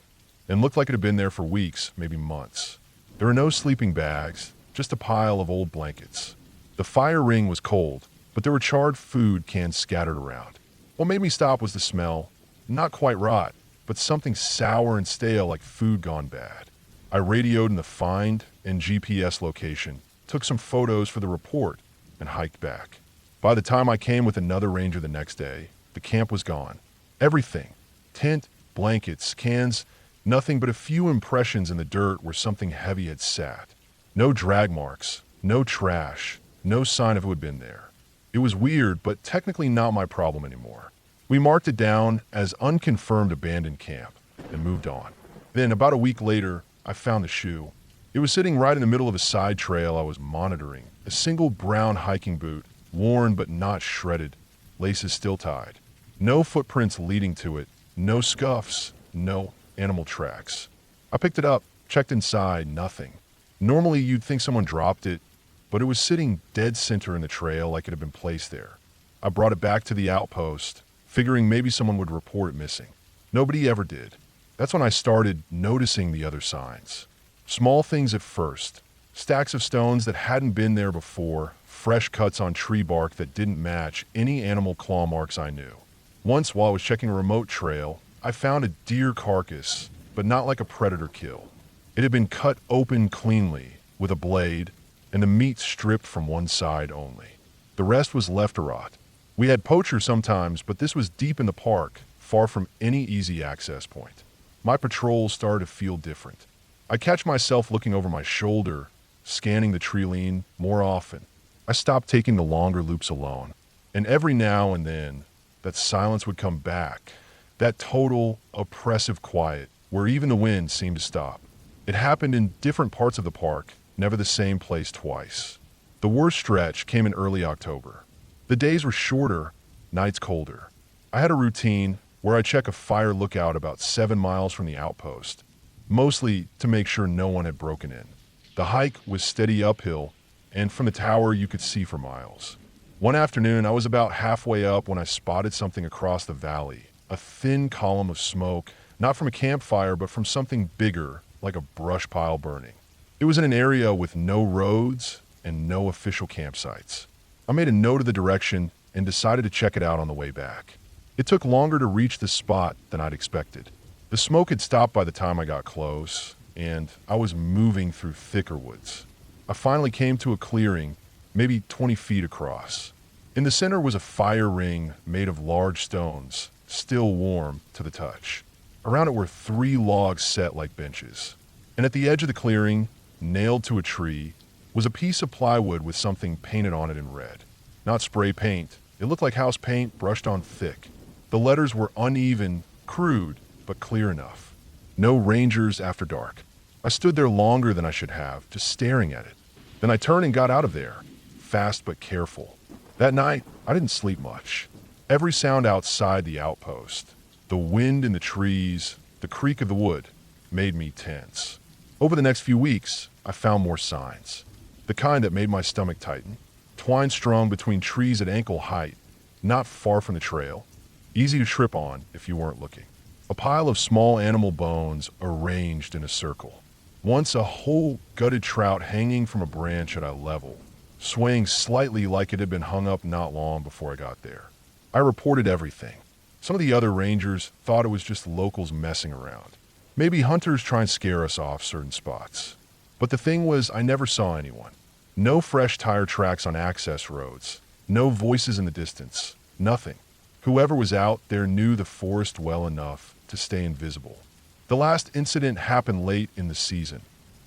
and looked like it had been there for weeks, maybe months. There were no sleeping bags, just a pile of old blankets. The fire ring was cold, but there were charred food cans scattered around. What made me stop was the smell, not quite rot, but something sour and stale like food gone bad. I radioed in the find and GPS location, took some photos for the report, and hiked back. By the time I came with another ranger the next day, the camp was gone. Everything. Tent, blankets, cans, nothing but a few impressions in the dirt where something heavy had sat. No drag marks, no trash, no sign of who had been there. It was weird, but technically not my problem anymore. We marked it down as unconfirmed abandoned camp and moved on. Then, about a week later, I found the shoe. It was sitting right in the middle of a side trail I was monitoring. A single brown hiking boot, worn but not shredded, laces still tied. No footprints leading to it, no scuffs, no animal tracks. I picked it up, checked inside, nothing. Normally you'd think someone dropped it, but it was sitting dead center in the trail like it had been placed there. I brought it back to the outpost, figuring maybe someone would report it missing. Nobody ever did. That's when I started noticing the other signs. Small things at first. Stacks of stones that hadn't been there before, fresh cuts on tree bark that didn't match any animal claw marks I knew. Once, while I was checking a remote trail, I found a deer carcass, but not like a predator kill. It had been cut open cleanly with a blade, and the meat stripped from one side only. The rest was left to rot. We had poachers sometimes, but this was deep in the park, far from any easy access point. My patrols started to feel different. I catch myself looking over my shoulder, scanning the tree line more often. I stopped taking the longer loops alone, and every now and then, that silence would come back, that total, oppressive quiet, where even the wind seemed to stop. It happened in different parts of the park, never the same place twice. The worst stretch came in early October. The days were shorter, nights colder. I had a routine where I check a fire lookout about 7 miles from the outpost, mostly to make sure no one had broken in. The hike was steady uphill, and from the tower you could see for miles. One afternoon, I was about halfway up when I spotted something across the valley, a thin column of smoke, not from a campfire, but from something bigger, like a brush pile burning. It was in an area with no roads and no official campsites. I made a note of the direction and decided to check it out on the way back. It took longer to reach the spot than I'd expected. The smoke had stopped by the time I got close, and I was moving through thicker woods. I finally came to a clearing, maybe 20 feet across. In the center was a fire ring made of large stones, still warm to the touch. Around it were 3 logs set like benches. And at the edge of the clearing, nailed to a tree, was a piece of plywood with something painted on it in red. Not spray paint. It looked like house paint brushed on thick. The letters were uneven, crude, but clear enough. No rangers after dark. I stood there longer than I should have, just staring at it. Then I turned and got out of there, fast but careful. That night, I didn't sleep much. Every sound outside the outpost, the wind in the trees, the creak of the wood, made me tense. Over the next few weeks, I found more signs. The kind that made my stomach tighten. Twine strung between trees at ankle height, not far from the trail. Easy to trip on if you weren't looking. A pile of small animal bones arranged in a circle. Once a whole gutted trout hanging from a branch at eye level, swaying slightly like it had been hung up not long before I got there. I reported everything. Some of the other rangers thought it was just locals messing around. Maybe hunters try and scare us off certain spots. But the thing was, I never saw anyone. No fresh tire tracks on access roads. No voices in the distance. Nothing. Whoever was out there knew the forest well enough to stay invisible. The last incident happened late in the season,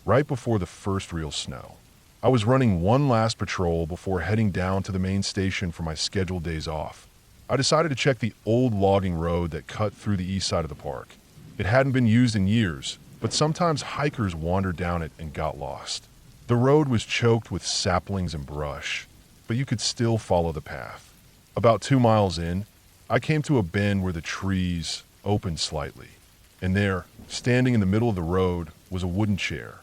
right before the first real snow. I was running one last patrol before heading down to the main station for my scheduled days off. I decided to check the old logging road that cut through the east side of the park. It hadn't been used in years, but sometimes hikers wandered down it and got lost. The road was choked with saplings and brush, but you could still follow the path. About 2 miles in, I came to a bend where the trees opened slightly. And there, standing in the middle of the road, was a wooden chair.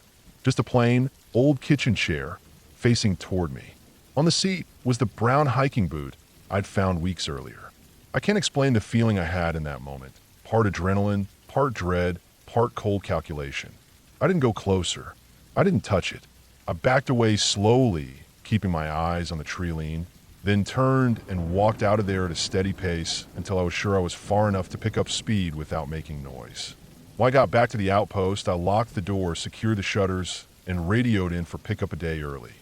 Just a plain, old kitchen chair, facing toward me. On the seat was the brown hiking boot I'd found weeks earlier. I can't explain the feeling I had in that moment. Part adrenaline, part dread, part cold calculation. I didn't go closer. I didn't touch it. I backed away slowly, keeping my eyes on the tree line, then turned and walked out of there at a steady pace until I was sure I was far enough to pick up speed without making noise. When I got back to the outpost, I locked the door, secured the shutters, and radioed in for pickup a day early.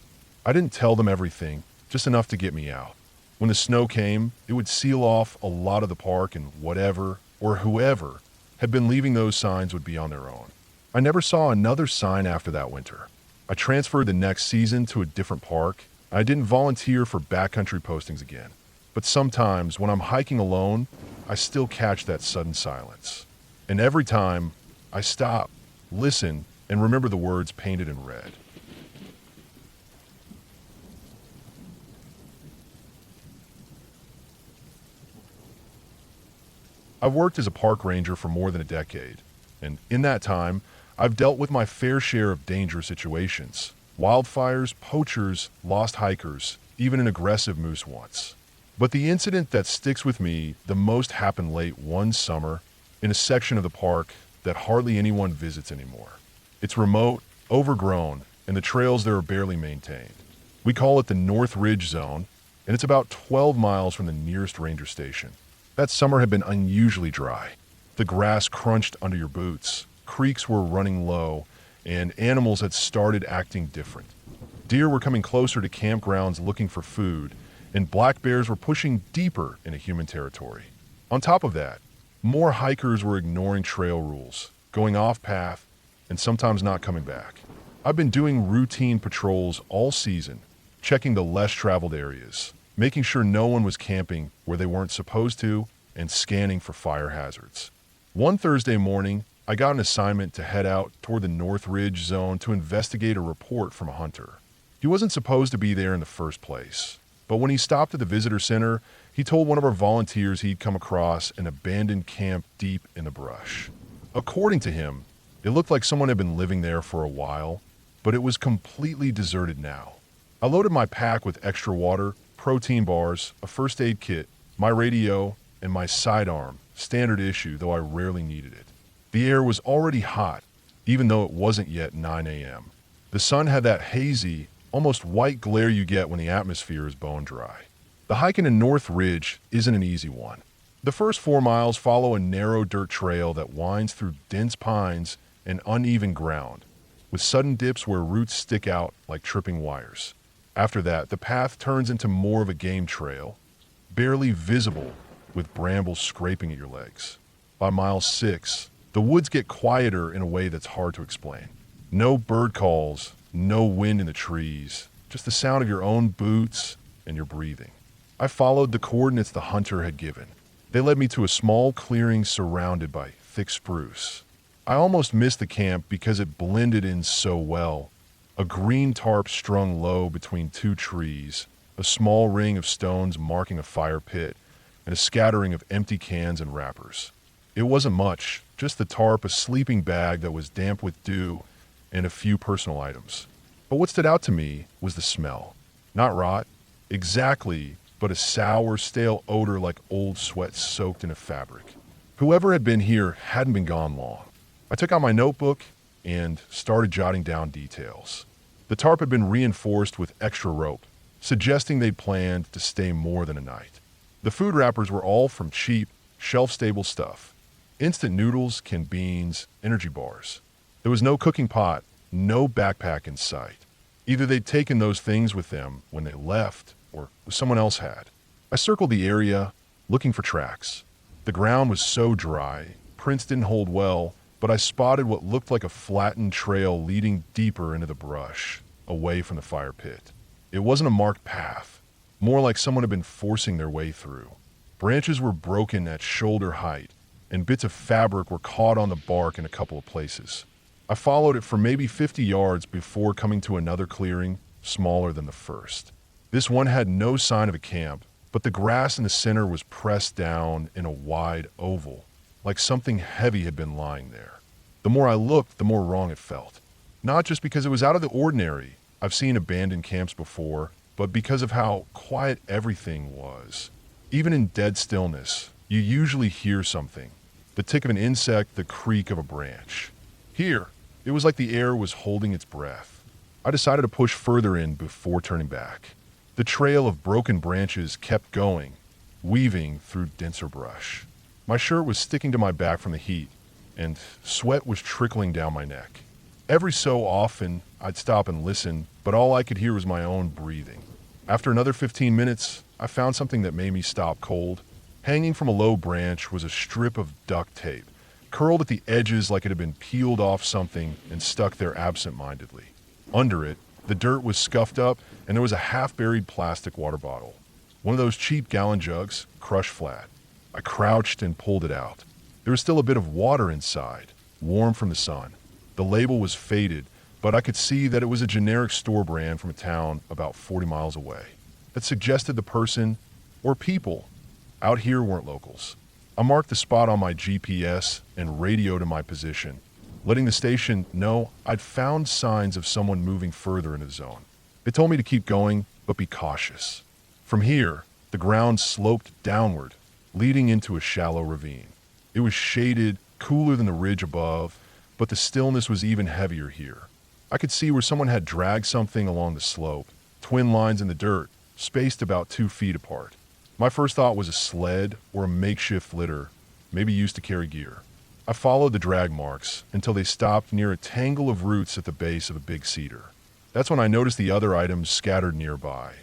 I didn't tell them everything, just enough to get me out. When the snow came, it would seal off a lot of the park, and whatever, or whoever, had been leaving those signs would be on their own. I never saw another sign after that winter. I transferred the next season to a different park. I didn't volunteer for backcountry postings again. But sometimes, when I'm hiking alone, I still catch that sudden silence. And every time, I stop, listen, and remember the words painted in red. I've worked as a park ranger for more than a decade, and in that time, I've dealt with my fair share of dangerous situations. Wildfires, poachers, lost hikers, even an aggressive moose once. But the incident that sticks with me the most happened late one summer in a section of the park that hardly anyone visits anymore. It's remote, overgrown, and the trails there are barely maintained. We call it the North Ridge Zone, and it's about 12 miles from the nearest ranger station. That summer had been unusually dry. The grass crunched under your boots, creeks were running low, and animals had started acting different. Deer were coming closer to campgrounds looking for food, and black bears were pushing deeper into human territory. On top of that, more hikers were ignoring trail rules, going off path, and sometimes not coming back. I've been doing routine patrols all season, checking the less traveled areas, making sure no one was camping where they weren't supposed to, and scanning for fire hazards. One Thursday morning, I got an assignment to head out toward the North Ridge Zone to investigate a report from a hunter. He wasn't supposed to be there in the first place, but when he stopped at the visitor center, he told one of our volunteers he'd come across an abandoned camp deep in the brush. According to him, it looked like someone had been living there for a while, but it was completely deserted now. I loaded my pack with extra water, protein bars, a first aid kit, my radio, and my sidearm, standard issue, though I rarely needed it. The air was already hot, even though it wasn't yet 9 a.m. The sun had that hazy, almost white glare you get when the atmosphere is bone dry. The hike into North Ridge isn't an easy one. The first 4 miles follow a narrow dirt trail that winds through dense pines and uneven ground, with sudden dips where roots stick out like tripping wires. After that, the path turns into more of a game trail, barely visible, with brambles scraping at your legs. By mile 6, the woods get quieter in a way that's hard to explain. No bird calls, no wind in the trees, just the sound of your own boots and your breathing. I followed the coordinates the hunter had given. They led me to a small clearing surrounded by thick spruce. I almost missed the camp because it blended in so well. A green tarp strung low between 2 trees, a small ring of stones marking a fire pit, and a scattering of empty cans and wrappers. It wasn't much, just the tarp, a sleeping bag that was damp with dew, and a few personal items. But what stood out to me was the smell. Not rot, exactly, but a sour, stale odor like old sweat soaked in a fabric. Whoever had been here hadn't been gone long. I took out my notebook and started jotting down details. The tarp had been reinforced with extra rope, suggesting they'd planned to stay more than a night. The food wrappers were all from cheap, shelf-stable stuff. Instant noodles, canned beans, energy bars. There was no cooking pot, no backpack in sight. Either they'd taken those things with them when they left, or someone else had. I circled the area, looking for tracks. The ground was so dry, prints didn't hold well, but I spotted what looked like a flattened trail leading deeper into the brush, away from the fire pit. It wasn't a marked path, more like someone had been forcing their way through. Branches were broken at shoulder height, and bits of fabric were caught on the bark in a couple of places. I followed it for maybe 50 yards before coming to another clearing, smaller than the first. This one had no sign of a camp, but the grass in the center was pressed down in a wide oval, like something heavy had been lying there. The more I looked, the more wrong it felt. Not just because it was out of the ordinary. I've seen abandoned camps before, but because of how quiet everything was. Even in dead stillness, you usually hear something. The tick of an insect, the creak of a branch. Here, it was like the air was holding its breath. I decided to push further in before turning back. The trail of broken branches kept going, weaving through denser brush. My shirt was sticking to my back from the heat, and sweat was trickling down my neck. Every so often, I'd stop and listen, but all I could hear was my own breathing. After another 15 minutes, I found something that made me stop cold. Hanging from a low branch was a strip of duct tape, curled at the edges like it had been peeled off something and stuck there absent-mindedly. Under it, the dirt was scuffed up, and there was a half-buried plastic water bottle. One of those cheap gallon jugs, crushed flat. I crouched and pulled it out. There was still a bit of water inside, warm from the sun. The label was faded, but I could see that it was a generic store brand from a town about 40 miles away. That suggested the person, or people, out here weren't locals. I marked the spot on my GPS and radioed in my position, letting the station know I'd found signs of someone moving further into the zone. It told me to keep going, but be cautious. From here, the ground sloped downward, leading into a shallow ravine. It was shaded, cooler than the ridge above, but the stillness was even heavier here. I could see where someone had dragged something along the slope, twin lines in the dirt, spaced about 2 feet apart. My first thought was a sled or a makeshift litter, maybe used to carry gear. I followed the drag marks until they stopped near a tangle of roots at the base of a big cedar. That's when I noticed the other items scattered nearby.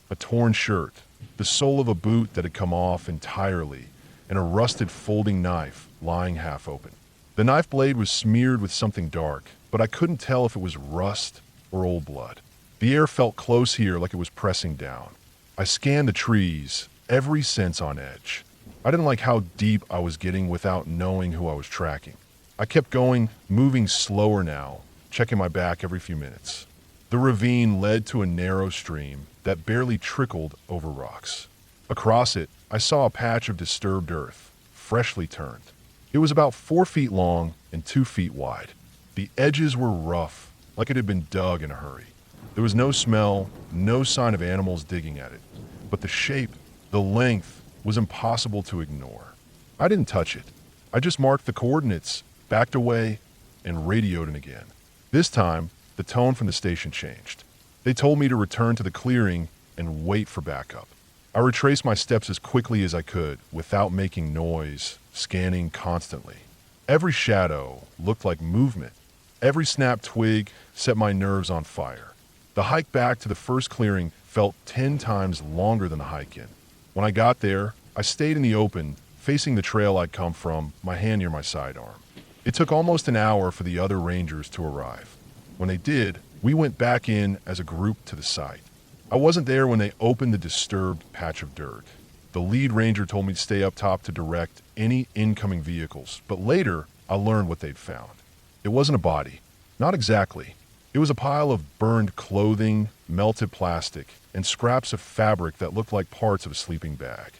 A torn shirt, the sole of a boot that had come off entirely, and a rusted folding knife lying half open. The knife blade was smeared with something dark, but I couldn't tell if it was rust or old blood. The air felt close here, like it was pressing down. I scanned the trees, every sense on edge. I didn't like how deep I was getting without knowing who I was tracking. I kept going, moving slower now, checking my back every few minutes. The ravine led to a narrow stream that barely trickled over rocks. Across it, I saw a patch of disturbed earth, freshly turned. It was about 4 feet long and 2 feet wide. The edges were rough, like it had been dug in a hurry. There was no smell, no sign of animals digging at it. But the shape, the length, was impossible to ignore. I didn't touch it. I just marked the coordinates, backed away, and radioed in again. This time, the tone from the station changed. They told me to return to the clearing and wait for backup. I retraced my steps as quickly as I could, without making noise, scanning constantly. Every shadow looked like movement. Every snapped twig set my nerves on fire. The hike back to the first clearing felt 10 times longer than the hike in. When I got there, I stayed in the open, facing the trail I'd come from, my hand near my sidearm. It took almost an hour for the other rangers to arrive. When they did, we went back in as a group to the site. I wasn't there when they opened the disturbed patch of dirt. The lead ranger told me to stay up top to direct any incoming vehicles, but later I learned what they'd found. It wasn't a body. Not exactly. It was a pile of burned clothing, melted plastic, and scraps of fabric that looked like parts of a sleeping bag.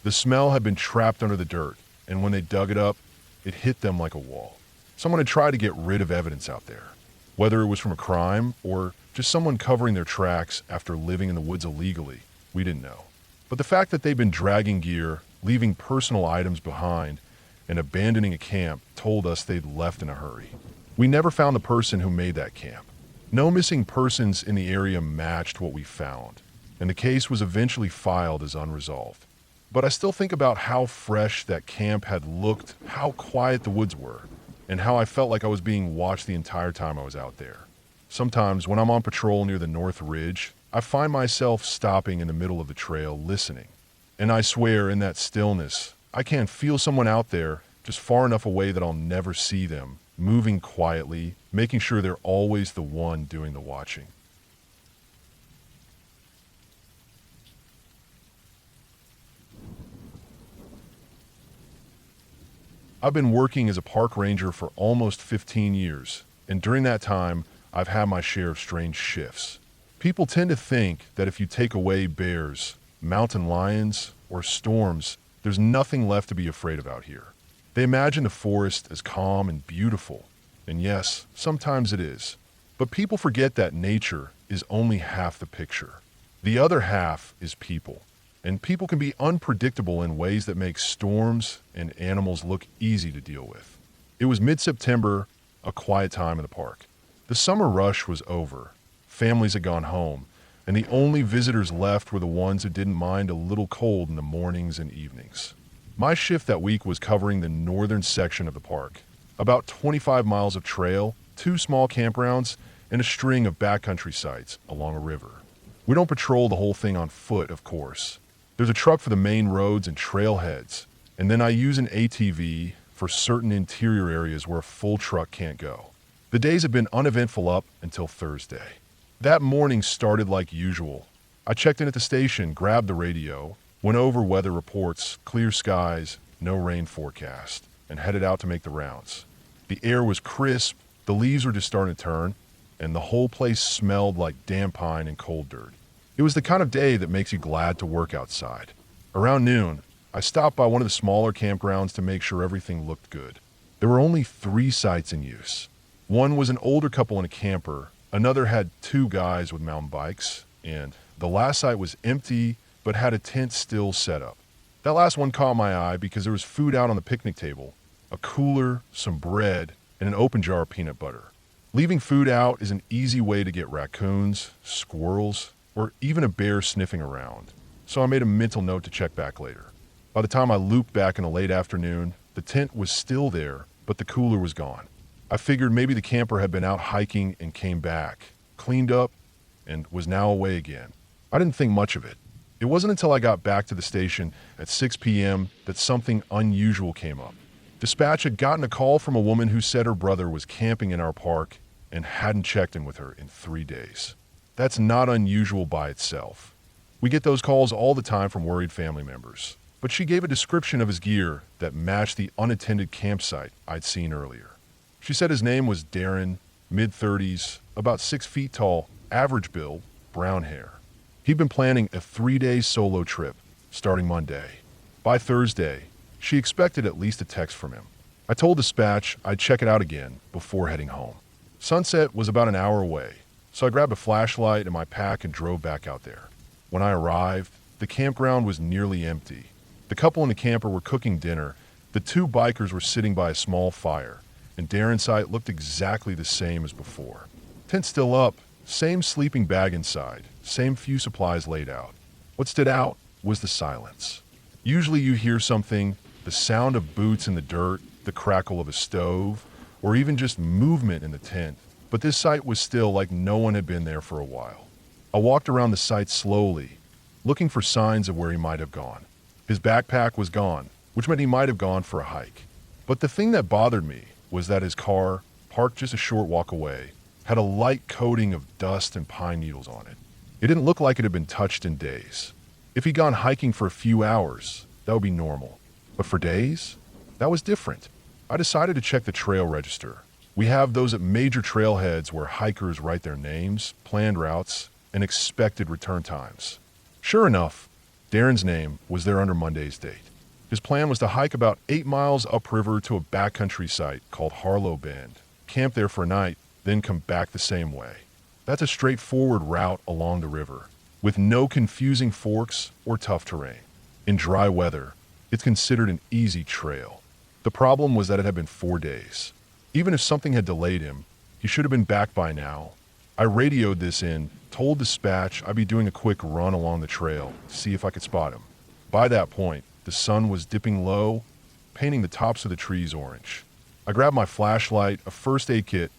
The smell had been trapped under the dirt, and when they dug it up, it hit them like a wall. Someone had tried to get rid of evidence out there. Whether it was from a crime or just someone covering their tracks after living in the woods illegally, we didn't know. But the fact that they'd been dragging gear, leaving personal items behind, and abandoning a camp told us they'd left in a hurry. We never found the person who made that camp. No missing persons in the area matched what we found, and the case was eventually filed as unresolved. But I still think about how fresh that camp had looked, how quiet the woods were, and how I felt like I was being watched the entire time I was out there. Sometimes when I'm on patrol near the North Ridge, I find myself stopping in the middle of the trail listening. And I swear, in that stillness, I can feel someone out there, just far enough away that I'll never see them, moving quietly, making sure they're always the one doing the watching. I've been working as a park ranger for almost 15 years, and during that time, I've had my share of strange shifts. People tend to think that if you take away bears, mountain lions, or storms, there's nothing left to be afraid of out here. They imagine the forest as calm and beautiful, and yes, sometimes it is. But people forget that nature is only half the picture. The other half is people. And people can be unpredictable in ways that make storms and animals look easy to deal with. It was mid-September, a quiet time in the park. The summer rush was over. Families had gone home, and the only visitors left were the ones who didn't mind a little cold in the mornings and evenings. My shift that week was covering the northern section of the park. About 25 miles of trail, 2 small campgrounds, and a string of backcountry sites along a river. We don't patrol the whole thing on foot, of course. There's a truck for the main roads and trailheads, and then I use an ATV for certain interior areas where a full truck can't go. The days have been uneventful up until Thursday. That morning started like usual. I checked in at the station, grabbed the radio, went over weather reports, clear skies, no rain forecast, and headed out to make the rounds. The air was crisp, the leaves were just starting to turn, and the whole place smelled like damp pine and cold dirt. It was the kind of day that makes you glad to work outside. Around noon, I stopped by one of the smaller campgrounds to make sure everything looked good. There were only 3 sites in use. One was an older couple in a camper, another had 2 guys with mountain bikes, and the last site was empty but had a tent still set up. That last one caught my eye because there was food out on the picnic table, a cooler, some bread, and an open jar of peanut butter. Leaving food out is an easy way to get raccoons, squirrels, or even a bear sniffing around, so I made a mental note to check back later. By the time I looped back in the late afternoon, the tent was still there, but the cooler was gone. I figured maybe the camper had been out hiking and came back, cleaned up, and was now away again. I didn't think much of it. It wasn't until I got back to the station at 6 p.m. that something unusual came up. Dispatch had gotten a call from a woman who said her brother was camping in our park and hadn't checked in with her in 3 days. That's not unusual by itself. We get those calls all the time from worried family members. But she gave a description of his gear that matched the unattended campsite I'd seen earlier. She said his name was Darren, mid-30s, about 6 feet tall, average build, brown hair. He'd been planning a 3-day solo trip, starting Monday. By Thursday, she expected at least a text from him. I told dispatch I'd check it out again before heading home. Sunset was about an hour away, so I grabbed a flashlight and my pack and drove back out there. When I arrived, the campground was nearly empty. The couple in the camper were cooking dinner, the 2 bikers were sitting by a small fire, and Darren's site looked exactly the same as before. Tent still up, same sleeping bag inside, same few supplies laid out. What stood out was the silence. Usually you hear something, the sound of boots in the dirt, the crackle of a stove, or even just movement in the tent, but this site was still like no one had been there for a while. I walked around the site slowly, looking for signs of where he might have gone. His backpack was gone, which meant he might have gone for a hike. But the thing that bothered me was that his car, parked just a short walk away, had a light coating of dust and pine needles on it. It didn't look like it had been touched in days. If he'd gone hiking for a few hours, that would be normal. But for days? That was different. I decided to check the trail register. We have those at major trailheads where hikers write their names, planned routes, and expected return times. Sure enough, Darren's name was there under Monday's date. His plan was to hike about 8 miles upriver to a backcountry site called Harlow Bend, camp there for a night, then come back the same way. That's a straightforward route along the river, with no confusing forks or tough terrain. In dry weather, it's considered an easy trail. The problem was that it had been 4 days. Even if something had delayed him, he should have been back by now. I radioed this in, told dispatch I'd be doing a quick run along the trail to see if I could spot him. By that point, the sun was dipping low, painting the tops of the trees orange. I grabbed my flashlight, a first aid kit,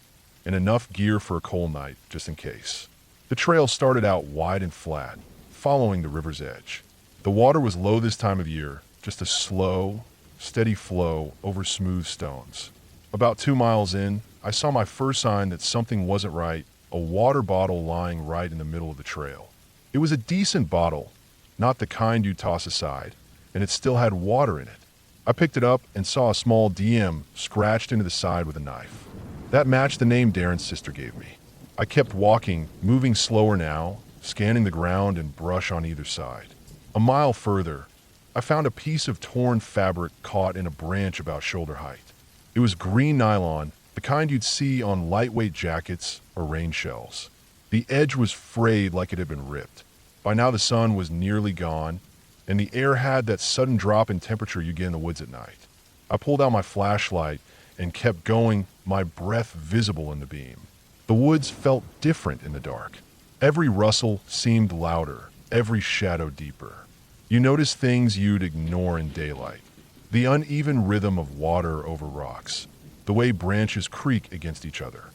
and enough gear for a cold night, just in case. The trail started out wide and flat, following the river's edge. The water was low this time of year, just a slow, steady flow over smooth stones. About 2 miles in, I saw my first sign that something wasn't right, a water bottle lying right in the middle of the trail. It was a decent bottle, not the kind you toss aside, and it still had water in it. I picked it up and saw a small DM scratched into the side with a knife. That matched the name Darren's sister gave me. I kept walking, moving slower now, scanning the ground and brush on either side. A mile further, I found a piece of torn fabric caught in a branch about shoulder height. It was green nylon, the kind you'd see on lightweight jackets or rain shells. The edge was frayed like it had been ripped. By now the sun was nearly gone, and the air had that sudden drop in temperature you get in the woods at night. I pulled out my flashlight and kept going, my breath visible in the beam. The woods felt different in the dark. Every rustle seemed louder, every shadow deeper. You noticed things you'd ignore in daylight. The uneven rhythm of water over rocks, the way branches creak against each other.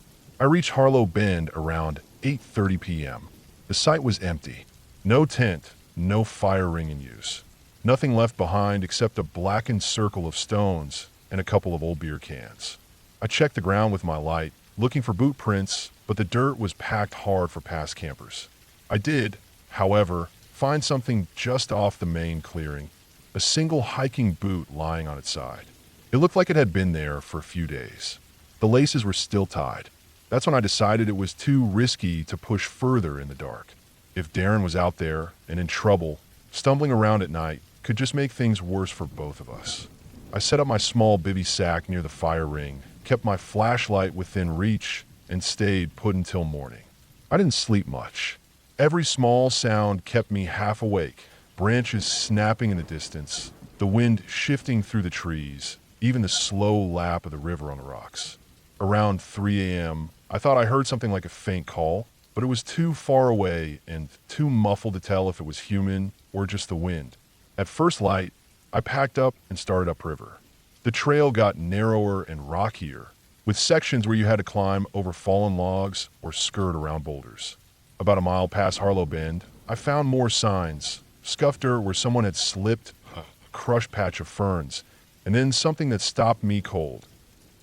I reached Harlow Bend around 8:30 p.m. The site was empty. No tent, no fire ring in use. Nothing left behind except a blackened circle of stones and a couple of old beer cans. I checked the ground with my light, looking for boot prints, but the dirt was packed hard for past campers. I did, however, find something just off the main clearing, a single hiking boot lying on its side. It looked like it had been there for a few days. The laces were still tied. That's when I decided it was too risky to push further in the dark. If Darren was out there and in trouble, stumbling around at night could just make things worse for both of us. I set up my small bivy sack near the fire ring, kept my flashlight within reach, and stayed put until morning. I didn't sleep much. Every small sound kept me half awake, branches snapping in the distance, the wind shifting through the trees, even the slow lap of the river on the rocks. Around 3 a.m., I thought I heard something like a faint call, but it was too far away and too muffled to tell if it was human or just the wind. At first light, I packed up and started upriver. The trail got narrower and rockier, with sections where you had to climb over fallen logs or skirt around boulders. About a mile past Harlow Bend, I found more signs, scuffed dirt where someone had slipped, a crushed patch of ferns, and then something that stopped me cold,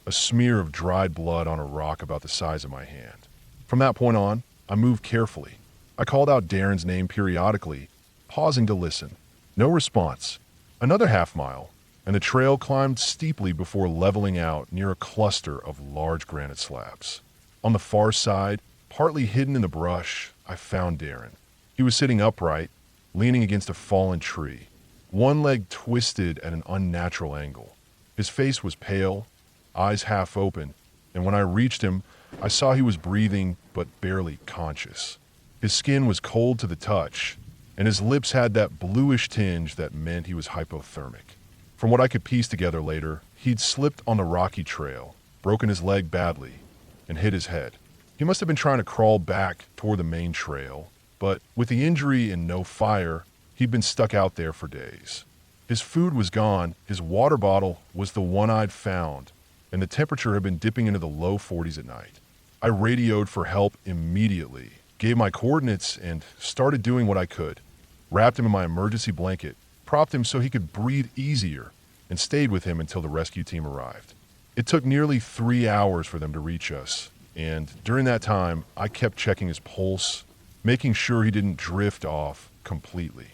a smear of dried blood on a rock about the size of my hand. From that point on, I moved carefully. I called out Darren's name periodically, pausing to listen. No response. Another half mile, and the trail climbed steeply before leveling out near a cluster of large granite slabs. On the far side, partly hidden in the brush, I found Darren. He was sitting upright, leaning against a fallen tree, one leg twisted at an unnatural angle. His face was pale, eyes half open, and when I reached him, I saw he was breathing but barely conscious. His skin was cold to the touch, and his lips had that bluish tinge that meant he was hypothermic. From what I could piece together later, he'd slipped on the rocky trail, broken his leg badly, and hit his head. He must have been trying to crawl back toward the main trail, but with the injury and no fire, he'd been stuck out there for days. His food was gone, his water bottle was the one I'd found, and the temperature had been dipping into the low 40s at night. I radioed for help immediately, gave my coordinates, and started doing what I could. Wrapped him in my emergency blanket, propped him so he could breathe easier, and stayed with him until the rescue team arrived. It took nearly 3 hours for them to reach us, and during that time, I kept checking his pulse, making sure he didn't drift off completely.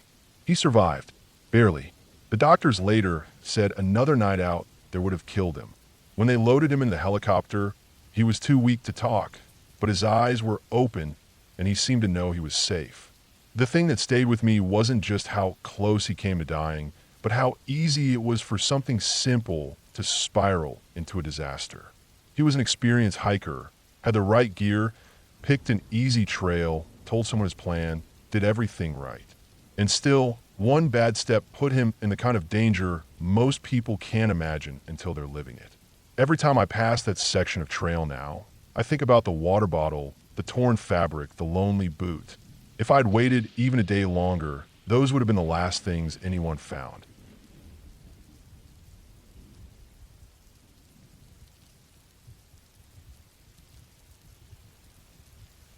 He survived, barely. The doctors later said another night out there would have killed him. When they loaded him in the helicopter, he was too weak to talk, but his eyes were open and he seemed to know he was safe. The thing that stayed with me wasn't just how close he came to dying, but how easy it was for something simple to spiral into a disaster. He was an experienced hiker, had the right gear, picked an easy trail, told someone his plan, did everything right. And still, one bad step put him in the kind of danger most people can't imagine until they're living it. Every time I pass that section of trail now, I think about the water bottle, the torn fabric, the lonely boot. If I'd waited even a day longer, those would have been the last things anyone found.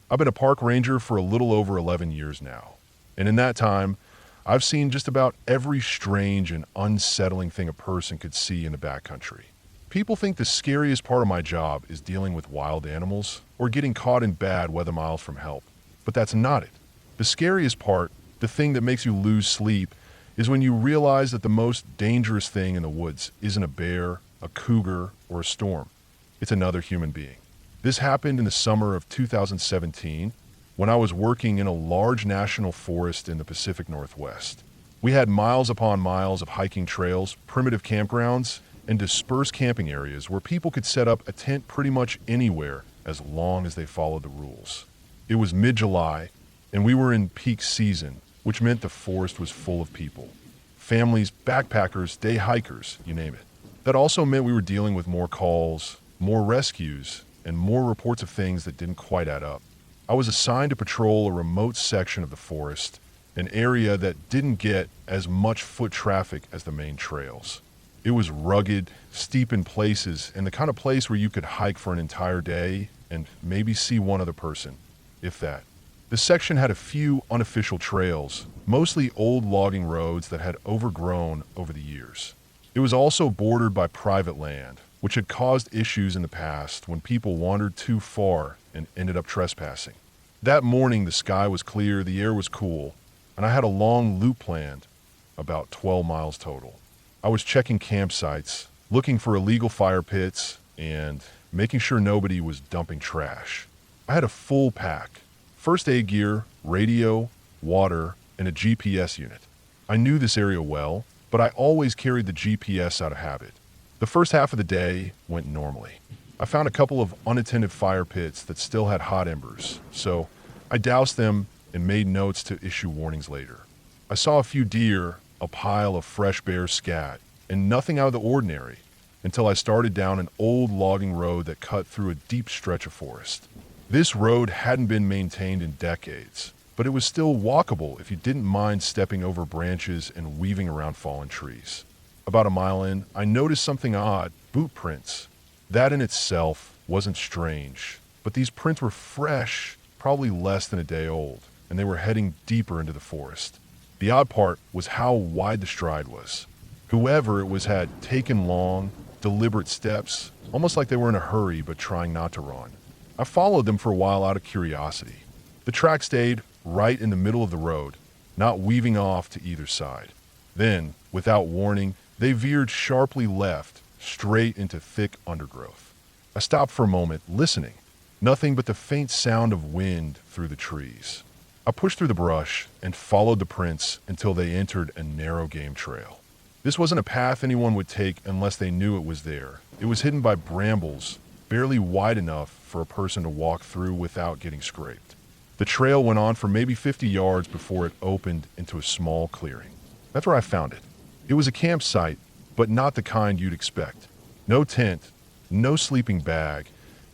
I've been a park ranger for a little over 11 years now, and in that time, I've seen just about every strange and unsettling thing a person could see in the backcountry. People think the scariest part of my job is dealing with wild animals or getting caught in bad weather miles from help, but that's not it. The scariest part, the thing that makes you lose sleep, is when you realize that the most dangerous thing in the woods isn't a bear, a cougar, or a storm. It's another human being. This happened in the summer of 2017 when I was working in a large national forest in the Pacific Northwest. We had miles upon miles of hiking trails, primitive campgrounds, and dispersed camping areas where people could set up a tent pretty much anywhere as long as they followed the rules. It was mid-July, and we were in peak season, which meant the forest was full of people. Families, backpackers, day hikers, you name it. That also meant we were dealing with more calls, more rescues, and more reports of things that didn't quite add up. I was assigned to patrol a remote section of the forest, an area that didn't get as much foot traffic as the main trails. It was rugged, steep in places, and the kind of place where you could hike for an entire day and maybe see one other person, if that. The section had a few unofficial trails, mostly old logging roads that had overgrown over the years. It was also bordered by private land, which had caused issues in the past when people wandered too far and ended up trespassing. That morning, the sky was clear, the air was cool, and I had a long loop planned, about 12 miles total. I was checking campsites, looking for illegal fire pits, and making sure nobody was dumping trash. I had a full pack: first aid gear, radio, water, and a GPS unit. I knew this area well, but I always carried the GPS out of habit. The first half of the day went normally. I found a couple of unattended fire pits that still had hot embers, so I doused them and made notes to issue warnings later. I saw a few deer, a pile of fresh bear scat, and nothing out of the ordinary until I started down an old logging road that cut through a deep stretch of forest. This road hadn't been maintained in decades, but it was still walkable if you didn't mind stepping over branches and weaving around fallen trees. About a mile in, I noticed something odd: boot prints. That in itself wasn't strange, but these prints were fresh, probably less than a day old, and they were heading deeper into the forest. The odd part was how wide the stride was. Whoever it was had taken long, deliberate steps, almost like they were in a hurry but trying not to run. I followed them for a while out of curiosity. The track stayed right in the middle of the road, not weaving off to either side. Then, without warning, they veered sharply left, straight into thick undergrowth. I stopped for a moment, listening. Nothing but the faint sound of wind through the trees. I pushed through the brush and followed the prints until they entered a narrow game trail. This wasn't a path anyone would take unless they knew it was there. It was hidden by brambles, barely wide enough for a person to walk through without getting scraped. The trail went on for maybe 50 yards before it opened into a small clearing. That's where I found it. It was a campsite, but not the kind you'd expect. No tent, no sleeping bag,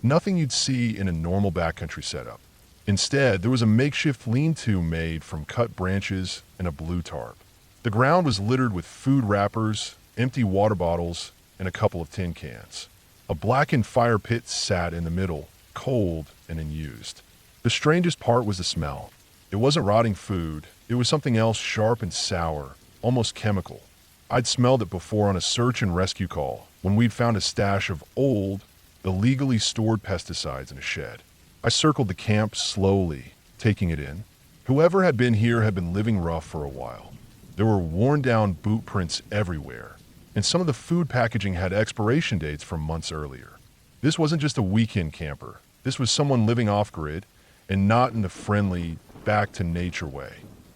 nothing you'd see in a normal backcountry setup. Instead, there was a makeshift lean-to made from cut branches and a blue tarp. The ground was littered with food wrappers, empty water bottles, and a couple of tin cans. A blackened fire pit sat in the middle, cold and unused. The strangest part was the smell. It wasn't rotting food. It was something else, sharp and sour, almost chemical. I'd smelled it before on a search and rescue call, when we'd found a stash of old, illegally stored pesticides in a shed. I circled the camp slowly, taking it in. Whoever had been here had been living rough for a while. There were worn-down boot prints everywhere, and some of the food packaging had expiration dates from months earlier. This wasn't just a weekend camper. This was someone living off-grid, and not in the friendly, back-to-nature way.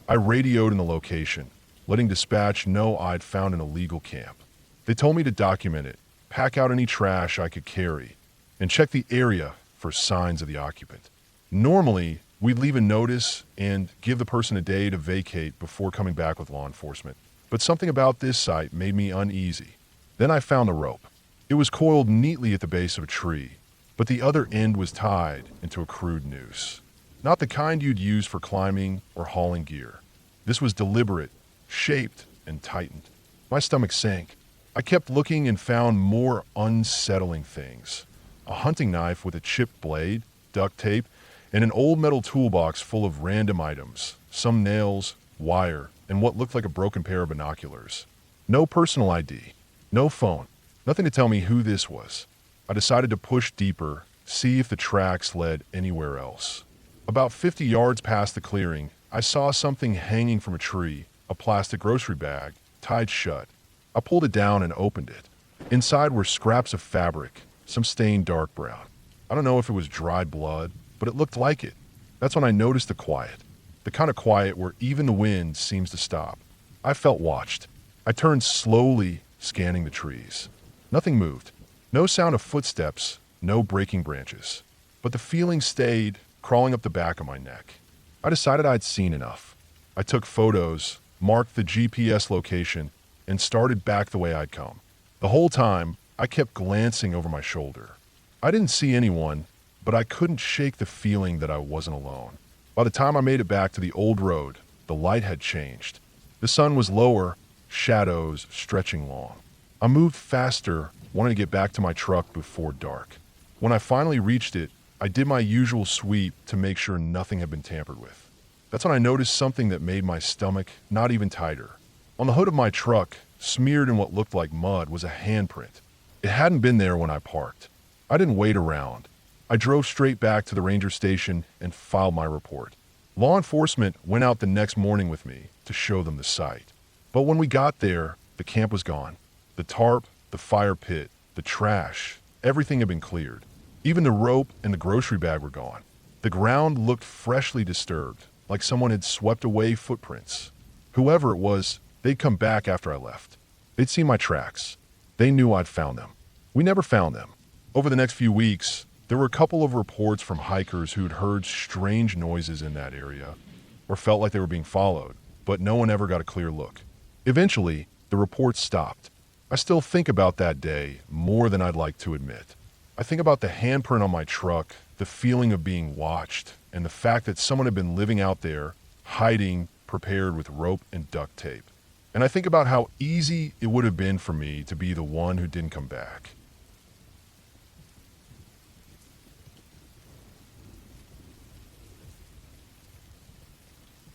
I radioed in the location, letting dispatch know I'd found an illegal camp. They told me to document it, pack out any trash I could carry, and check the area for signs of the occupant. Normally, we'd leave a notice and give the person a day to vacate before coming back with law enforcement. But something about this site made me uneasy. Then I found the rope. It was coiled neatly at the base of a tree, but the other end was tied into a crude noose. Not the kind you'd use for climbing or hauling gear. This was deliberate, shaped, and tightened. My stomach sank. I kept looking and found more unsettling things. A hunting knife with a chipped blade, duct tape, and an old metal toolbox full of random items, some nails, wire, and what looked like a broken pair of binoculars. No personal ID, no phone, nothing to tell me who this was. I decided to push deeper, see if the tracks led anywhere else. About 50 yards past the clearing, I saw something hanging from a tree, a plastic grocery bag, tied shut. I pulled it down and opened it. Inside were scraps of fabric, some stained dark brown. I don't know if it was dried blood, but it looked like it. That's when I noticed the quiet. The kind of quiet where even the wind seems to stop. I felt watched. I turned slowly, scanning the trees. Nothing moved. No sound of footsteps, no breaking branches. But the feeling stayed, crawling up the back of my neck. I decided I'd seen enough. I took photos, marked the GPS location, and started back the way I'd come. The whole time, I kept glancing over my shoulder. I didn't see anyone, but I couldn't shake the feeling that I wasn't alone. By the time I made it back to the old road, the light had changed. The sun was lower, shadows stretching long. I moved faster, wanting to get back to my truck before dark. When I finally reached it, I did my usual sweep to make sure nothing had been tampered with. That's when I noticed something that made my stomach not even tighter. On the hood of my truck, smeared in what looked like mud, was a handprint. It hadn't been there when I parked. I didn't wait around. I drove straight back to the ranger station and filed my report. Law enforcement went out the next morning with me to show them the site. But when we got there, the camp was gone. The tarp, the fire pit, the trash, everything had been cleared. Even the rope and the grocery bag were gone. The ground looked freshly disturbed, like someone had swept away footprints. Whoever it was, they'd come back after I left. They'd seen my tracks. They knew I'd found them. We never found them. Over the next few weeks, there were a couple of reports from hikers who'd heard strange noises in that area or felt like they were being followed, but no one ever got a clear look. Eventually, the reports stopped. I still think about that day more than I'd like to admit. I think about the handprint on my truck, the feeling of being watched, and the fact that someone had been living out there, hiding, prepared with rope and duct tape. And I think about how easy it would have been for me to be the one who didn't come back.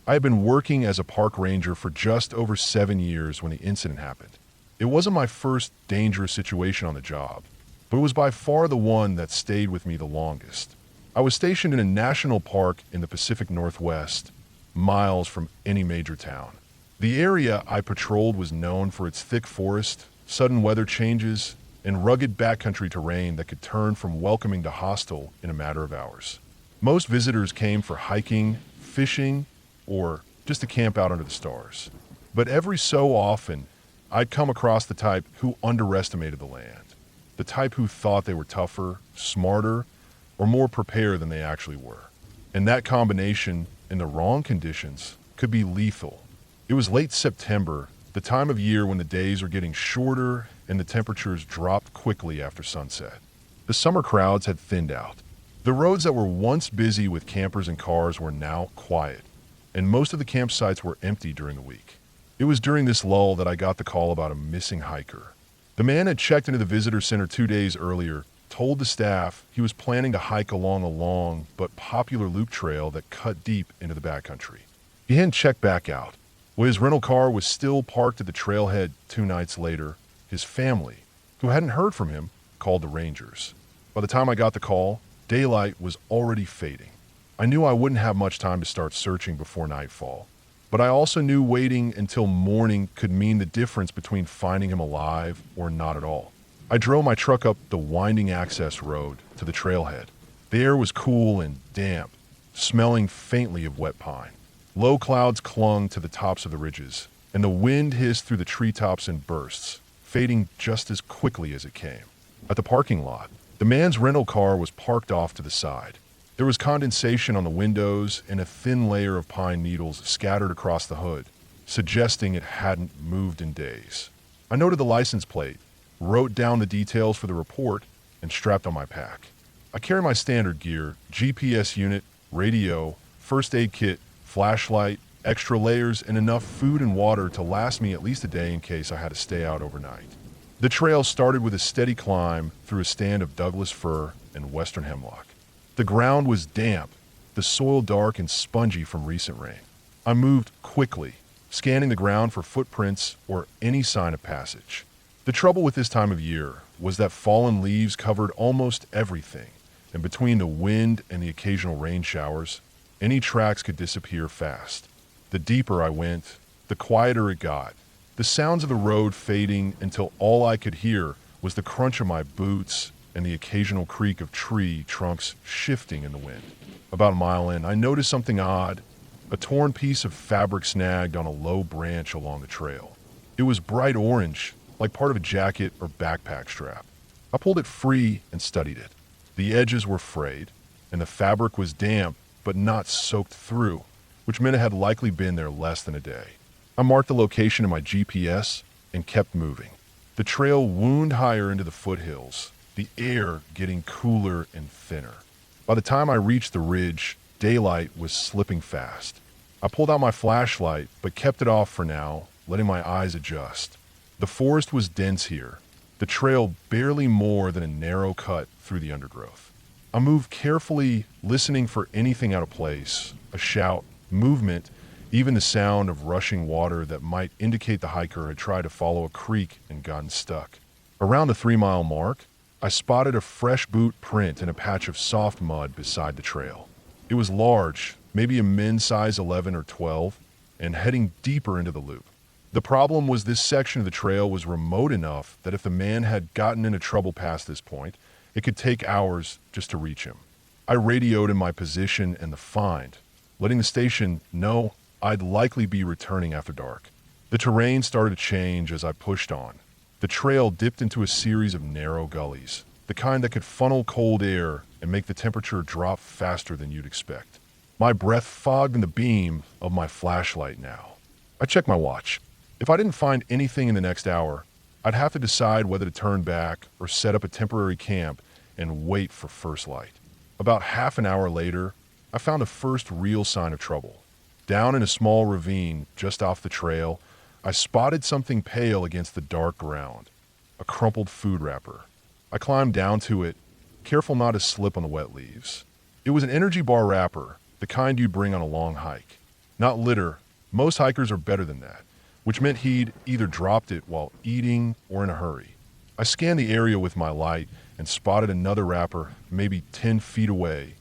I had been working as a park ranger for just over 7 years when the incident happened. It wasn't my first dangerous situation on the job, but it was by far the one that stayed with me the longest. I was stationed in a national park in the Pacific Northwest, miles from any major town. The area I patrolled was known for its thick forest, sudden weather changes, and rugged backcountry terrain that could turn from welcoming to hostile in a matter of hours. Most visitors came for hiking, fishing, or just to camp out under the stars. But every so often, I'd come across the type who underestimated the land. The type who thought they were tougher, smarter, or more prepared than they actually were. And that combination, in the wrong conditions, could be lethal. It was late September, the time of year when the days are getting shorter and the temperatures drop quickly after sunset. The summer crowds had thinned out. The roads that were once busy with campers and cars were now quiet, and most of the campsites were empty during the week. It was during this lull that I got the call about a missing hiker. The man had checked into the visitor center 2 days earlier, told the staff he was planning to hike along a long but popular loop trail that cut deep into the backcountry. He hadn't checked back out. While his rental car was still parked at the trailhead 2 nights later, his family, who hadn't heard from him, called the Rangers. By the time I got the call, daylight was already fading. I knew I wouldn't have much time to start searching before nightfall, but I also knew waiting until morning could mean the difference between finding him alive or not at all. I drove my truck up the winding access road to the trailhead. The air was cool and damp, smelling faintly of wet pine. Low clouds clung to the tops of the ridges, and the wind hissed through the treetops in bursts, fading just as quickly as it came. At the parking lot, the man's rental car was parked off to the side. There was condensation on the windows and a thin layer of pine needles scattered across the hood, suggesting it hadn't moved in days. I noted the license plate, wrote down the details for the report, and strapped on my pack. I carry my standard gear: GPS unit, radio, first aid kit, flashlight, extra layers, and enough food and water to last me at least a day in case I had to stay out overnight. The trail started with a steady climb through a stand of Douglas fir and western hemlock. The ground was damp, the soil dark and spongy from recent rain. I moved quickly, scanning the ground for footprints or any sign of passage. The trouble with this time of year was that fallen leaves covered almost everything, and between the wind and the occasional rain showers, any tracks could disappear fast. The deeper I went, the quieter it got, the sounds of the road fading until all I could hear was the crunch of my boots and the occasional creak of tree trunks shifting in the wind. About a mile in, I noticed something odd: a torn piece of fabric snagged on a low branch along the trail. It was bright orange, like part of a jacket or backpack strap. I pulled it free and studied it. The edges were frayed, and the fabric was damp but not soaked through, which meant it had likely been there less than a day. I marked the location in my GPS and kept moving. The trail wound higher into the foothills, the air getting cooler and thinner. By the time I reached the ridge, daylight was slipping fast. I pulled out my flashlight, but kept it off for now, letting my eyes adjust. The forest was dense here, the trail barely more than a narrow cut through the undergrowth. I moved carefully, listening for anything out of place: a shout, movement, even the sound of rushing water that might indicate the hiker had tried to follow a creek and gotten stuck. Around the 3-mile mark, I spotted a fresh boot print in a patch of soft mud beside the trail. It was large, maybe a men's size 11 or 12, and heading deeper into the loop. The problem was this section of the trail was remote enough that if the man had gotten into trouble past this point, it could take hours just to reach him. I radioed in my position and the find, letting the station know I'd likely be returning after dark. The terrain started to change as I pushed on. The trail dipped into a series of narrow gullies, the kind that could funnel cold air and make the temperature drop faster than you'd expect. My breath fogged in the beam of my flashlight now. I checked my watch. If I didn't find anything in the next hour, I'd have to decide whether to turn back or set up a temporary camp and wait for first light. About half an hour later, I found a first real sign of trouble. Down in a small ravine just off the trail, I spotted something pale against the dark ground, a crumpled food wrapper. I climbed down to it, careful not to slip on the wet leaves. It was an energy bar wrapper, the kind you'd bring on a long hike. Not litter, most hikers are better than that, which meant he'd either dropped it while eating or in a hurry. I scanned the area with my light and spotted another wrapper maybe 10 feet away,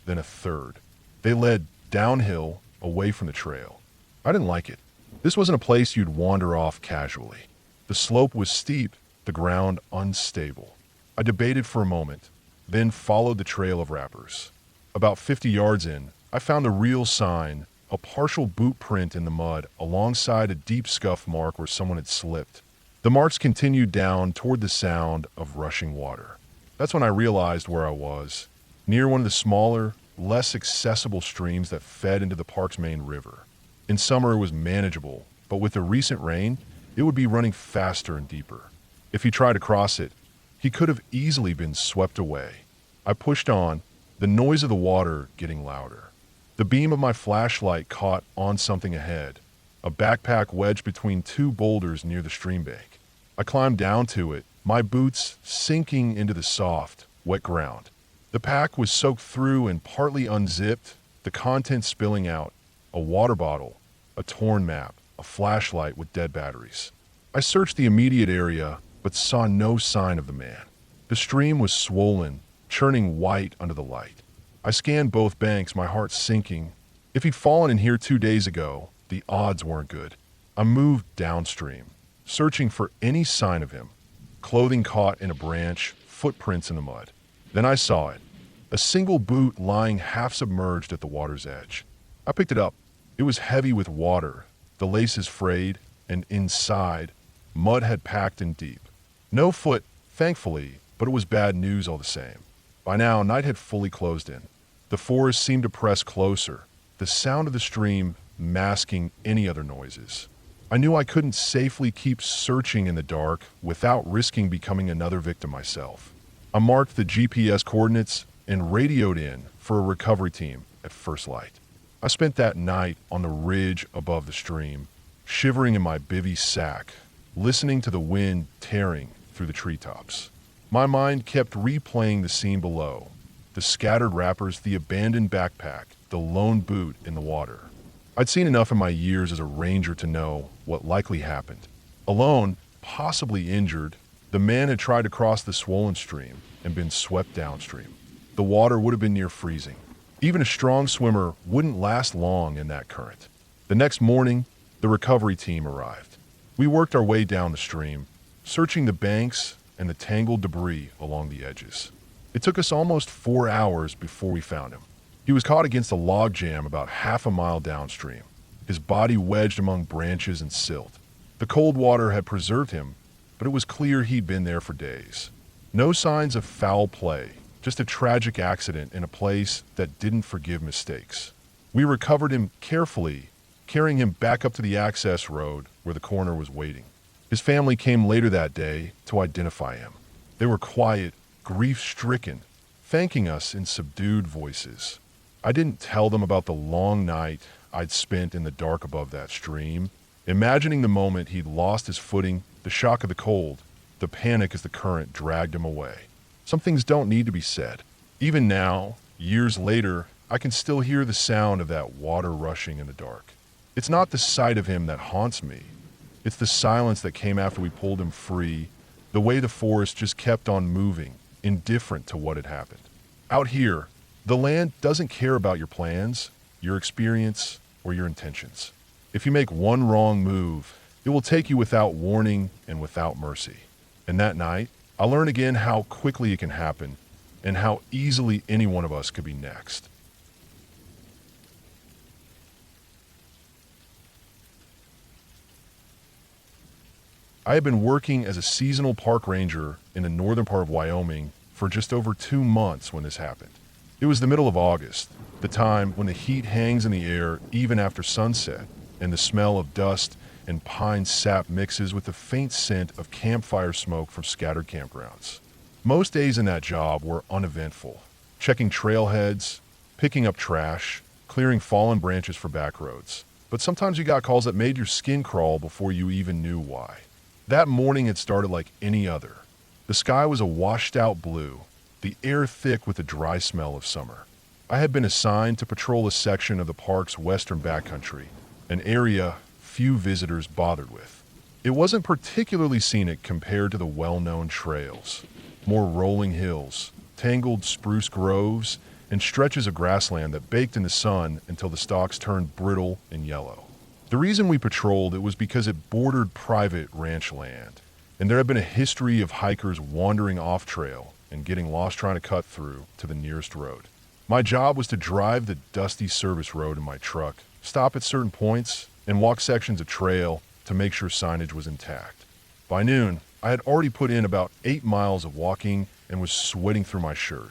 then a third. They led downhill, away from the trail. I didn't like it. This wasn't a place you'd wander off casually. The slope was steep, the ground unstable. I debated for a moment, then followed the trail of wrappers. About 50 yards in, I found a real sign, a partial boot print in the mud alongside a deep scuff mark where someone had slipped. The marks continued down toward the sound of rushing water. That's when I realized where I was, near one of the smaller, less accessible streams that fed into the park's main river. In summer it was manageable, but with the recent rain, it would be running faster and deeper. If he tried to cross it, he could have easily been swept away. I pushed on, the noise of the water getting louder. The beam of my flashlight caught on something ahead, a backpack wedged between two boulders near the stream bank. I climbed down to it, my boots sinking into the soft, wet ground. The pack was soaked through and partly unzipped, the contents spilling out, a water bottle, a torn map, a flashlight with dead batteries. I searched the immediate area, but saw no sign of the man. The stream was swollen, churning white under the light. I scanned both banks, my heart sinking. If he'd fallen in here 2 days ago, the odds weren't good. I moved downstream, searching for any sign of him. Clothing caught in a branch, footprints in the mud. Then I saw it, a single boot lying half submerged at the water's edge. I picked it up. It was heavy with water, the laces frayed, and inside, mud had packed in deep. No foot, thankfully, but it was bad news all the same. By now, night had fully closed in. The forest seemed to press closer, the sound of the stream masking any other noises. I knew I couldn't safely keep searching in the dark without risking becoming another victim myself. I marked the GPS coordinates and radioed in for a recovery team at first light. I spent that night on the ridge above the stream, shivering in my bivy sack, listening to the wind tearing through the treetops. My mind kept replaying the scene below, the scattered wrappers, the abandoned backpack, the lone boot in the water. I'd seen enough in my years as a ranger to know what likely happened. Alone, possibly injured, the man had tried to cross the swollen stream and been swept downstream. The water would have been near freezing. Even a strong swimmer wouldn't last long in that current. The next morning, the recovery team arrived. We worked our way down the stream, searching the banks and the tangled debris along the edges. It took us almost 4 hours before we found him. He was caught against a log jam about half a mile downstream, his body wedged among branches and silt. The cold water had preserved him, but it was clear he'd been there for days. No signs of foul play, just a tragic accident in a place that didn't forgive mistakes. We recovered him carefully, carrying him back up to the access road where the coroner was waiting. His family came later that day to identify him. They were quiet, grief-stricken, thanking us in subdued voices. I didn't tell them about the long night I'd spent in the dark above that stream, imagining the moment he'd lost his footing, the shock of the cold, the panic as the current dragged him away. Some things don't need to be said. Even now, years later, I can still hear the sound of that water rushing in the dark. It's not the sight of him that haunts me. It's the silence that came after we pulled him free, the way the forest just kept on moving, indifferent to what had happened. Out here, the land doesn't care about your plans, your experience, or your intentions. If you make one wrong move, it will take you without warning and without mercy. And that night, I learned again how quickly it can happen and how easily any one of us could be next. I had been working as a seasonal park ranger in the northern part of Wyoming for just over 2 months when this happened. It was the middle of August, the time when the heat hangs in the air even after sunset, and the smell of dust and pine sap mixes with the faint scent of campfire smoke from scattered campgrounds. Most days in that job were uneventful. Checking trailheads, picking up trash, clearing fallen branches for back roads. But sometimes you got calls that made your skin crawl before you even knew why. That morning it started like any other. The sky was a washed-out blue, the air thick with the dry smell of summer. I had been assigned to patrol a section of the park's western backcountry, an area few visitors bothered with. It wasn't particularly scenic compared to the well-known trails. More rolling hills, tangled spruce groves, and stretches of grassland that baked in the sun until the stalks turned brittle and yellow. The reason we patrolled it was because it bordered private ranch land, and there had been a history of hikers wandering off trail and getting lost trying to cut through to the nearest road. My job was to drive the dusty service road in my truck, stop at certain points, and walk sections of trail to make sure signage was intact. By noon, I had already put in about 8 miles of walking and was sweating through my shirt.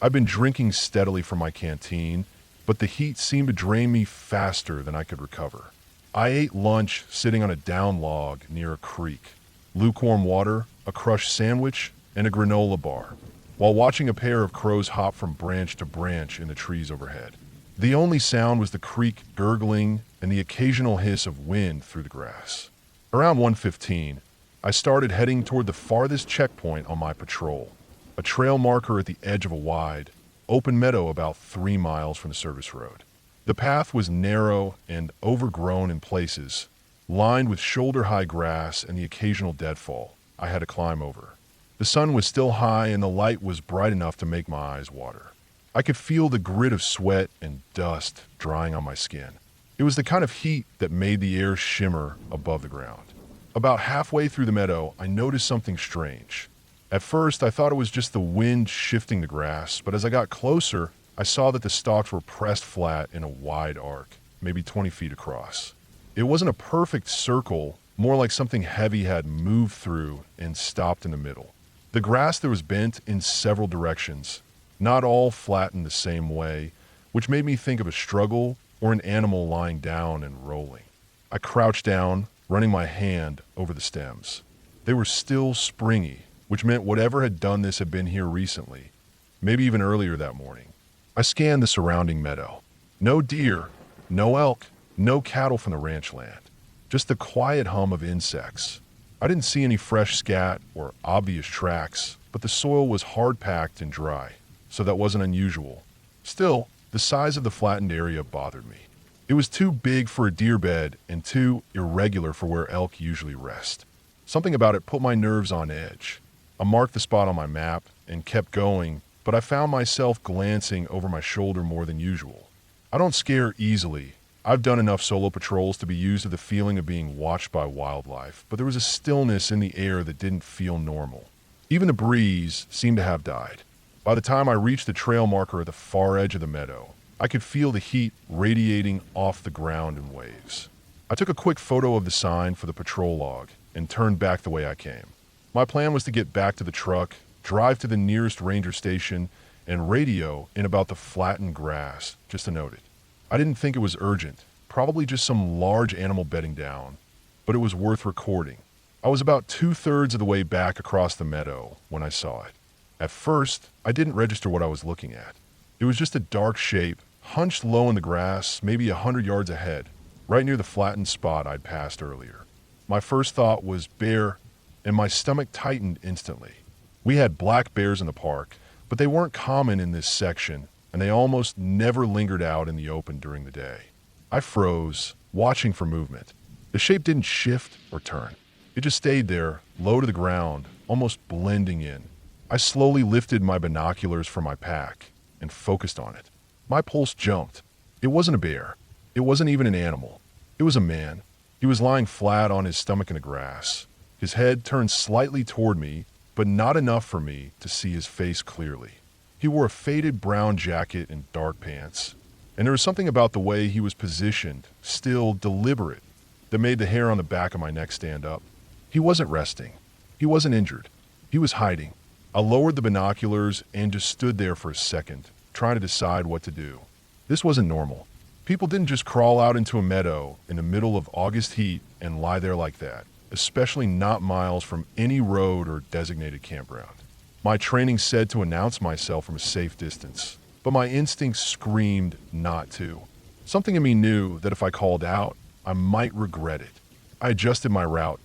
I'd been drinking steadily from my canteen, but the heat seemed to drain me faster than I could recover. I ate lunch sitting on a down log near a creek. Lukewarm water, a crushed sandwich, and a granola bar, while watching a pair of crows hop from branch to branch in the trees overhead. The only sound was the creek gurgling and the occasional hiss of wind through the grass. Around 1:15, I started heading toward the farthest checkpoint on my patrol, a trail marker at the edge of a wide, open meadow about 3 miles from the service road. The path was narrow and overgrown in places, lined with shoulder-high grass and the occasional deadfall I had to climb over. The sun was still high and the light was bright enough to make my eyes water. I could feel the grit of sweat and dust drying on my skin. It was the kind of heat that made the air shimmer above the ground. About halfway through the meadow, I noticed something strange. At first, I thought it was just the wind shifting the grass, but as I got closer, I saw that the stalks were pressed flat in a wide arc, maybe 20 feet across. It wasn't a perfect circle, more like something heavy had moved through and stopped in the middle. The grass there was bent in several directions, not all flattened the same way, which made me think of a struggle or an animal lying down and rolling. I crouched down, running my hand over the stems. They were still springy, which meant whatever had done this had been here recently, maybe even earlier that morning. I scanned the surrounding meadow. No deer, no elk, no cattle from the ranch land. Just the quiet hum of insects. I didn't see any fresh scat or obvious tracks, but the soil was hard-packed and dry, so that wasn't unusual. Still, the size of the flattened area bothered me. It was too big for a deer bed and too irregular for where elk usually rest. Something about it put my nerves on edge. I marked the spot on my map and kept going, but I found myself glancing over my shoulder more than usual. I don't scare easily. I've done enough solo patrols to be used to the feeling of being watched by wildlife, but there was a stillness in the air that didn't feel normal. Even the breeze seemed to have died. By the time I reached the trail marker at the far edge of the meadow, I could feel the heat radiating off the ground in waves. I took a quick photo of the sign for the patrol log and turned back the way I came. My plan was to get back to the truck, drive to the nearest ranger station, and radio in about the flattened grass, just to note it. I didn't think it was urgent, probably just some large animal bedding down, but it was worth recording. I was about 2/3 of the way back across the meadow when I saw it. At first, I didn't register what I was looking at. It was just a dark shape, hunched low in the grass, maybe 100 yards ahead, right near the flattened spot I'd passed earlier. My first thought was bear, and my stomach tightened instantly. We had black bears in the park, but they weren't common in this section, and they almost never lingered out in the open during the day. I froze, watching for movement. The shape didn't shift or turn. It just stayed there, low to the ground, almost blending in. I slowly lifted my binoculars from my pack and focused on it. My pulse jumped. It wasn't a bear. It wasn't even an animal. It was a man. He was lying flat on his stomach in the grass. His head turned slightly toward me, but not enough for me to see his face clearly. He wore a faded brown jacket and dark pants, and there was something about the way he was positioned, still deliberate, that made the hair on the back of my neck stand up. He wasn't resting. He wasn't injured. He was hiding. I lowered the binoculars and just stood there for a second, trying to decide what to do. This wasn't normal. People didn't just crawl out into a meadow in the middle of August heat and lie there like that, especially not miles from any road or designated campground. My training said to announce myself from a safe distance, but my instincts screamed not to. Something in me knew that if I called out, I might regret it. I adjusted my route,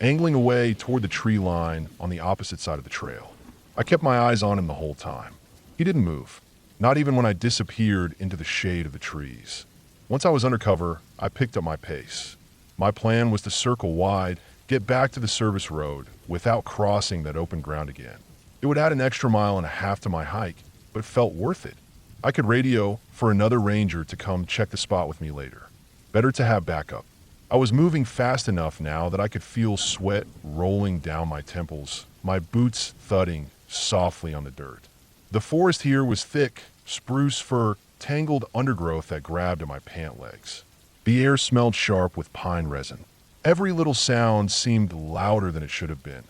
angling away toward the tree line on the opposite side of the trail. I kept my eyes on him the whole time. He didn't move, not even when I disappeared into the shade of the trees. Once I was under cover, I picked up my pace. My plan was to circle wide, get back to the service road without crossing that open ground again. It would add an extra mile and a half to my hike, but it felt worth it. I could radio for another ranger to come check the spot with me later. Better to have backup. I was moving fast enough now that I could feel sweat rolling down my temples, my boots thudding softly on the dirt. The forest here was thick, spruce fir, tangled undergrowth that grabbed at my pant legs. The air smelled sharp with pine resin. Every little sound seemed louder than it should have been.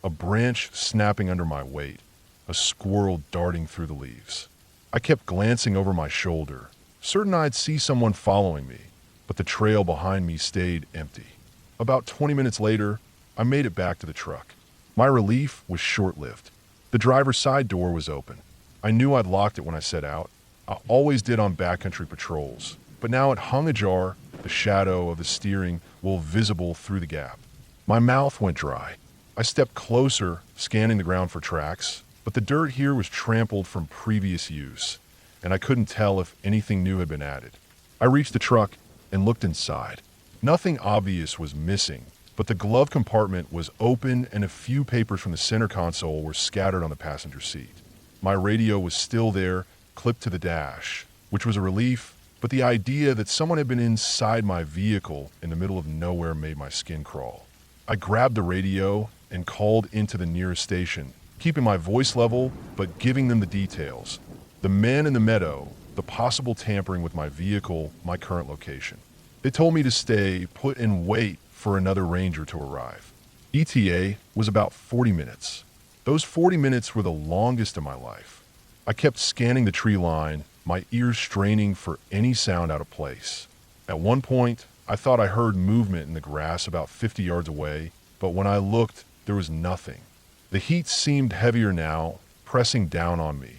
A branch snapping under my weight, a squirrel darting through the leaves. I kept glancing over my shoulder, certain I'd see someone following me, but the trail behind me stayed empty. About 20 minutes later, I made it back to the truck. My relief was short-lived. The driver's side door was open. I knew I'd locked it when I set out. I always did on backcountry patrols, but now it hung ajar, the shadow of the steering wheel visible through the gap. My mouth went dry. I stepped closer, scanning the ground for tracks, but the dirt here was trampled from previous use, and I couldn't tell if anything new had been added. I reached the truck and looked inside. Nothing obvious was missing, but the glove compartment was open and a few papers from the center console were scattered on the passenger seat. My radio was still there, clipped to the dash, which was a relief, but the idea that someone had been inside my vehicle in the middle of nowhere made my skin crawl. I grabbed the radio and called into the nearest station, keeping my voice level but giving them the details. The men in the meadow, the possible tampering with my vehicle, my current location. They told me to stay put and wait for another ranger to arrive. ETA was about 40 minutes. Those 40 minutes were the longest of my life. I kept scanning the tree line, my ears straining for any sound out of place. At one point, I thought I heard movement in the grass about 50 yards away, but when I looked, there was nothing. The heat seemed heavier now, pressing down on me,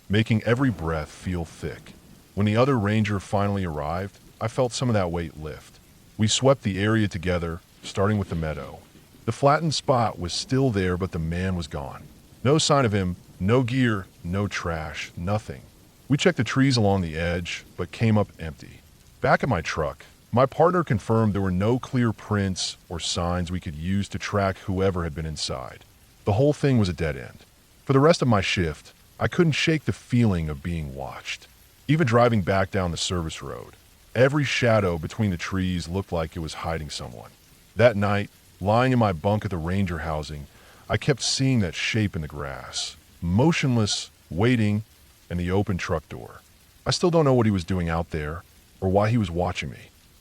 making every breath feel thick. When the other ranger finally arrived, I felt some of that weight lift. We swept the area together, starting with the meadow. The flattened spot was still there, but the man was gone. No sign of him, no gear, no trash, nothing. We checked the trees along the edge, but came up empty. Back at my truck, my partner confirmed there were no clear prints or signs we could use to track whoever had been inside. The whole thing was a dead end. For the rest of my shift, I couldn't shake the feeling of being watched. Even driving back down the service road, every shadow between the trees looked like it was hiding someone. That night, lying in my bunk at the ranger housing, I kept seeing that shape in the grass, motionless, waiting, and the open truck door. I still don't know what he was doing out there or why he was watching me.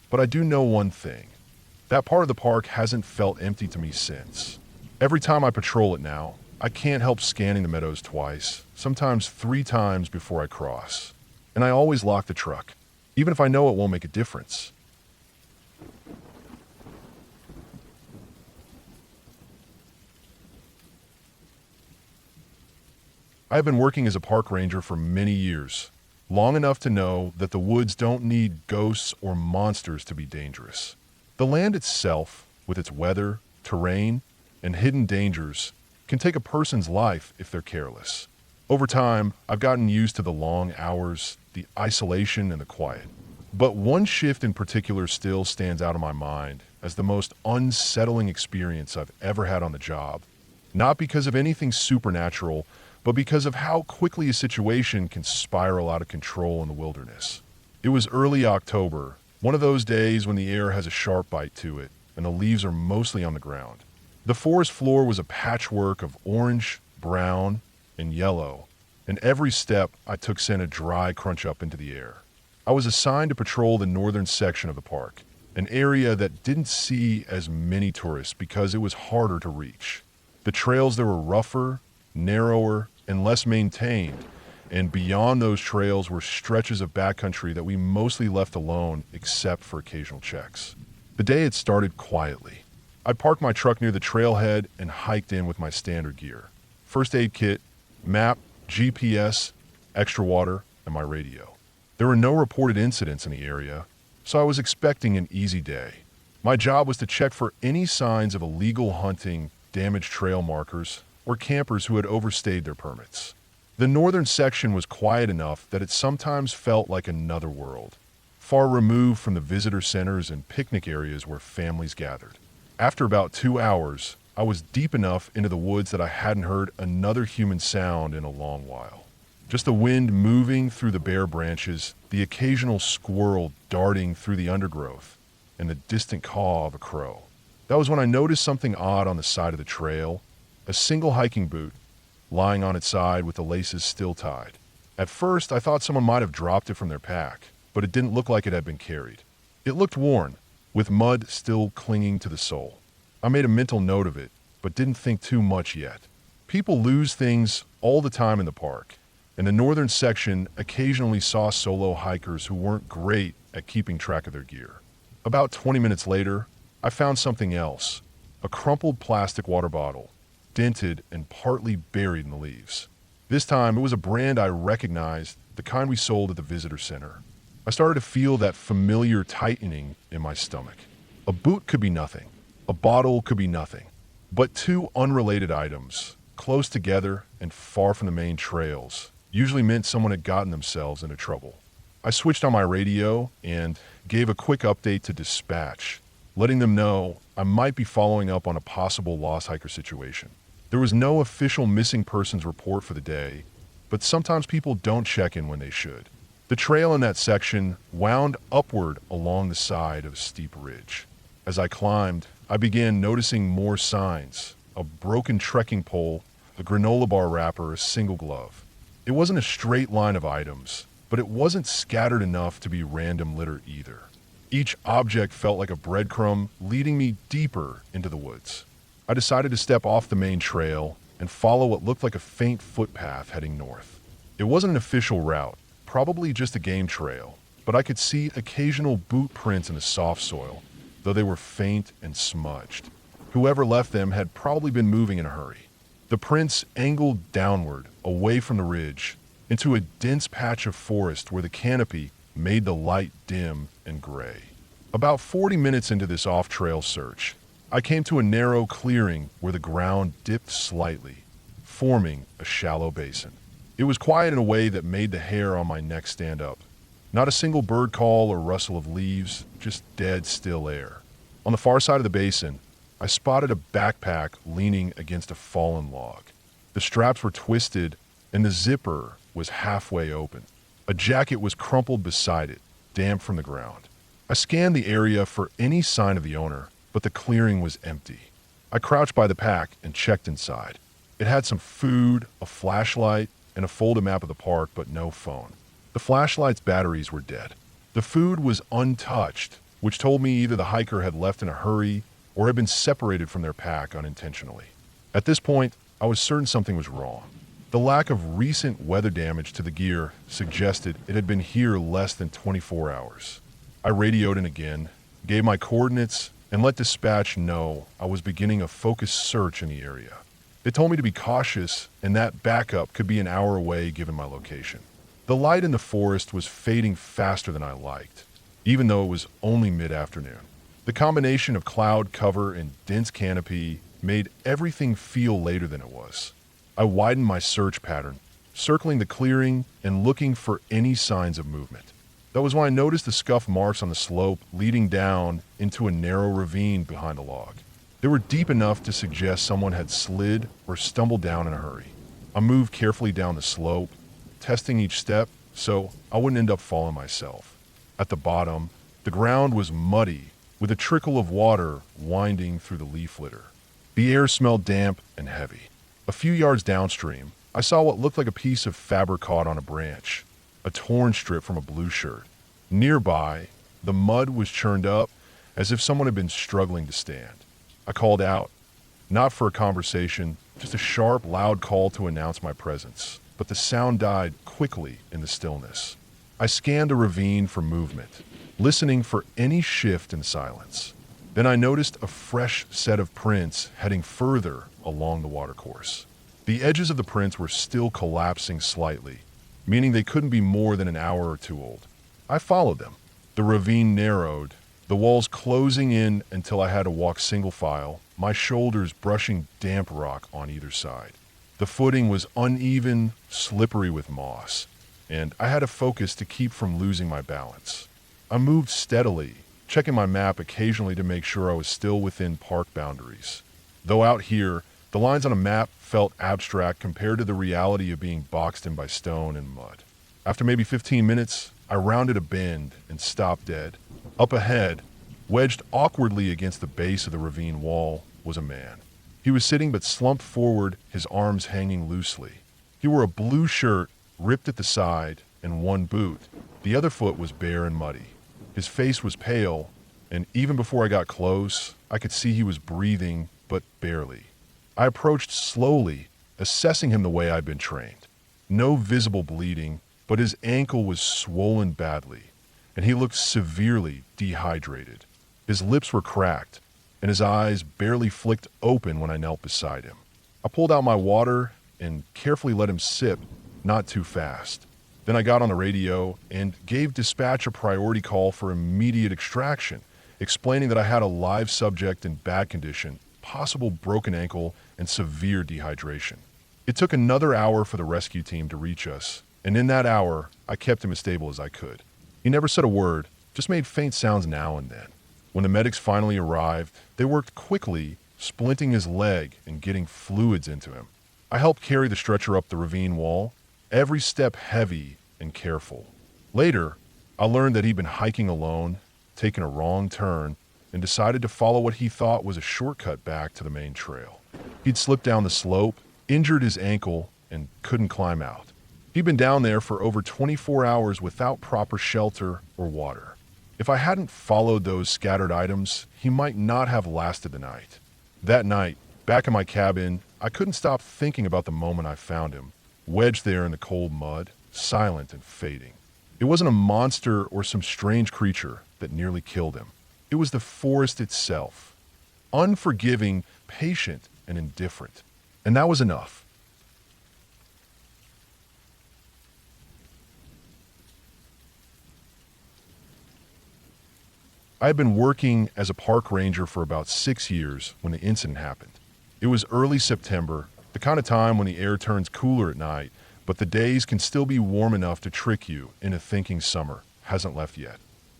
But I do know one thing. That part of the park hasn't felt empty to me since. Every time I patrol it now, I can't help scanning the meadows twice, sometimes 3 times before I cross. And I always lock the truck, even if I know it won't make a difference. I have been working as a park ranger for many years. Long enough to know that the woods don't need ghosts or monsters to be dangerous. The land itself, with its weather, terrain, and hidden dangers, can take a person's life if they're careless. Over time, I've gotten used to the long hours, the isolation, and the quiet. But one shift in particular still stands out in my mind as the most unsettling experience I've ever had on the job. Not because of anything supernatural, but because of how quickly a situation can spiral out of control in the wilderness. It was early October, one of those days when the air has a sharp bite to it, and the leaves are mostly on the ground. The forest floor was a patchwork of orange, brown, and yellow, and every step I took sent a dry crunch up into the air. I was assigned to patrol the northern section of the park, an area that didn't see as many tourists because it was harder to reach. The trails there were rougher, narrower, and less maintained, and beyond those trails were stretches of backcountry that we mostly left alone except for occasional checks. The day had started quietly. I parked my truck near the trailhead and hiked in with my standard gear. First aid kit, map, GPS, extra water, and my radio. There were no reported incidents in the area, so I was expecting an easy day. My job was to check for any signs of illegal hunting, damaged trail markers, or campers who had overstayed their permits. The northern section was quiet enough that it sometimes felt like another world, far removed from the visitor centers and picnic areas where families gathered. After about 2 hours, I was deep enough into the woods that I hadn't heard another human sound in a long while. Just the wind moving through the bare branches, the occasional squirrel darting through the undergrowth, and the distant caw of a crow. That was when I noticed something odd on the side of the trail, a single hiking boot, lying on its side with the laces still tied. At first, I thought someone might have dropped it from their pack, but it didn't look like it had been carried. It looked worn, with mud still clinging to the sole. I made a mental note of it, but didn't think too much yet. People lose things all the time in the park, and the northern section occasionally saw solo hikers who weren't great at keeping track of their gear. About 20 minutes later, I found something else, a crumpled plastic water bottle, dented and partly buried in the leaves. This time, it was a brand I recognized, the kind we sold at the visitor center. I started to feel that familiar tightening in my stomach. A boot could be nothing. A bottle could be nothing. But two unrelated items, close together and far from the main trails, usually meant someone had gotten themselves into trouble. I switched on my radio and gave a quick update to dispatch, letting them know I might be following up on a possible lost hiker situation. There was no official missing persons report for the day, but sometimes people don't check in when they should. The trail in that section wound upward along the side of a steep ridge. As I climbed, I began noticing more signs: a broken trekking pole, a granola bar wrapper, a single glove. It wasn't a straight line of items, but it wasn't scattered enough to be random litter either. Each object felt like a breadcrumb leading me deeper into the woods. I decided to step off the main trail and follow what looked like a faint footpath heading north. It wasn't an official route, probably just a game trail, but I could see occasional boot prints in the soft soil, though they were faint and smudged. Whoever left them had probably been moving in a hurry. The prints angled downward, away from the ridge, into a dense patch of forest where the canopy made the light dim and gray. About 40 minutes into this off-trail search, I came to a narrow clearing where the ground dipped slightly, forming a shallow basin. It was quiet in a way that made the hair on my neck stand up. Not a single bird call or rustle of leaves, just dead still air. On the far side of the basin, I spotted a backpack leaning against a fallen log. The straps were twisted and the zipper was halfway open. A jacket was crumpled beside it, damp from the ground. I scanned the area for any sign of the owner, but the clearing was empty. I crouched by the pack and checked inside. It had some food, a flashlight, and a folded map of the park, but no phone. The flashlight's batteries were dead. The food was untouched, which told me either the hiker had left in a hurry or had been separated from their pack unintentionally. At this point, I was certain something was wrong. The lack of recent weather damage to the gear suggested it had been here less than 24 hours. I radioed in again, gave my coordinates, and let dispatch know I was beginning a focused search in the area. They told me to be cautious and that backup could be an hour away given my location. The light in the forest was fading faster than I liked, even though it was only mid-afternoon. The combination of cloud cover and dense canopy made everything feel later than it was. I widened my search pattern, circling the clearing and looking for any signs of movement. That was when I noticed the scuff marks on the slope leading down into a narrow ravine behind a log. They were deep enough to suggest someone had slid or stumbled down in a hurry. I moved carefully down the slope, testing each step so I wouldn't end up falling myself. At the bottom, the ground was muddy, with a trickle of water winding through the leaf litter. The air smelled damp and heavy. A few yards downstream, I saw what looked like a piece of fabric caught on a branch, a torn strip from a blue shirt. Nearby, the mud was churned up as if someone had been struggling to stand. I called out, not for a conversation, just a sharp, loud call to announce my presence, but the sound died quickly in the stillness. I scanned the ravine for movement, listening for any shift in silence. Then I noticed a fresh set of prints heading further along the watercourse. The edges of the prints were still collapsing slightly, meaning they couldn't be more than an hour or two old. I followed them. The ravine narrowed, the walls closing in until I had to walk single file, my shoulders brushing damp rock on either side. The footing was uneven, slippery with moss, and I had to focus to keep from losing my balance. I moved steadily, checking my map occasionally to make sure I was still within park boundaries. Though out here, the lines on a map felt abstract compared to the reality of being boxed in by stone and mud. After maybe 15 minutes, I rounded a bend and stopped dead. Up ahead, wedged awkwardly against the base of the ravine wall, was a man. He was sitting but slumped forward, his arms hanging loosely. He wore a blue shirt, ripped at the side, and one boot. The other foot was bare and muddy. His face was pale, and even before I got close, I could see he was breathing, but barely. I approached slowly, assessing him the way I'd been trained. No visible bleeding, but his ankle was swollen badly, and he looked severely dehydrated. His lips were cracked, and his eyes barely flicked open when I knelt beside him. I pulled out my water and carefully let him sip, not too fast. Then I got on the radio and gave dispatch a priority call for immediate extraction, explaining that I had a live subject in bad condition, possible broken ankle, and severe dehydration. It took another hour for the rescue team to reach us, and in that hour, I kept him as stable as I could. He never said a word, just made faint sounds now and then. When the medics finally arrived, they worked quickly, splinting his leg and getting fluids into him. I helped carry the stretcher up the ravine wall, every step heavy and careful. Later, I learned that he'd been hiking alone, taken a wrong turn, and decided to follow what he thought was a shortcut back to the main trail. He'd slipped down the slope, injured his ankle, and couldn't climb out. He'd been down there for over 24 hours without proper shelter or water. If I hadn't followed those scattered items, he might not have lasted the night. That night, back in my cabin, I couldn't stop thinking about the moment I found him, wedged there in the cold mud, silent and fading. It wasn't a monster or some strange creature that nearly killed him. It was the forest itself, unforgiving, patient, and indifferent. And that was enough. I had been working as a park ranger for about 6 years when the incident happened. It was early September, the kind of time when the air turns cooler at night, but the days can still be warm enough to trick you into thinking summer hasn't left yet.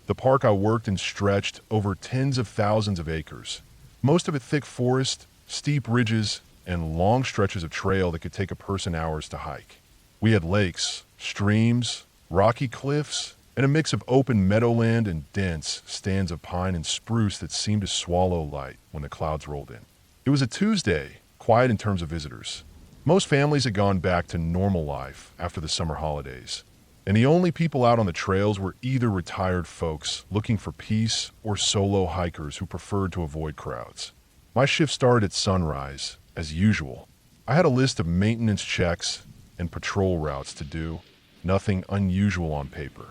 The park I worked and stretched over tens of thousands of acres, most of it thick forest, steep ridges, and long stretches of trail that could take a person hours to hike. We had lakes, streams, rocky cliffs, and a mix of open meadowland and dense stands of pine and spruce that seemed to swallow light when the clouds rolled in. It was a Tuesday, quiet in terms of visitors. Most families had gone back to normal life after the summer holidays, and the only people out on the trails were either retired folks looking for peace or solo hikers who preferred to avoid crowds. My shift started at sunrise, as usual. I had a list of maintenance checks and patrol routes to do, nothing unusual on paper.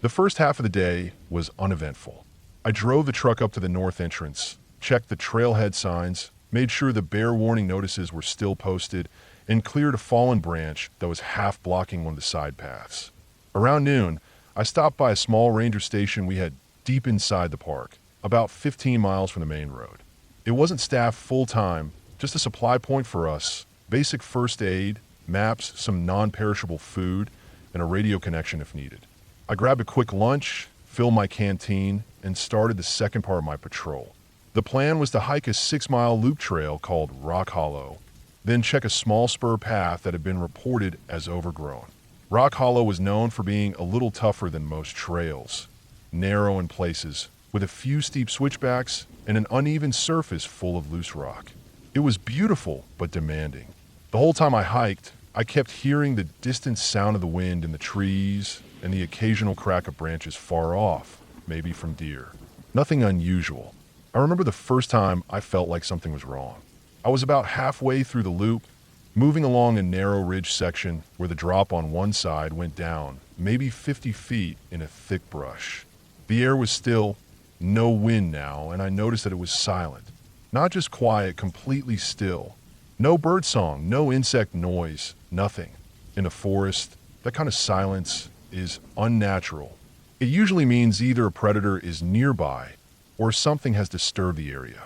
The first half of the day was uneventful. I drove the truck up to the north entrance, checked the trailhead signs, made sure the bear warning notices were still posted, and cleared a fallen branch that was half blocking one of the side paths. Around noon, I stopped by a small ranger station we had deep inside the park, about 15 miles from the main road. It wasn't staffed full-time, just a supply point for us, basic first aid, maps, some non-perishable food, and a radio connection if needed. I grabbed a quick lunch, filled my canteen, and started the second part of my patrol. The plan was to hike a 6-mile loop trail called Rock Hollow, then check a small spur path that had been reported as overgrown. Rock Hollow was known for being a little tougher than most trails, narrow in places, with a few steep switchbacks and an uneven surface full of loose rock. It was beautiful but demanding. The whole time I hiked, I kept hearing the distant sound of the wind in the trees and the occasional crack of branches far off, maybe from deer. Nothing unusual. I remember the first time I felt like something was wrong. I was about halfway through the loop, moving along a narrow ridge section where the drop on one side went down, maybe 50 feet in a thick brush. The air was still, no wind now, and I noticed that it was silent. Not just quiet, completely still. No bird song, no insect noise, nothing. In a forest, that kind of silence is unnatural. It usually means either a predator is nearby or something has disturbed the area.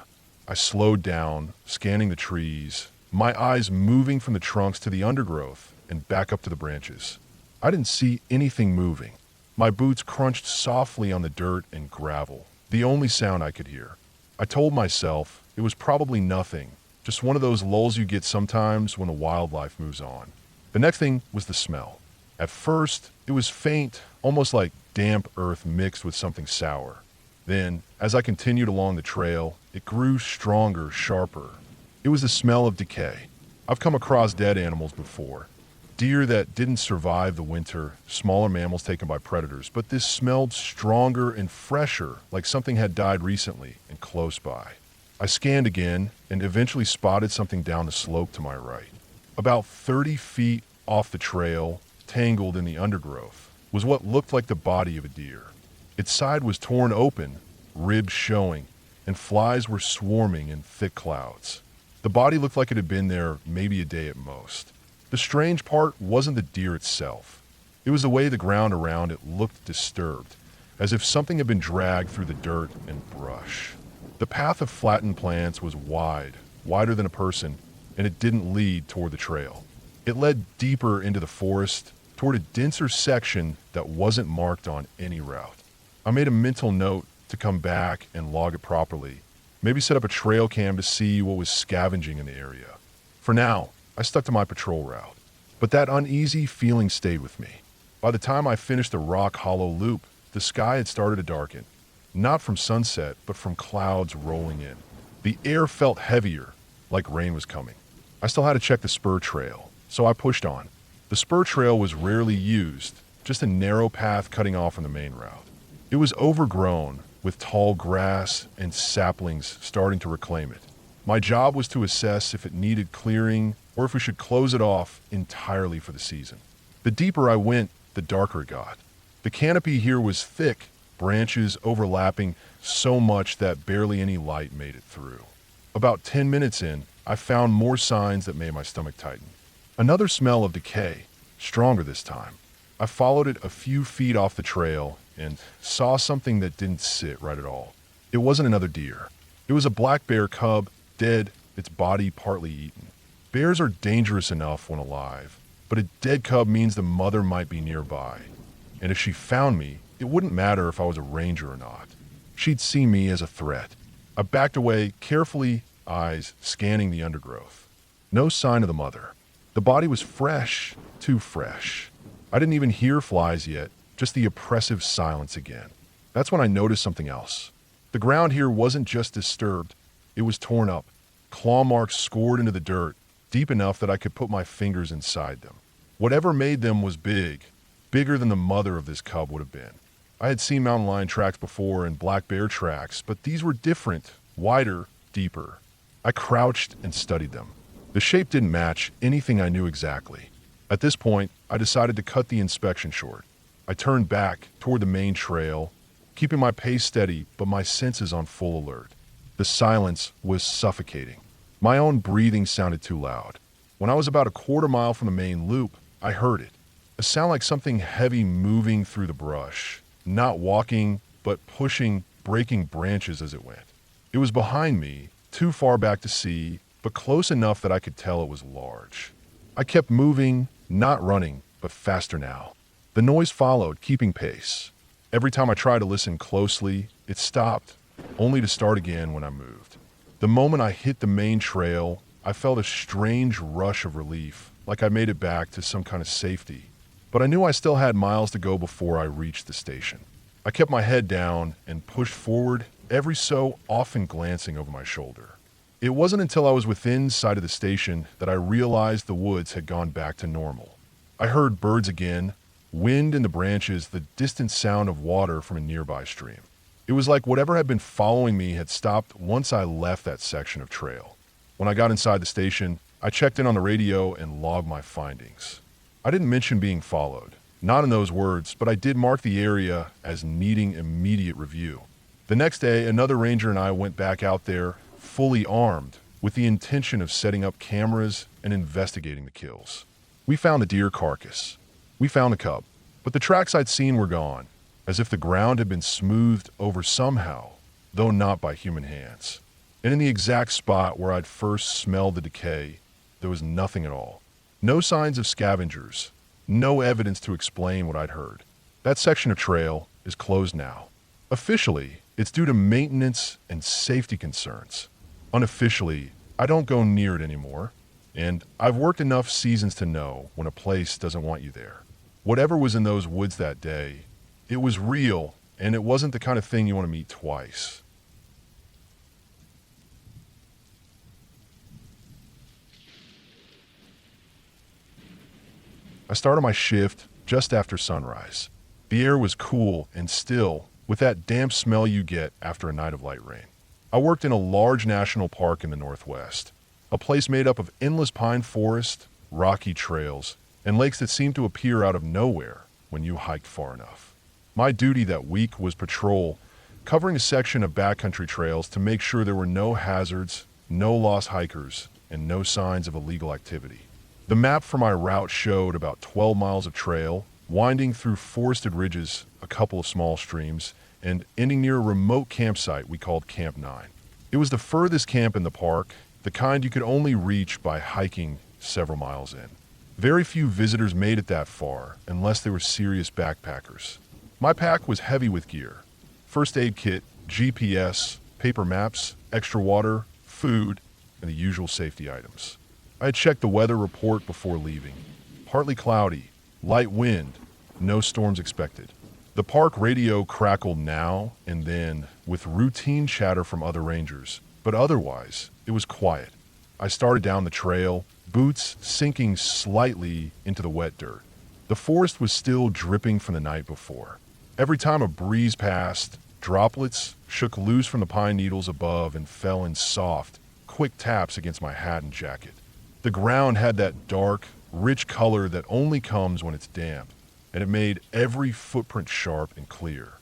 I slowed down, scanning the trees, my eyes moving from the trunks to the undergrowth and back up to the branches. I didn't see anything moving. My boots crunched softly on the dirt and gravel, the only sound I could hear. I told myself it was probably nothing, just one of those lulls you get sometimes when the wildlife moves on. The next thing was the smell. At first, it was faint, almost like damp earth mixed with something sour. Then, as I continued along the trail, it grew stronger, sharper. It was the smell of decay. I've come across dead animals before. Deer that didn't survive the winter, smaller mammals taken by predators, but this smelled stronger and fresher, like something had died recently and close by. I scanned again and eventually spotted something down the slope to my right. About 30 feet off the trail, tangled in the undergrowth, was what looked like the body of a deer. Its side was torn open, ribs showing, and flies were swarming in thick clouds. The body looked like it had been there maybe a day at most. The strange part wasn't the deer itself. It was the way the ground around it looked disturbed, as if something had been dragged through the dirt and brush. The path of flattened plants was wide, wider than a person, and it didn't lead toward the trail. It led deeper into the forest, toward a denser section that wasn't marked on any route. I made a mental note to come back and log it properly, maybe set up a trail cam to see what was scavenging in the area. For now, I stuck to my patrol route, but that uneasy feeling stayed with me. By the time I finished the rock hollow loop, the sky had started to darken, not from sunset, but from clouds rolling in. The air felt heavier, like rain was coming. I still had to check the spur trail, so I pushed on. The spur trail was rarely used, just a narrow path cutting off from the main route. It was overgrown, with tall grass and saplings starting to reclaim it. My job was to assess if it needed clearing or if we should close it off entirely for the season. The deeper I went, the darker it got. The canopy here was thick, branches overlapping so much that barely any light made it through. About 10 minutes in, I found more signs that made my stomach tighten. Another smell of decay, stronger this time. I followed it a few feet off the trail and saw something that didn't sit right at all. It wasn't another deer. It was a black bear cub, dead, its body partly eaten. Bears are dangerous enough when alive, but a dead cub means the mother might be nearby. And if she found me, it wouldn't matter if I was a ranger or not. She'd see me as a threat. I backed away, carefully, eyes scanning the undergrowth. No sign of the mother. The body was fresh, too fresh. I didn't even hear flies yet, just the oppressive silence again. That's when I noticed something else. The ground here wasn't just disturbed, it was torn up. Claw marks scored into the dirt, deep enough that I could put my fingers inside them. Whatever made them was big, bigger than the mother of this cub would have been. I had seen mountain lion tracks before and black bear tracks, but these were different, wider, deeper. I crouched and studied them. The shape didn't match anything I knew exactly. At this point, I decided to cut the inspection short. I turned back toward the main trail, keeping my pace steady but my senses on full alert. The silence was suffocating. My own breathing sounded too loud. When I was about a quarter mile from the main loop, I heard it. A sound like something heavy moving through the brush. Not walking, but pushing, breaking branches as it went. It was behind me, too far back to see, but close enough that I could tell it was large. I kept moving, not running, but faster now. The noise followed, keeping pace. Every time I tried to listen closely, it stopped, only to start again when I moved. The moment I hit the main trail, I felt a strange rush of relief, like I made it back to some kind of safety. But I knew I still had miles to go before I reached the station. I kept my head down and pushed forward, every so often glancing over my shoulder. It wasn't until I was within sight of the station that I realized the woods had gone back to normal. I heard birds again, wind in the branches, the distant sound of water from a nearby stream. It was like whatever had been following me had stopped once I left that section of trail. When I got inside the station, I checked in on the radio and logged my findings. I didn't mention being followed, not in those words, but I did mark the area as needing immediate review. The next day, another ranger and I went back out there, fully armed, with the intention of setting up cameras and investigating the kills. We found a deer carcass. We found a cub. But the tracks I'd seen were gone, as if the ground had been smoothed over somehow, though not by human hands. And in the exact spot where I'd first smelled the decay, there was nothing at all. No signs of scavengers, no evidence to explain what I'd heard. That section of trail is closed now. Officially, it's due to maintenance and safety concerns. Unofficially, I don't go near it anymore, and I've worked enough seasons to know when a place doesn't want you there. Whatever was in those woods that day, it was real, and it wasn't the kind of thing you want to meet twice. I started my shift just after sunrise. The air was cool and still, with that damp smell you get after a night of light rain. I worked in a large national park in the Northwest, a place made up of endless pine forest, rocky trails, and lakes that seemed to appear out of nowhere when you hiked far enough. My duty that week was patrol, covering a section of backcountry trails to make sure there were no hazards, no lost hikers, and no signs of illegal activity. The map for my route showed about 12 miles of trail, winding through forested ridges, a couple of small streams, and ending near a remote campsite we called Camp 9. It was the furthest camp in the park, the kind you could only reach by hiking several miles in. Very few visitors made it that far, unless they were serious backpackers. My pack was heavy with gear. First aid kit, GPS, paper maps, extra water, food, and the usual safety items. I had checked the weather report before leaving. Partly cloudy, light wind, no storms expected. The park radio crackled now and then with routine chatter from other rangers, but otherwise, it was quiet. I started down the trail, boots sinking slightly into the wet dirt. The forest was still dripping from the night before. Every time a breeze passed, droplets shook loose from the pine needles above and fell in soft, quick taps against my hat and jacket. The ground had that dark, rich color that only comes when it's damp, and it made every footprint sharp and clear.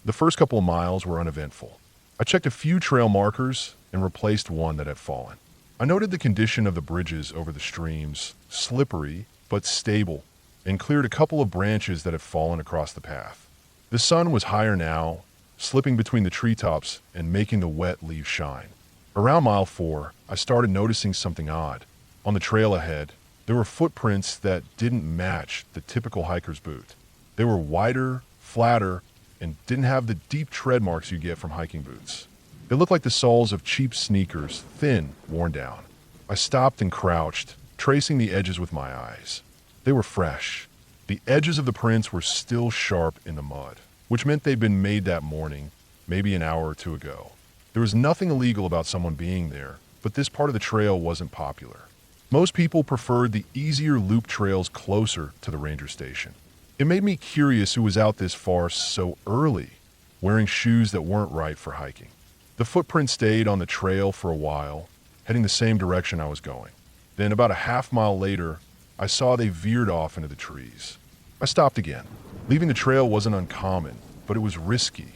The first couple of miles were uneventful. I checked a few trail markers and replaced one that had fallen. I noted the condition of the bridges over the streams, slippery but stable, and cleared a couple of branches that had fallen across the path. The sun was higher now, slipping between the treetops and making the wet leaves shine. Around mile 4, I started noticing something odd. On the trail ahead, there were footprints that didn't match the typical hiker's boot. They were wider, flatter, and didn't have the deep tread marks you get from hiking boots. They looked like the soles of cheap sneakers, thin, worn down. I stopped and crouched, tracing the edges with my eyes. They were fresh. The edges of the prints were still sharp in the mud, which meant they'd been made that morning, maybe an hour or two ago. There was nothing illegal about someone being there, but this part of the trail wasn't popular. Most people preferred the easier loop trails closer to the ranger station. It made me curious who was out this far so early, wearing shoes that weren't right for hiking. The footprint stayed on the trail for a while, heading the same direction I was going. Then about a half mile later, I saw they veered off into the trees. I stopped again. Leaving the trail wasn't uncommon, but it was risky.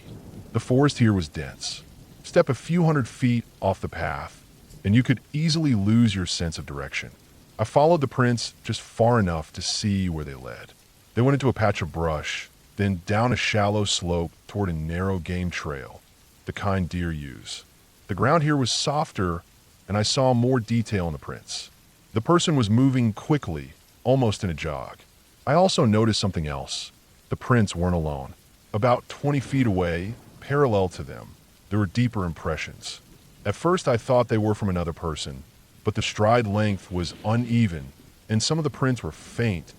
The forest here was dense. Step a few hundred feet off the path, and you could easily lose your sense of direction. I followed the prints just far enough to see where they led. They went into a patch of brush, then down a shallow slope toward a narrow game trail, the kind deer use. The ground here was softer, and I saw more detail in the prints. The person was moving quickly, almost in a jog. I also noticed something else. The prints weren't alone. About 20 feet away, parallel to them, there were deeper impressions. At first I thought they were from another person, but the stride length was uneven, and some of the prints were faint,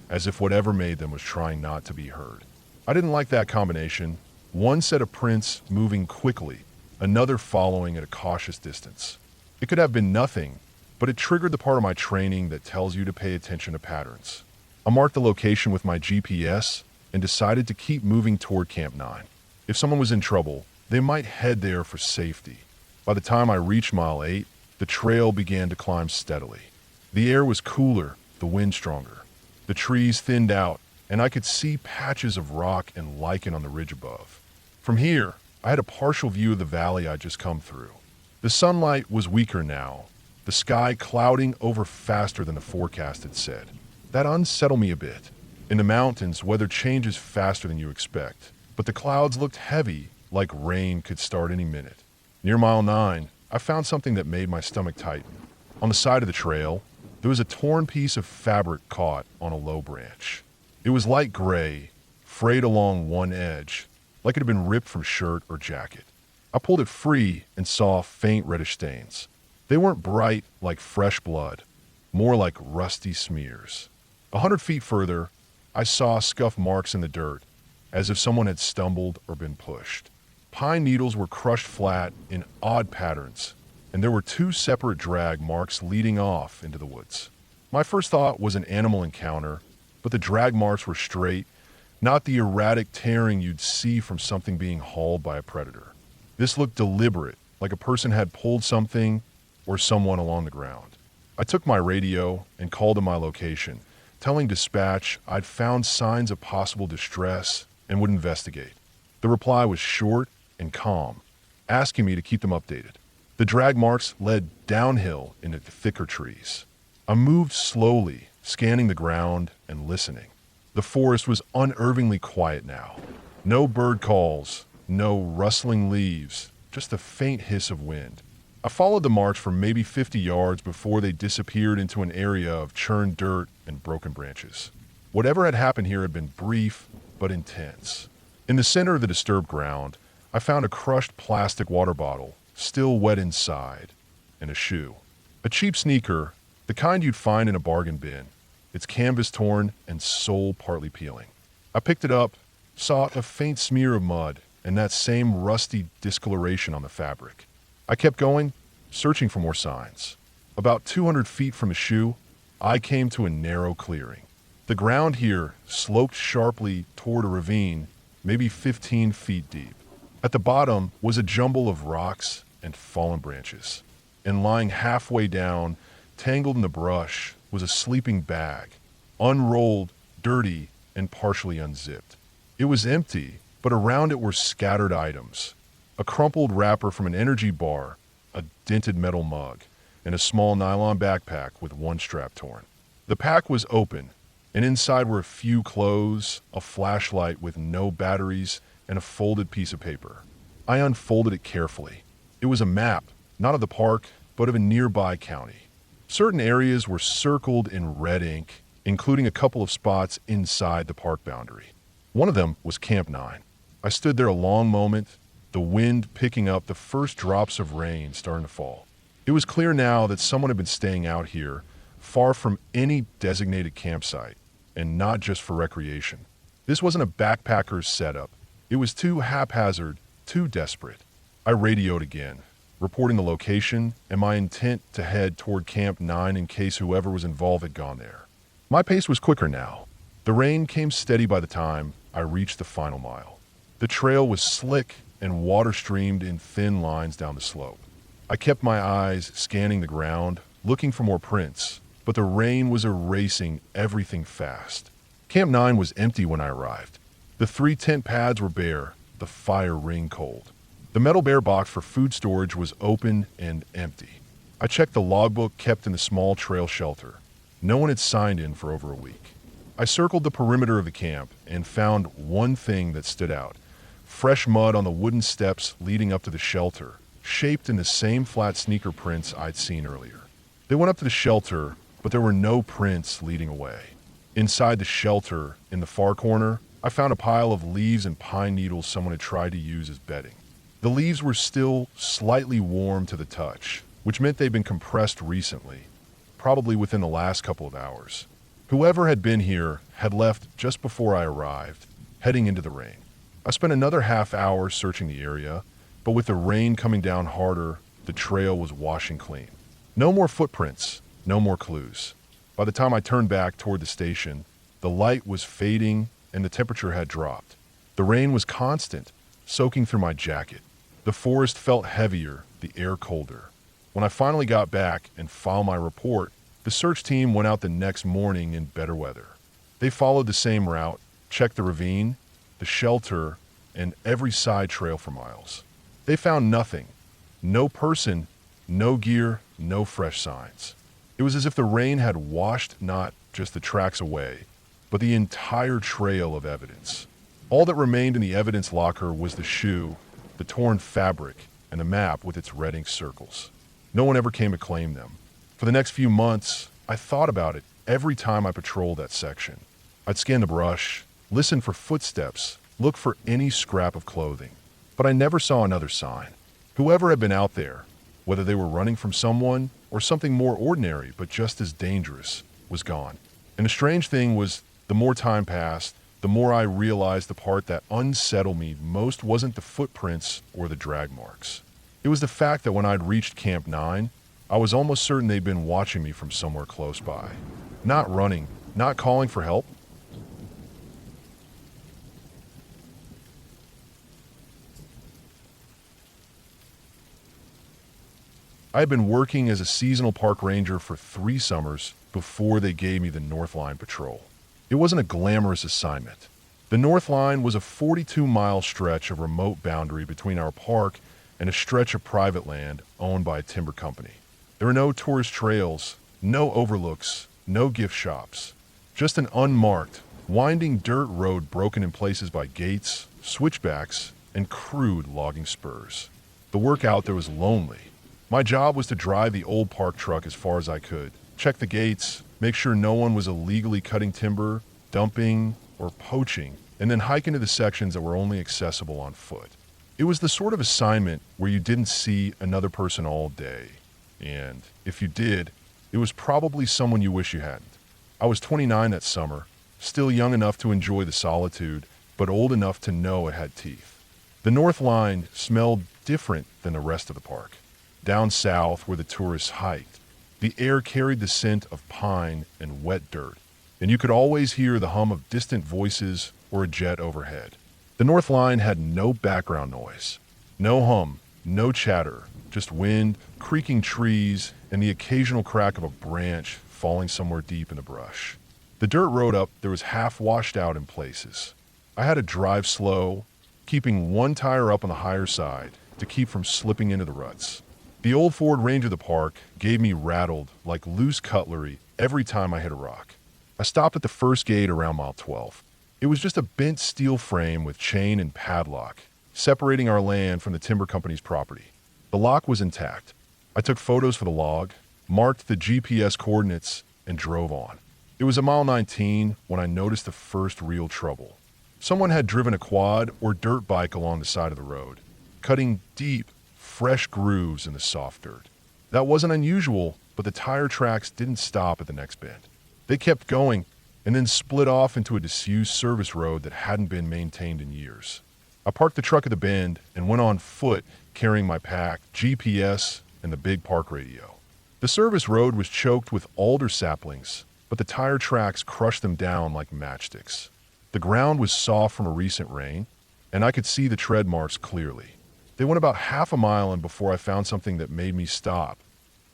as if whatever made them was trying not to be heard. I didn't like that combination. One set of prints moving quickly, another following at a cautious distance. It could have been nothing, but it triggered the part of my training that tells you to pay attention to patterns. I marked the location with my GPS and decided to keep moving toward Camp 9. If someone was in trouble, they might head there for safety. By the time I reached mile 8, the trail began to climb steadily. The air was cooler, the wind stronger. The trees thinned out, and I could see patches of rock and lichen on the ridge above. From here, I had a partial view of the valley I'd just come through. The sunlight was weaker now, the sky clouding over faster than the forecast had said. That unsettled me a bit. In the mountains, weather changes faster than you expect, but the clouds looked heavy, like rain could start any minute. Near mile 9, I found something that made my stomach tighten. On the side of the trail, there was a torn piece of fabric caught on a low branch. It was light gray, frayed along one edge, like it had been ripped from shirt or jacket. I pulled it free and saw faint reddish stains. They weren't bright like fresh blood, more like rusty smears. 100 feet further, I saw scuff marks in the dirt, as if someone had stumbled or been pushed. Pine needles were crushed flat in odd patterns, and there were 2 separate drag marks leading off into the woods. My first thought was an animal encounter, but the drag marks were straight, not the erratic tearing you'd see from something being hauled by a predator. This looked deliberate, like a person had pulled something or someone along the ground. I took my radio and called to my location, telling dispatch I'd found signs of possible distress and would investigate. The reply was short and calm, asking me to keep them updated. The drag marks led downhill into the thicker trees. I moved slowly, scanning the ground and listening. The forest was unnervingly quiet now. No bird calls, no rustling leaves, just a faint hiss of wind. I followed the marks for maybe 50 yards before they disappeared into an area of churned dirt and broken branches. Whatever had happened here had been brief but intense. In the center of the disturbed ground, I found a crushed plastic water bottle, still wet inside, and a shoe. A cheap sneaker, the kind you'd find in a bargain bin, its canvas torn and sole partly peeling. I picked it up, saw a faint smear of mud, and that same rusty discoloration on the fabric. I kept going, searching for more signs. About 200 feet from the shoe, I came to a narrow clearing. The ground here sloped sharply toward a ravine, maybe 15 feet deep. At the bottom was a jumble of rocks and fallen branches. And lying halfway down, tangled in the brush, was a sleeping bag, unrolled, dirty, and partially unzipped. It was empty, but around it were scattered items. A crumpled wrapper from an energy bar, a dented metal mug, and a small nylon backpack with one strap torn. The pack was open, and inside were a few clothes, a flashlight with no batteries, and a folded piece of paper. I unfolded it carefully. It was a map, not of the park, but of a nearby county. Certain areas were circled in red ink, including a couple of spots inside the park boundary. One of them was Camp 9. I stood there a long moment, the wind picking up, the first drops of rain starting to fall. It was clear now that someone had been staying out here, far from any designated campsite, and not just for recreation. This wasn't a backpacker's setup. It was too haphazard, too desperate. I radioed again, reporting the location and my intent to head toward Camp 9 in case whoever was involved had gone there. My pace was quicker now. The rain came steady by the time I reached the final mile. The trail was slick and water streamed in thin lines down the slope. I kept my eyes scanning the ground, looking for more prints, but the rain was erasing everything fast. Camp 9 was empty when I arrived. The 3 tent pads were bare, the fire ring cold. The metal bear box for food storage was open and empty. I checked the logbook kept in the small trail shelter. No one had signed in for over a week. I circled the perimeter of the camp and found one thing that stood out. Fresh mud on the wooden steps leading up to the shelter, shaped in the same flat sneaker prints I'd seen earlier. They went up to the shelter, but there were no prints leading away. Inside the shelter, in the far corner, I found a pile of leaves and pine needles someone had tried to use as bedding. The leaves were still slightly warm to the touch, which meant they'd been compressed recently, probably within the last couple of hours. Whoever had been here had left just before I arrived, heading into the rain. I spent another half hour searching the area, but with the rain coming down harder, the trail was washing clean. No more footprints, no more clues. By the time I turned back toward the station, the light was fading and the temperature had dropped. The rain was constant, soaking through my jacket. The forest felt heavier, the air colder. When I finally got back and filed my report, the search team went out the next morning in better weather. They followed the same route, checked the ravine, the shelter, and every side trail for miles. They found nothing. No person, No gear, no fresh signs. It was as if the rain had washed not just the tracks away, but the entire trail of evidence. All that remained in the evidence locker was the shoe, the torn fabric, and the map with its red ink circles. No one ever came to claim them. For the next few months, I thought about it every time I patrolled that section. I'd scan the brush, listen for footsteps, look for any scrap of clothing. But I never saw another sign. Whoever had been out there, whether they were running from someone or something more ordinary but just as dangerous, was gone. And the strange thing was, the more time passed, the more I realized the part that unsettled me most wasn't the footprints or the drag marks. It was the fact that when I'd reached Camp 9, I was almost certain they'd been watching me from somewhere close by. Not running, not calling for help. I had been working as a seasonal park ranger for 3 summers before they gave me the North Line Patrol. It wasn't a glamorous assignment. The North Line was a 42-mile stretch of remote boundary between our park and a stretch of private land owned by a timber company. There were no tourist trails, no overlooks, no gift shops. Just an unmarked, winding dirt road broken in places by gates, switchbacks, and crude logging spurs. The work out there was lonely. My job was to drive the old park truck as far as I could, check the gates, make sure no one was illegally cutting timber, dumping, or poaching, and then hike into the sections that were only accessible on foot. It was the sort of assignment where you didn't see another person all day. And if you did, it was probably someone you wish you hadn't. I was 29 that summer, still young enough to enjoy the solitude, but old enough to know it had teeth. The North Line smelled different than the rest of the park. Down south where the tourists hiked, the air carried the scent of pine and wet dirt, and you could always hear the hum of distant voices or a jet overhead. The North Line had no background noise. No hum, no chatter, just wind, creaking trees, and the occasional crack of a branch falling somewhere deep in the brush. The dirt road up there was half washed out in places. I had to drive slow, keeping one tire up on the higher side to keep from slipping into the ruts. The old Ford Ranger of the park gave me rattled like loose cutlery every time I hit a rock. I stopped at the first gate around mile 12. It was just a bent steel frame with chain and padlock, separating our land from the timber company's property. The lock was intact. I took photos for the log, marked the GPS coordinates, and drove on. It was at mile 19 when I noticed the first real trouble. Someone had driven a quad or dirt bike along the side of the road, cutting deep, fresh grooves in the soft dirt. That wasn't unusual, but the tire tracks didn't stop at the next bend. They kept going and then split off into a disused service road that hadn't been maintained in years. I parked the truck at the bend and went on foot carrying my pack, GPS, and the big park radio. The service road was choked with alder saplings, but the tire tracks crushed them down like matchsticks. The ground was soft from a recent rain, and I could see the tread marks clearly. They went about half a mile in before I found something that made me stop.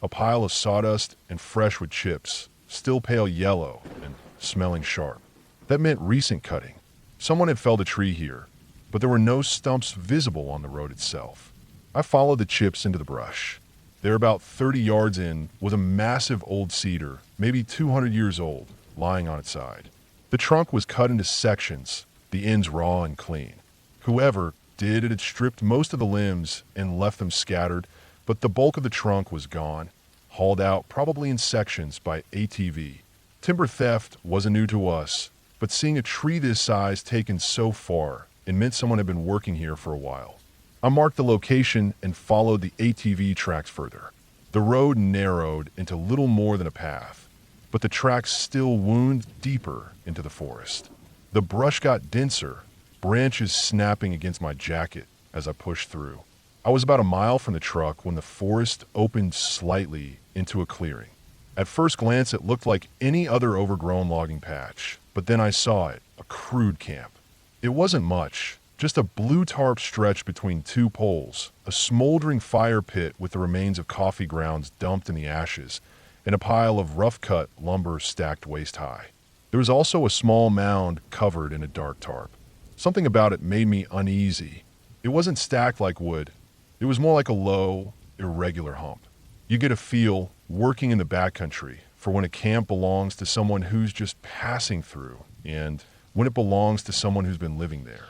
A pile of sawdust and fresh wood chips, still pale yellow and smelling sharp. That meant recent cutting. Someone had felled a tree here, but there were no stumps visible on the road itself. I followed the chips into the brush. There, about 30 yards in, was a massive old cedar, maybe 200 years old, lying on its side. The trunk was cut into sections, the ends raw and clean. Whoever did it had stripped most of the limbs and left them scattered, but the bulk of the trunk was gone, hauled out probably in sections by ATV. Timber theft wasn't new to us, but seeing a tree this size taken so far, it meant someone had been working here for a while. I marked the location and followed the ATV tracks further. The road narrowed into little more than a path, but the tracks still wound deeper into the forest. The brush got denser, branches snapping against my jacket as I pushed through. I was about a mile from the truck when the forest opened slightly into a clearing. At first glance, it looked like any other overgrown logging patch, but then I saw it, a crude camp. It wasn't much, just a blue tarp stretched between 2 poles, a smoldering fire pit with the remains of coffee grounds dumped in the ashes, and a pile of rough-cut lumber stacked waist-high. There was also a small mound covered in a dark tarp. Something about it made me uneasy. It wasn't stacked like wood. It was more like a low, irregular hump. You get a feel, working in the backcountry, for when a camp belongs to someone who's just passing through, and when it belongs to someone who's been living there.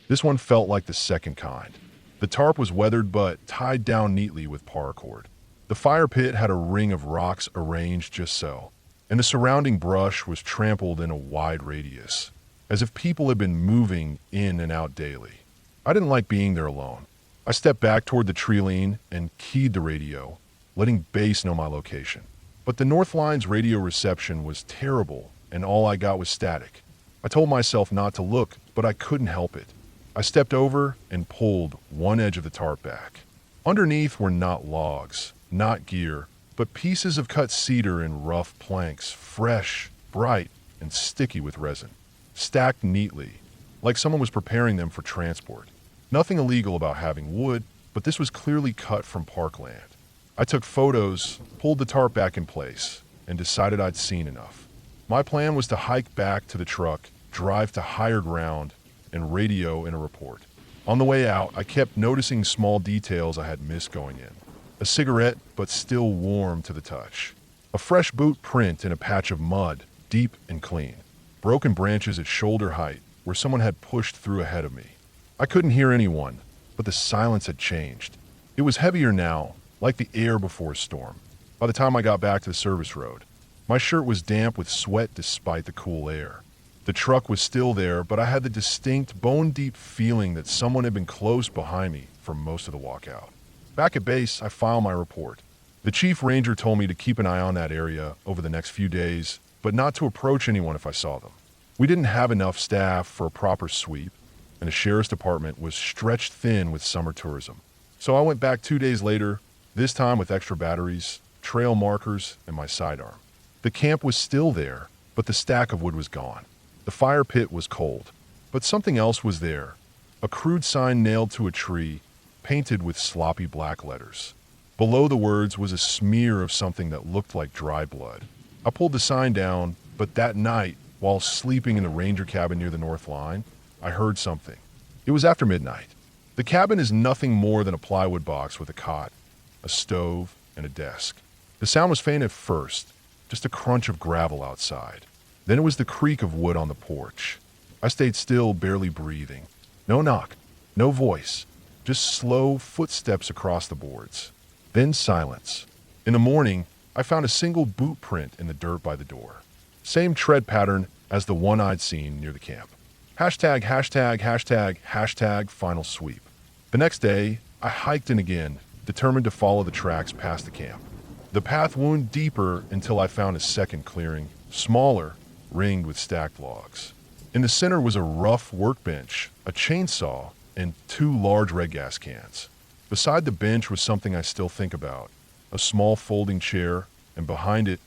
This one felt like the second kind. The tarp was weathered but tied down neatly with paracord. The fire pit had a ring of rocks arranged just so, and the surrounding brush was trampled in a wide radius, as if people had been moving in and out daily. I didn't like being there alone. I stepped back toward the tree line and keyed the radio, letting base know my location. But the North Line's radio reception was terrible, and all I got was static. I told myself not to look, but I couldn't help it. I stepped over and pulled one edge of the tarp back. Underneath were not logs, not gear, but pieces of cut cedar and rough planks, fresh, bright, and sticky with resin, stacked neatly, like someone was preparing them for transport. Nothing illegal about having wood, but this was clearly cut from parkland. I took photos, pulled the tarp back in place, and decided I'd seen enough. My plan was to hike back to the truck, drive to higher ground, and radio in a report. On the way out, I kept noticing small details I had missed going in. A cigarette, but still warm to the touch. A fresh boot print in a patch of mud, deep and clean. Broken branches at shoulder height, where someone had pushed through ahead of me. I couldn't hear anyone, but the silence had changed. It was heavier now, like the air before a storm. By the time I got back to the service road, my shirt was damp with sweat despite the cool air. The truck was still there, but I had the distinct, bone-deep feeling that someone had been close behind me for most of the walkout. Back at base, I filed my report. The chief ranger told me to keep an eye on that area over the next few days, but not to approach anyone if I saw them. We didn't have enough staff for a proper sweep, and the sheriff's department was stretched thin with summer tourism. So I went back 2 days later, this time with extra batteries, trail markers, and my sidearm. The camp was still there, but the stack of wood was gone. The fire pit was cold, but something else was there. A crude sign nailed to a tree, painted with sloppy black letters. Below the words was a smear of something that looked like dry blood. I pulled the sign down, but that night, while sleeping in the ranger cabin near the North Line, I heard something. It was after midnight. The cabin is nothing more than a plywood box with a cot, a stove, and a desk. The sound was faint at first, just a crunch of gravel outside. Then it was the creak of wood on the porch. I stayed still, barely breathing. No knock, no voice, just slow footsteps across the boards. Then silence. In the morning, I found a single boot print in the dirt by the door. Same tread pattern as the one I'd seen near the camp. Hashtag, hashtag, hashtag, hashtag, final sweep. The next day, I hiked in again, determined to follow the tracks past the camp. The path wound deeper until I found a second clearing, smaller, ringed with stacked logs. In the center was a rough workbench, a chainsaw, and 2 large red gas cans. Beside the bench was something I still think about, a small folding chair, and behind it,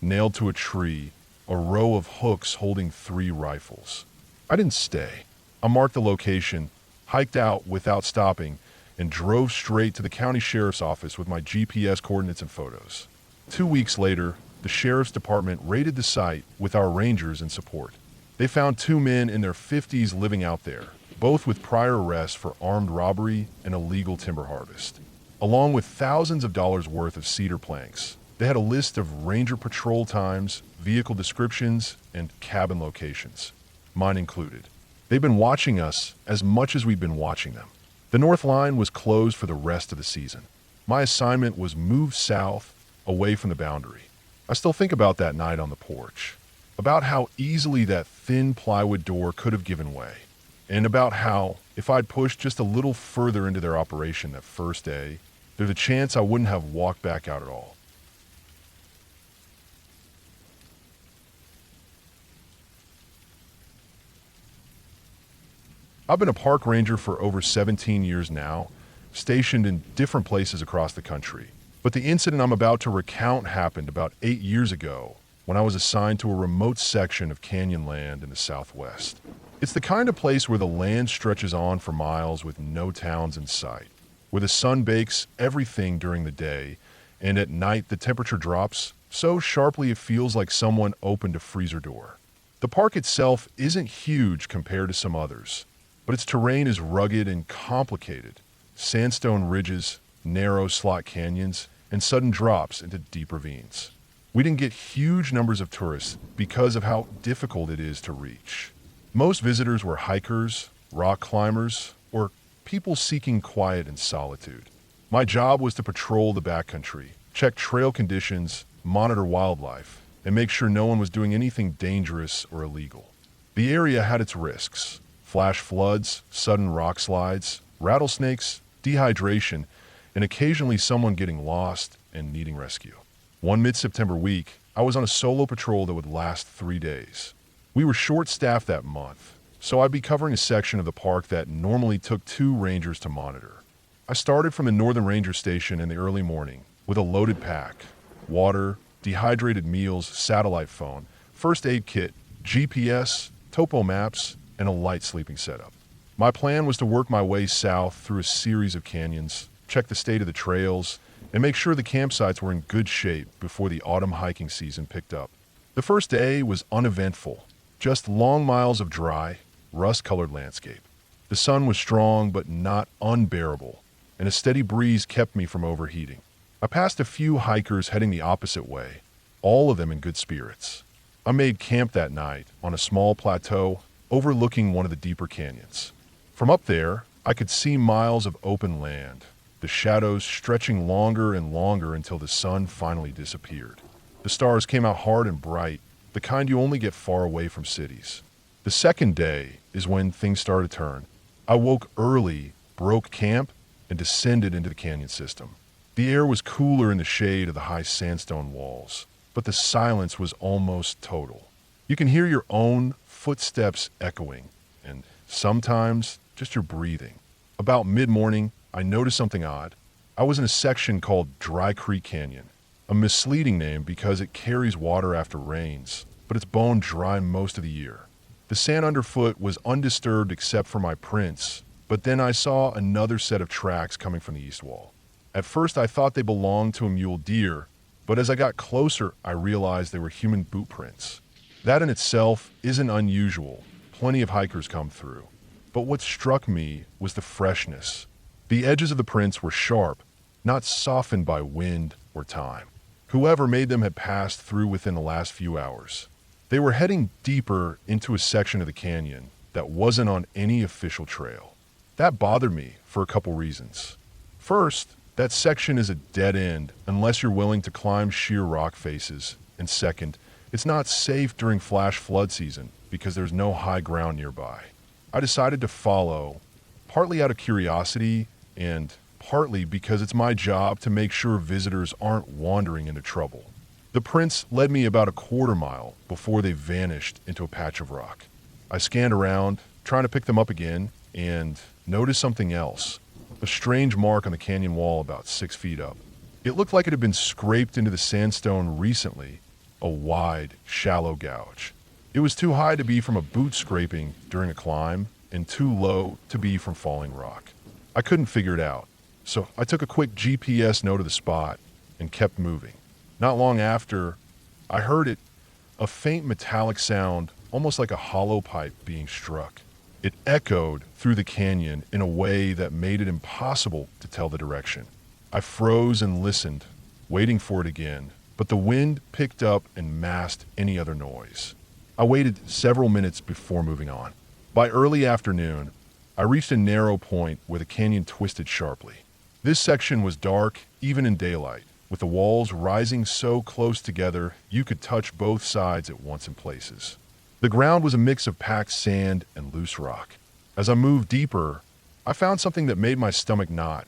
nailed to a tree, a row of hooks holding 3 rifles. I didn't stay. I marked the location, hiked out without stopping, and drove straight to the county sheriff's office with my GPS coordinates and photos. 2 weeks later, the sheriff's department raided the site with our rangers in support. They found 2 men in their 50s living out there, both with prior arrests for armed robbery and illegal timber harvest. Along with thousands of dollars worth of cedar planks, they had a list of ranger patrol times, vehicle descriptions, and cabin locations, mine included. They've been watching us as much as we've been watching them. The North Line was closed for the rest of the season. My assignment was move south, away from the boundary. I still think about that night on the porch, about how easily that thin plywood door could have given way, and about how, if I'd pushed just a little further into their operation that first day, there's a chance I wouldn't have walked back out at all. I've been a park ranger for over 17 years now, stationed in different places across the country. But the incident I'm about to recount happened about 8 years ago when I was assigned to a remote section of canyon land in the Southwest. It's the kind of place where the land stretches on for miles with no towns in sight, where the sun bakes everything during the day, and at night the temperature drops so sharply it feels like someone opened a freezer door. The park itself isn't huge compared to some others, but its terrain is rugged and complicated. Sandstone ridges, narrow slot canyons, and sudden drops into deep ravines. We didn't get huge numbers of tourists because of how difficult it is to reach. Most visitors were hikers, rock climbers, or people seeking quiet and solitude. My job was to patrol the backcountry, check trail conditions, monitor wildlife, and make sure no one was doing anything dangerous or illegal. The area had its risks: flash floods, sudden rock slides, rattlesnakes, dehydration, and occasionally someone getting lost and needing rescue. One mid-September week, I was on a solo patrol that would last 3 days. We were short-staffed that month, so I'd be covering a section of the park that normally took 2 rangers to monitor. I started from the Northern Ranger Station in the early morning with a loaded pack: water, dehydrated meals, satellite phone, first aid kit, GPS, topo maps, and a light sleeping setup. My plan was to work my way south through a series of canyons, check the state of the trails, and make sure the campsites were in good shape before the autumn hiking season picked up. The first day was uneventful, just long miles of dry, rust-colored landscape. The sun was strong but not unbearable, and a steady breeze kept me from overheating. I passed a few hikers heading the opposite way, all of them in good spirits. I made camp that night on a small plateau overlooking one of the deeper canyons. From up there, I could see miles of open land, the shadows stretching longer and longer until the sun finally disappeared. The stars came out hard and bright, the kind you only get far away from cities. The second day is when things started to turn. I woke early, broke camp, and descended into the canyon system. The air was cooler in the shade of the high sandstone walls, but the silence was almost total. You can hear your own footsteps echoing, and sometimes just your breathing. About mid-morning, I noticed something odd. I was in a section called Dry Creek Canyon, a misleading name because it carries water after rains, but it's bone dry most of the year. The sand underfoot was undisturbed except for my prints, but then I saw another set of tracks coming from the east wall. At first I thought they belonged to a mule deer, but as I got closer, I realized they were human boot prints. That in itself isn't unusual. Plenty of hikers come through. But what struck me was the freshness. The edges of the prints were sharp, not softened by wind or time. Whoever made them had passed through within the last few hours. They were heading deeper into a section of the canyon that wasn't on any official trail. That bothered me for a couple reasons. First, that section is a dead end unless you're willing to climb sheer rock faces. And second, it's not safe during flash flood season because there's no high ground nearby. I decided to follow, partly out of curiosity and partly because it's my job to make sure visitors aren't wandering into trouble. The prints led me about a quarter mile before they vanished into a patch of rock. I scanned around, trying to pick them up again, and noticed something else. A strange mark on the canyon wall about 6 feet up. It looked like it had been scraped into the sandstone recently, a wide, shallow gouge. It was too high to be from a boot scraping during a climb, and too low to be from falling rock. I couldn't figure it out, so I took a quick GPS note of the spot and kept moving. Not long after, I heard it, a faint metallic sound, almost like a hollow pipe being struck. It echoed through the canyon in a way that made it impossible to tell the direction. I froze and listened, waiting for it again, but the wind picked up and masked any other noise. I waited several minutes before moving on. By early afternoon, I reached a narrow point where the canyon twisted sharply. This section was dark, even in daylight, with the walls rising so close together you could touch both sides at once in places. The ground was a mix of packed sand and loose rock. As I moved deeper, I found something that made my stomach knot.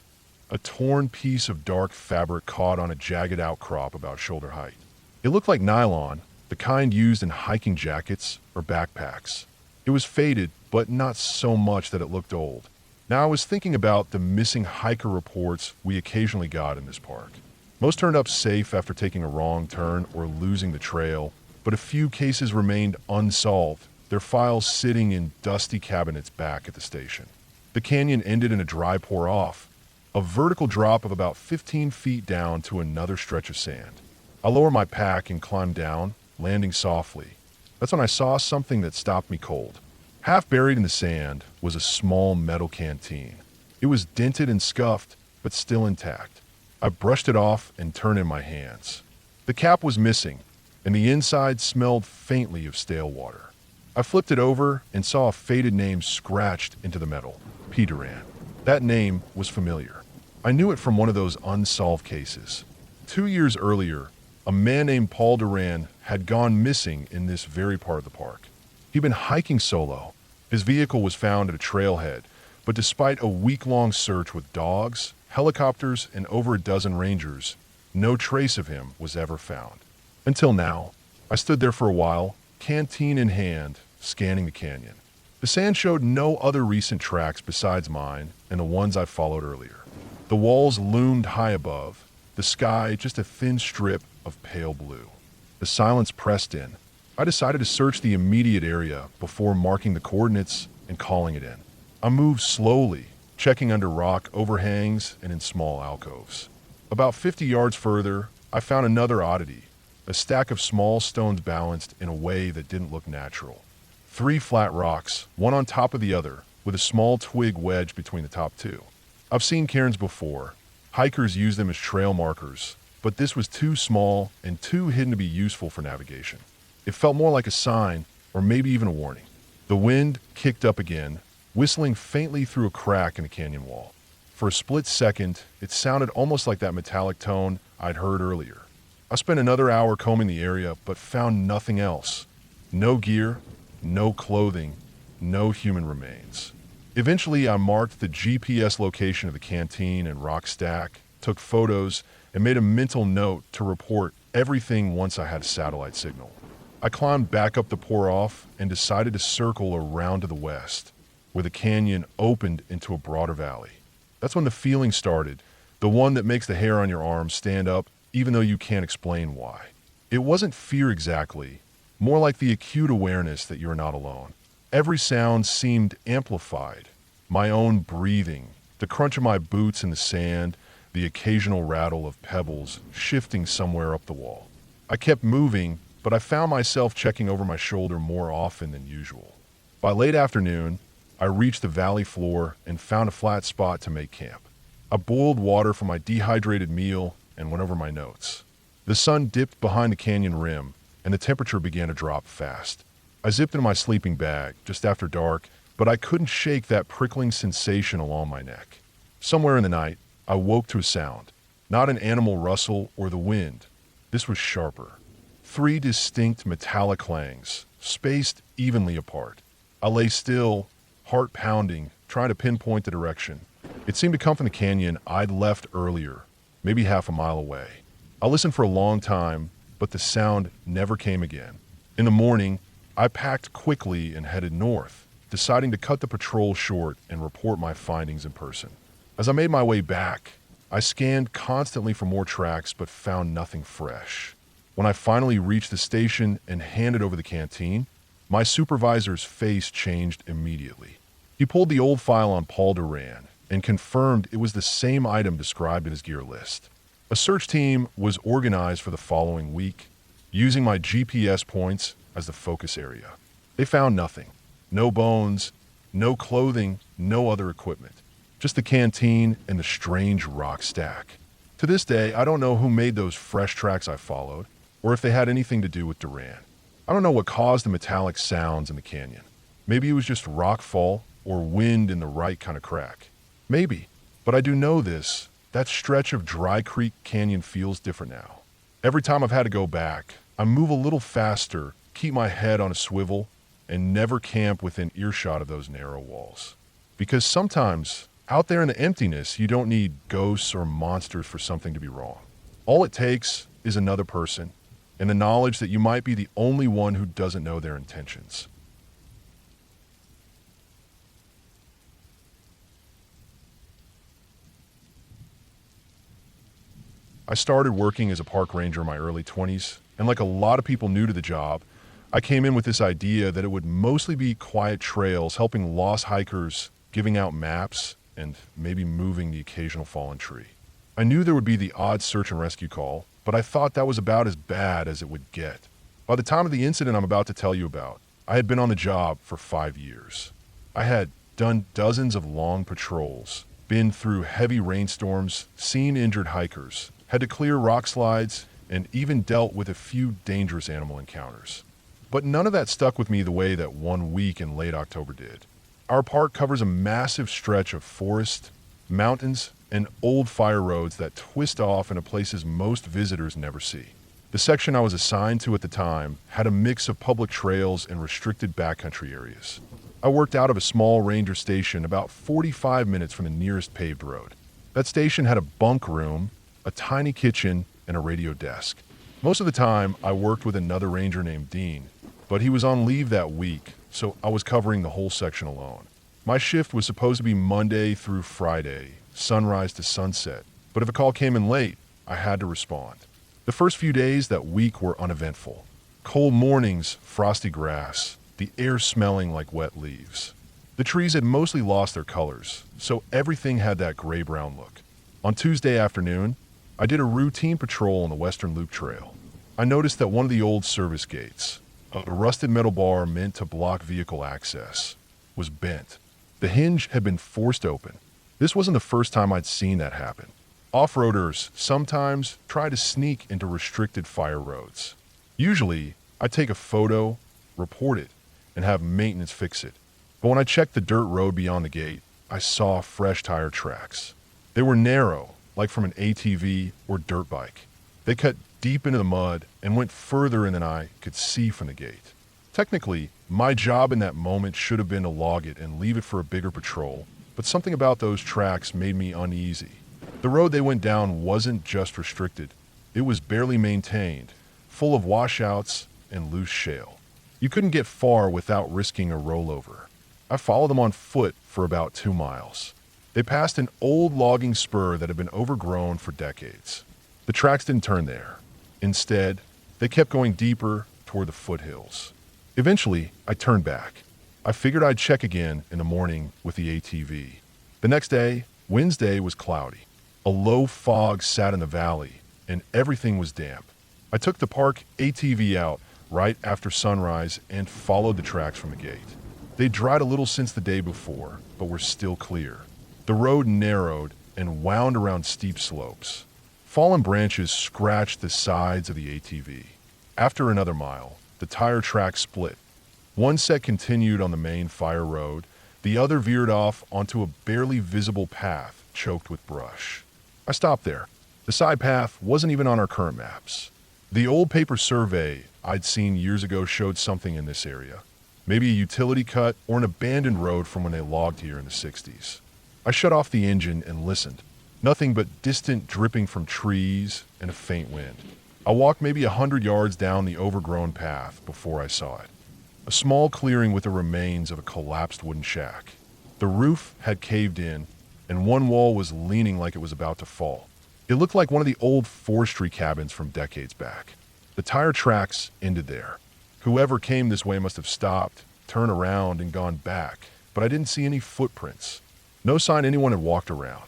A torn piece of dark fabric caught on a jagged outcrop about shoulder height. It looked like nylon, the kind used in hiking jackets or backpacks. It was faded, but not so much that it looked old. Now I was thinking about the missing hiker reports we occasionally got in this park. Most turned up safe after taking a wrong turn or losing the trail, but a few cases remained unsolved, their files sitting in dusty cabinets back at the station. The canyon ended in a dry pour-off, a vertical drop of about 15 feet down to another stretch of sand. I lowered my pack and climbed down, landing softly. That's when I saw something that stopped me cold. Half buried in the sand was a small metal canteen. It was dented and scuffed, but still intact. I brushed it off and turned in my hands. The cap was missing, and the inside smelled faintly of stale water. I flipped it over and saw a faded name scratched into the metal. P. Duran. That name was familiar. I knew it from one of those unsolved cases. 2 years earlier, a man named Paul Duran had gone missing in this very part of the park. He'd been hiking solo. His vehicle was found at a trailhead, but despite a week-long search with dogs, helicopters, and over a dozen rangers, no trace of him was ever found. Until now, I stood there for a while, canteen in hand, scanning the canyon. The sand showed no other recent tracks besides mine and the ones I followed earlier. The walls loomed high above, the sky just a thin strip of pale blue. The silence pressed in. I decided to search the immediate area before marking the coordinates and calling it in. I moved slowly, checking under rock overhangs and in small alcoves. About 50 yards further, I found another oddity, a stack of small stones balanced in a way that didn't look natural. 3 flat rocks, one on top of the other, with a small twig wedged between the top 2. I've seen cairns before. Hikers use them as trail markers, but this was too small and too hidden to be useful for navigation. It felt more like a sign, or maybe even a warning. The wind kicked up again, whistling faintly through a crack in the canyon wall. For a split second, it sounded almost like that metallic tone I'd heard earlier. I spent another hour combing the area, but found nothing else. No gear, no clothing, no human remains. Eventually, I marked the GPS location of the canteen and rock stack, took photos, and made a mental note to report everything once I had a satellite signal. I climbed back up the pour-off and decided to circle around to the west, where the canyon opened into a broader valley. That's when the feeling started, the one that makes the hair on your arms stand up even though you can't explain why. It wasn't fear exactly, more like the acute awareness that you're not alone. Every sound seemed amplified. My own breathing, the crunch of my boots in the sand, the occasional rattle of pebbles shifting somewhere up the wall. I kept moving, but I found myself checking over my shoulder more often than usual. By late afternoon, I reached the valley floor and found a flat spot to make camp. I boiled water for my dehydrated meal and went over my notes. The sun dipped behind the canyon rim, and the temperature began to drop fast. I zipped into my sleeping bag just after dark, but I couldn't shake that prickling sensation along my neck. Somewhere in the night, I woke to a sound. Not an animal rustle or the wind. This was sharper. 3 distinct metallic clangs, spaced evenly apart. I lay still, heart pounding, trying to pinpoint the direction. It seemed to come from the canyon I'd left earlier, maybe half a mile away. I listened for a long time, but the sound never came again. In the morning, I packed quickly and headed north, deciding to cut the patrol short and report my findings in person. As I made my way back, I scanned constantly for more tracks but found nothing fresh. When I finally reached the station and handed over the canteen, my supervisor's face changed immediately. He pulled the old file on Paul Duran and confirmed it was the same item described in his gear list. A search team was organized for the following week, using my GPS points as the focus area. They found nothing. No bones, no clothing, no other equipment. Just the canteen and the strange rock stack. To this day, I don't know who made those fresh tracks I followed, or if they had anything to do with Duran. I don't know what caused the metallic sounds in the canyon. Maybe it was just rock fall or wind in the right kind of crack. Maybe. But I do know this. That stretch of Dry Creek Canyon feels different now. Every time I've had to go back, I move a little faster, keep my head on a swivel, and never camp within earshot of those narrow walls. Because sometimes, out there in the emptiness, you don't need ghosts or monsters for something to be wrong. All it takes is another person, and the knowledge that you might be the only one who doesn't know their intentions. I started working as a park ranger in my early 20s, and like a lot of people new to the job, I came in with this idea that it would mostly be quiet trails, helping lost hikers, giving out maps, and maybe moving the occasional fallen tree. I knew there would be the odd search and rescue call, but I thought that was about as bad as it would get. By the time of the incident I'm about to tell you about, I had been on the job for 5 years. I had done dozens of long patrols, been through heavy rainstorms, seen injured hikers, had to clear rock slides, and even dealt with a few dangerous animal encounters. But none of that stuck with me the way that 1 week in late October did. Our park covers a massive stretch of forest, mountains, and old fire roads that twist off into places most visitors never see. The section I was assigned to at the time had a mix of public trails and restricted backcountry areas. I worked out of a small ranger station about 45 minutes from the nearest paved road. That station had a bunk room, a tiny kitchen, and a radio desk. Most of the time, I worked with another ranger named Dean, but he was on leave that week, so I was covering the whole section alone. My shift was supposed to be Monday through Friday, sunrise to sunset, but if a call came in late, I had to respond. The first few days that week were uneventful. Cold mornings, frosty grass, the air smelling like wet leaves. The trees had mostly lost their colors, so everything had that gray-brown look. On Tuesday afternoon, I did a routine patrol on the Western Loop Trail. I noticed that one of the old service gates, a rusted metal bar meant to block vehicle access, was bent. The hinge had been forced open. This wasn't the first time I'd seen that happen. Off-roaders sometimes try to sneak into restricted fire roads. Usually, I take a photo, report it, and have maintenance fix it. But when I checked the dirt road beyond the gate, I saw fresh tire tracks. They were narrow, like from an ATV or dirt bike. They cut deep into the mud and went further in than I could see from the gate. Technically, my job in that moment should have been to log it and leave it for a bigger patrol, but something about those tracks made me uneasy. The road they went down wasn't just restricted. It was barely maintained, full of washouts and loose shale. You couldn't get far without risking a rollover. I followed them on foot for about 2 miles. They passed an old logging spur that had been overgrown for decades. The tracks didn't turn there. Instead, they kept going deeper toward the foothills. Eventually, I turned back. I figured I'd check again in the morning with the ATV. The next day, Wednesday, was cloudy. A low fog sat in the valley, and everything was damp. I took the park ATV out right after sunrise and followed the tracks from the gate. They dried a little since the day before, but were still clear. The road narrowed and wound around steep slopes. Fallen branches scratched the sides of the ATV. After another mile, the tire track split. One set continued on the main fire road, the other veered off onto a barely visible path choked with brush. I stopped there. The side path wasn't even on our current maps. The old paper survey I'd seen years ago showed something in this area. Maybe a utility cut or an abandoned road from when they logged here in the 60s. I shut off the engine and listened. Nothing but distant dripping from trees and a faint wind. I walked maybe 100 yards down the overgrown path before I saw it. A small clearing with the remains of a collapsed wooden shack. The roof had caved in, and one wall was leaning like it was about to fall. It looked like one of the old forestry cabins from decades back. The tire tracks ended there. Whoever came this way must have stopped, turned around, and gone back, but I didn't see any footprints. No sign anyone had walked around.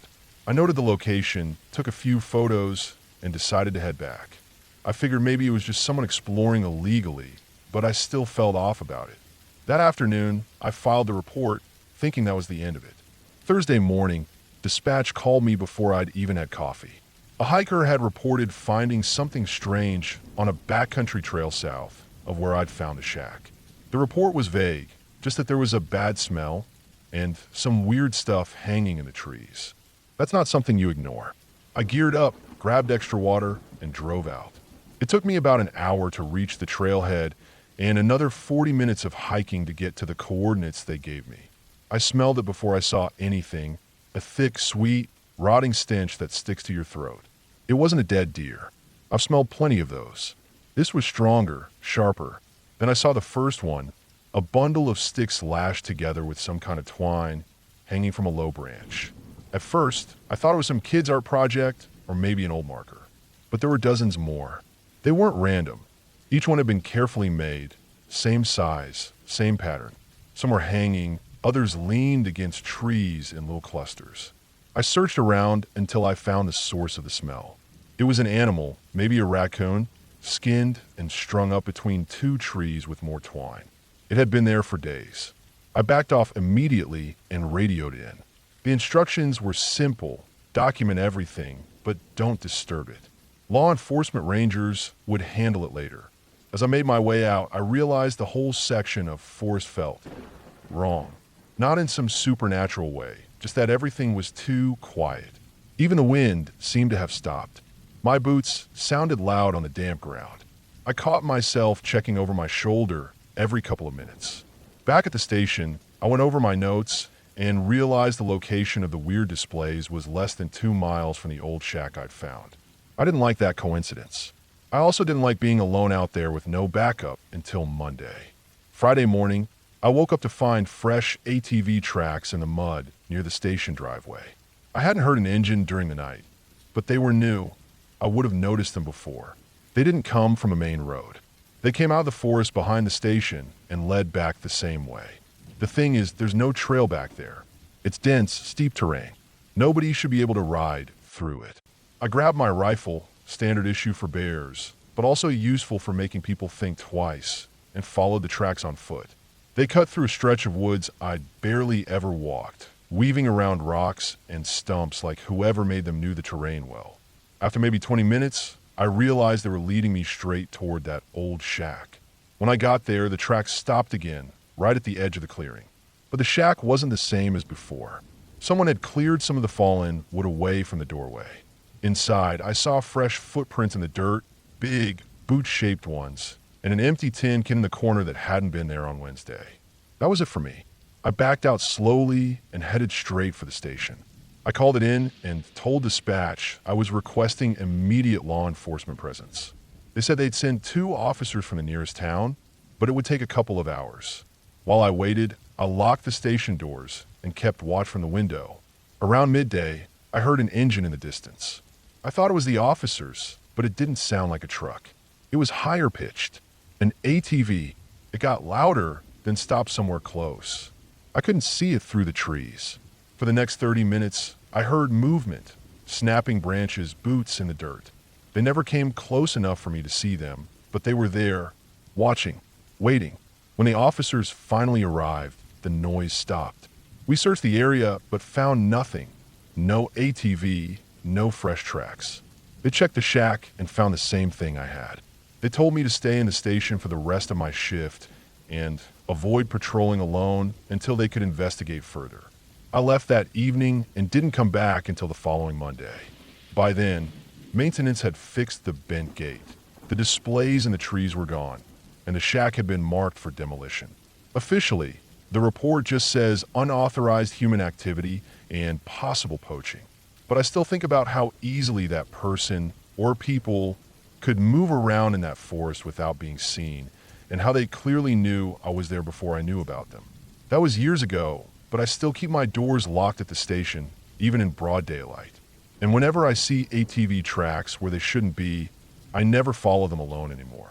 I noted the location, took a few photos, and decided to head back. I figured maybe it was just someone exploring illegally, but I still felt off about it. That afternoon, I filed the report, thinking that was the end of it. Thursday morning, dispatch called me before I'd even had coffee. A hiker had reported finding something strange on a backcountry trail south of where I'd found the shack. The report was vague, just that there was a bad smell and some weird stuff hanging in the trees. That's not something you ignore. I geared up, grabbed extra water, and drove out. It took me about an hour to reach the trailhead and another 40 minutes of hiking to get to the coordinates they gave me. I smelled it before I saw anything, a thick, sweet, rotting stench that sticks to your throat. It wasn't a dead deer. I've smelled plenty of those. This was stronger, sharper. Then I saw the first one, a bundle of sticks lashed together with some kind of twine hanging from a low branch. At first, I thought it was some kid's art project or maybe an old marker. But there were dozens more. They weren't random. Each one had been carefully made, same size, same pattern. Some were hanging, others leaned against trees in little clusters. I searched around until I found the source of the smell. It was an animal, maybe a raccoon, skinned and strung up between 2 trees with more twine. It had been there for days. I backed off immediately and radioed in. The instructions were simple: document everything, but don't disturb it. Law enforcement rangers would handle it later. As I made my way out, I realized the whole section of forest felt wrong. Not in some supernatural way, just that everything was too quiet. Even the wind seemed to have stopped. My boots sounded loud on the damp ground. I caught myself checking over my shoulder every couple of minutes. Back at the station, I went over my notes and realized the location of the weird displays was less than 2 miles from the old shack I'd found. I didn't like that coincidence. I also didn't like being alone out there with no backup until Monday. Friday morning, I woke up to find fresh ATV tracks in the mud near the station driveway. I hadn't heard an engine during the night, but they were new. I would have noticed them before. They didn't come from a main road. They came out of the forest behind the station and led back the same way. The thing is, there's no trail back there. It's dense, steep terrain. Nobody should be able to ride through it. I grabbed my rifle, standard issue for bears, but also useful for making people think twice, and followed the tracks on foot. They cut through a stretch of woods I'd barely ever walked, weaving around rocks and stumps like whoever made them knew the terrain well. After maybe 20 minutes, I realized they were leading me straight toward that old shack. When I got there, the tracks stopped again, right at the edge of the clearing. But the shack wasn't the same as before. Someone had cleared some of the fallen wood away from the doorway. Inside, I saw fresh footprints in the dirt, big, boot-shaped ones, and an empty tin can in the corner that hadn't been there on Wednesday. That was it for me. I backed out slowly and headed straight for the station. I called it in and told dispatch I was requesting immediate law enforcement presence. They said they'd send 2 officers from the nearest town, but it would take a couple of hours. While I waited, I locked the station doors and kept watch from the window. Around midday, I heard an engine in the distance. I thought it was the officers, but it didn't sound like a truck. It was higher pitched. An ATV. It got louder, then stopped somewhere close. I couldn't see it through the trees. For the next 30 minutes, I heard movement, snapping branches, boots in the dirt. They never came close enough for me to see them, but they were there, watching, waiting. When the officers finally arrived, the noise stopped. We searched the area, but found nothing. No ATV, no fresh tracks. They checked the shack and found the same thing I had. They told me to stay in the station for the rest of my shift and avoid patrolling alone until they could investigate further. I left that evening and didn't come back until the following Monday. By then, maintenance had fixed the bent gate. The displays in the trees were gone, and the shack had been marked for demolition. Officially, the report just says unauthorized human activity and possible poaching. But I still think about how easily that person or people could move around in that forest without being seen, and how they clearly knew I was there before I knew about them. That was years ago, but I still keep my doors locked at the station, even in broad daylight. And whenever I see ATV tracks where they shouldn't be, I never follow them alone anymore.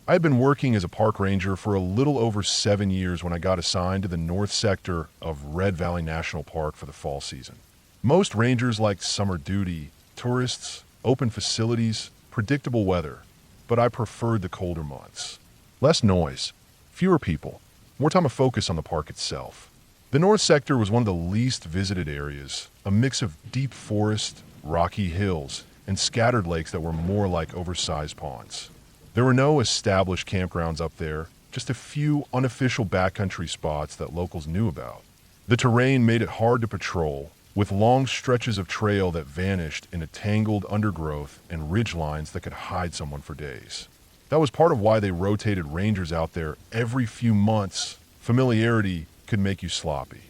I had been working as a park ranger for a little over 7 years when I got assigned to the north sector of Red Valley National Park for the fall season. Most rangers liked summer duty, tourists, open facilities, predictable weather, but I preferred the colder months. Less noise, fewer people, more time to focus on the park itself. The north sector was one of the least visited areas, a mix of deep forest, rocky hills, and scattered lakes that were more like oversized ponds. There were no established campgrounds up there, just a few unofficial backcountry spots that locals knew about. The terrain made it hard to patrol, with long stretches of trail that vanished into tangled undergrowth and ridgelines that could hide someone for days. That was part of why they rotated rangers out there every few months. Familiarity could make you sloppy.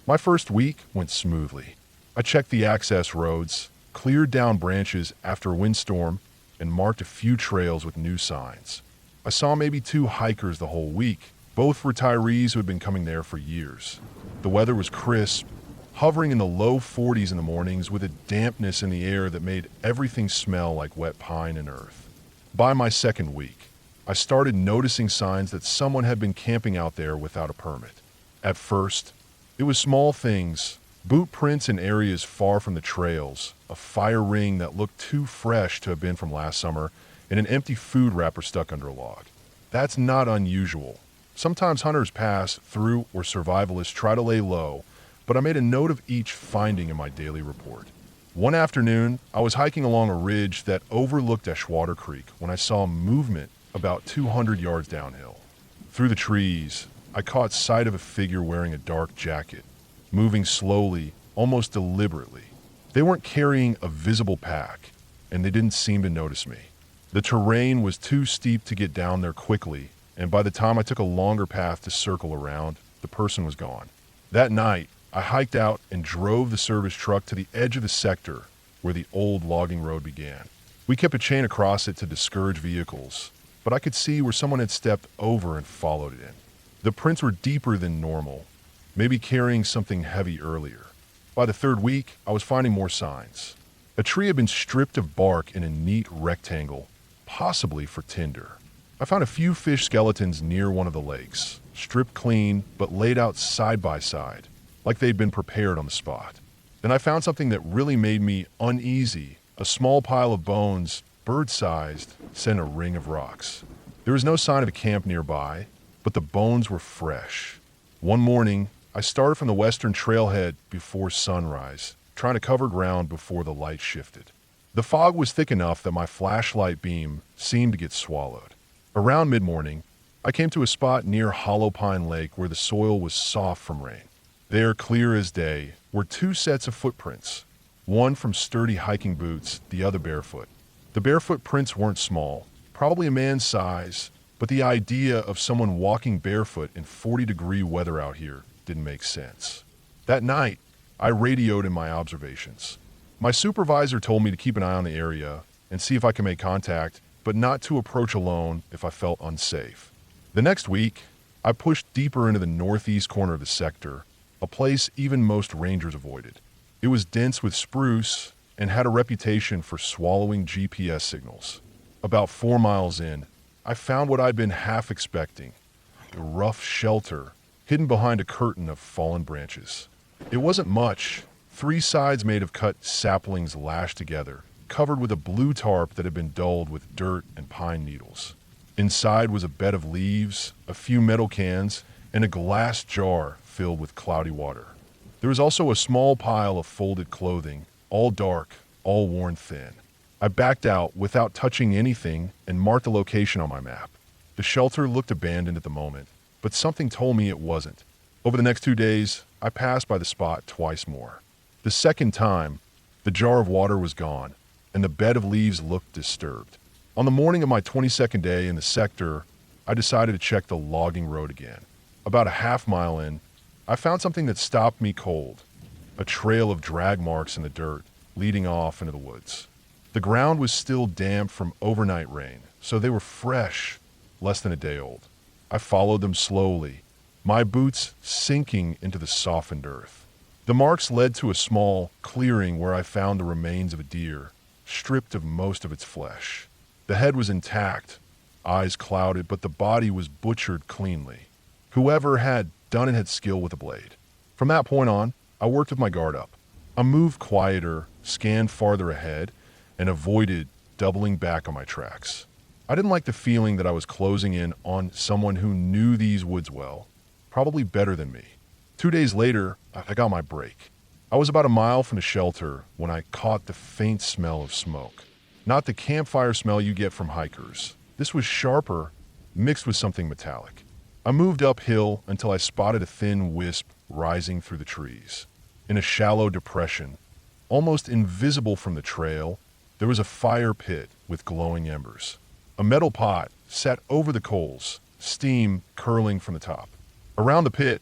My first week went smoothly. I checked the access roads, cleared down branches after a windstorm, and marked a few trails with new signs. I saw maybe 2 hikers the whole week, both retirees who had been coming there for years. The weather was crisp, hovering in the low 40s in the mornings with a dampness in the air that made everything smell like wet pine and earth. By my second week, I started noticing signs that someone had been camping out there without a permit. At first, it was small things, boot prints in areas far from the trails, a fire ring that looked too fresh to have been from last summer, and an empty food wrapper stuck under a log. That's not unusual. Sometimes hunters pass through or survivalists try to lay low, but I made a note of each finding in my daily report. One afternoon, I was hiking along a ridge that overlooked Eschwater Creek when I saw movement about 200 yards downhill. Through the trees, I caught sight of a figure wearing a dark jacket, moving slowly, almost deliberately. They weren't carrying a visible pack, and they didn't seem to notice me. The terrain was too steep to get down there quickly, and by the time I took a longer path to circle around, the person was gone. That night, I hiked out and drove the service truck to the edge of the sector where the old logging road began. We kept a chain across it to discourage vehicles, but I could see where someone had stepped over and followed it in. The prints were deeper than normal, maybe carrying something heavy earlier. By the third week, I was finding more signs. A tree had been stripped of bark in a neat rectangle, possibly for tinder. I found a few fish skeletons near one of the lakes, stripped clean but laid out side by side, like they'd been prepared on the spot. Then I found something that really made me uneasy, a small pile of bones, bird-sized, set in a ring of rocks. There was no sign of a camp nearby, but the bones were fresh. One morning, I started from the western trailhead before sunrise, trying to cover ground before the light shifted. The fog was thick enough that my flashlight beam seemed to get swallowed. Around mid-morning, I came to a spot near Hollow Pine Lake where the soil was soft from rain. There, clear as day, were two sets of footprints, one from sturdy hiking boots, the other barefoot. The barefoot prints weren't small, probably a man's size, but the idea of someone walking barefoot in 40-degree weather out here didn't make sense. That night, I radioed in my observations. My supervisor told me to keep an eye on the area and see if I could make contact, but not to approach alone if I felt unsafe. The next week, I pushed deeper into the northeast corner of the sector, a place even most rangers avoided. It was dense with spruce and had a reputation for swallowing GPS signals. About 4 miles in, I found what I'd been half expecting, a rough shelter hidden behind a curtain of fallen branches. It wasn't much, 3 sides made of cut saplings lashed together, covered with a blue tarp that had been dulled with dirt and pine needles. Inside was a bed of leaves, a few metal cans, and a glass jar filled with cloudy water. There was also a small pile of folded clothing, all dark, all worn thin. I backed out without touching anything and marked the location on my map. The shelter looked abandoned at the moment, but something told me it wasn't. Over the next 2 days, I passed by the spot twice more. The second time, the jar of water was gone, and the bed of leaves looked disturbed. On the morning of my 22nd day in the sector, I decided to check the logging road again. About a half mile in, I found something that stopped me cold, a trail of drag marks in the dirt leading off into the woods. The ground was still damp from overnight rain, so they were fresh, less than a day old. I followed them slowly, my boots sinking into the softened earth. The marks led to a small clearing where I found the remains of a deer, stripped of most of its flesh. The head was intact, eyes clouded, but the body was butchered cleanly. Whoever had done it had skill with a blade. From that point on, I worked with my guard up. I moved quieter, scanned farther ahead, and avoided doubling back on my tracks. I didn't like the feeling that I was closing in on someone who knew these woods well, probably better than me. 2 days later, I got my break. I was about a mile from the shelter when I caught the faint smell of smoke. Not the campfire smell you get from hikers. This was sharper, mixed with something metallic. I moved uphill until I spotted a thin wisp rising through the trees. In a shallow depression, almost invisible from the trail, there was a fire pit with glowing embers. A metal pot sat over the coals, steam curling from the top. Around the pit,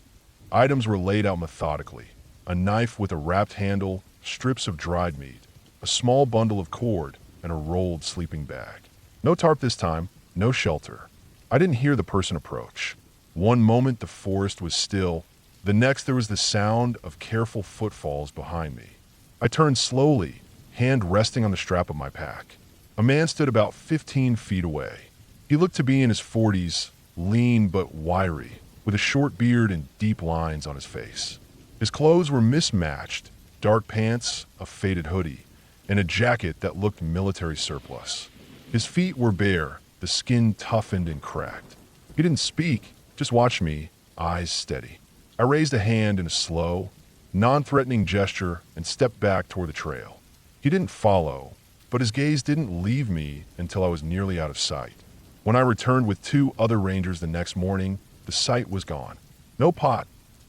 items were laid out methodically. A knife with a wrapped handle, strips of dried meat, a small bundle of cord, and a rolled sleeping bag. No tarp this time, no shelter. I didn't hear the person approach. One moment the forest was still, the next there was the sound of careful footfalls behind me. I turned slowly, hand resting on the strap of my pack. A man stood about 15 feet away. He looked to be in his 40s, lean but wiry, with a short beard and deep lines on his face. His clothes were mismatched, dark pants, a faded hoodie, and a jacket that looked military surplus. His feet were bare, the skin toughened and cracked. He didn't speak, just watched me, eyes steady. I raised a hand in a slow, non-threatening gesture and stepped back toward the trail. He didn't follow, but his gaze didn't leave me until I was nearly out of sight. When I returned with 2 other rangers the next morning, the sight was gone. No pot,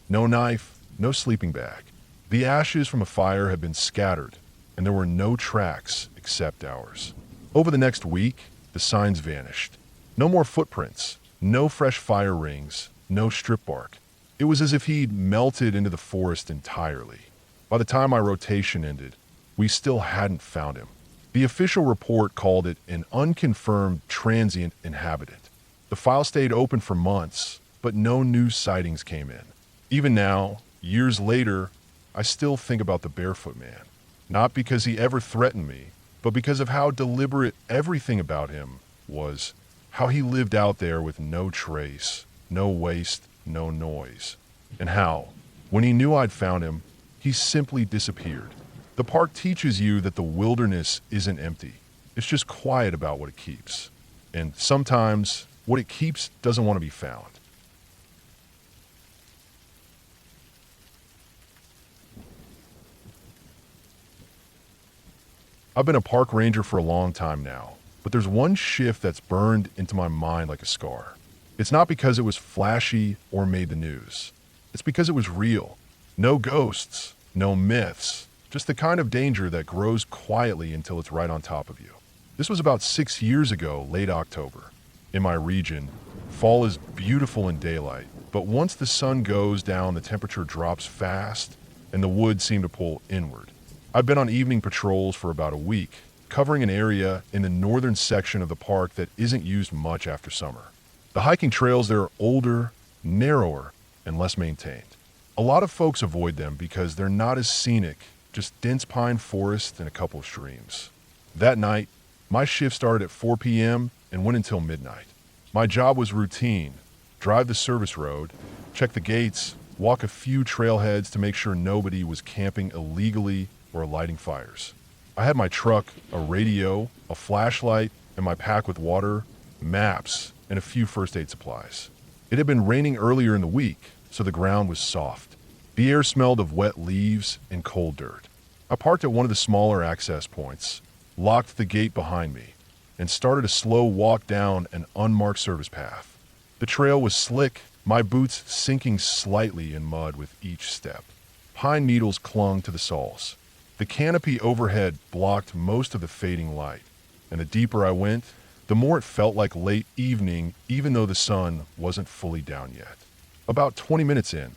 no knife, no sleeping bag. The ashes from a fire had been scattered, and there were no tracks except ours. Over the next week, the signs vanished. No more footprints, no fresh fire rings, no strip bark. It was as if he'd melted into the forest entirely. By the time my rotation ended, we still hadn't found him. The official report called it an unconfirmed transient inhabitant. The file stayed open for months, but no new sightings came in. Even now, years later, I still think about the Barefoot Man. Not because he ever threatened me, but because of how deliberate everything about him was. How he lived out there with no trace, no waste, no noise. And how, when he knew I'd found him, he simply disappeared. The park teaches you that the wilderness isn't empty. It's just quiet about what it keeps. And sometimes, what it keeps doesn't want to be found. I've been a park ranger for a long time now, but there's one shift that's burned into my mind like a scar. It's not because it was flashy or made the news. It's because it was real. No ghosts, no myths, just the kind of danger that grows quietly until it's right on top of you. This was about 6 years ago, late October. In my region, fall is beautiful in daylight, but once the sun goes down, the temperature drops fast, and the woods seem to pull inward. I've been on evening patrols for about a week, covering an area in the northern section of the park that isn't used much after summer. The hiking trails there are older, narrower, and less maintained. A lot of folks avoid them because they're not as scenic, just dense pine forest and a couple of streams. That night, my shift started at 4 p.m. and went until midnight. My job was routine: drive the service road, check the gates, walk a few trailheads to make sure nobody was camping illegally or lighting fires. I had my truck, a radio, a flashlight, and my pack with water, maps, and a few first aid supplies. It had been raining earlier in the week, so the ground was soft. The air smelled of wet leaves and cold dirt. I parked at one of the smaller access points, locked the gate behind me, and started a slow walk down an unmarked service path. The trail was slick, my boots sinking slightly in mud with each step. Pine needles clung to the soles. The canopy overhead blocked most of the fading light, and the deeper I went, the more it felt like late evening, even though the sun wasn't fully down yet. About 20 minutes in,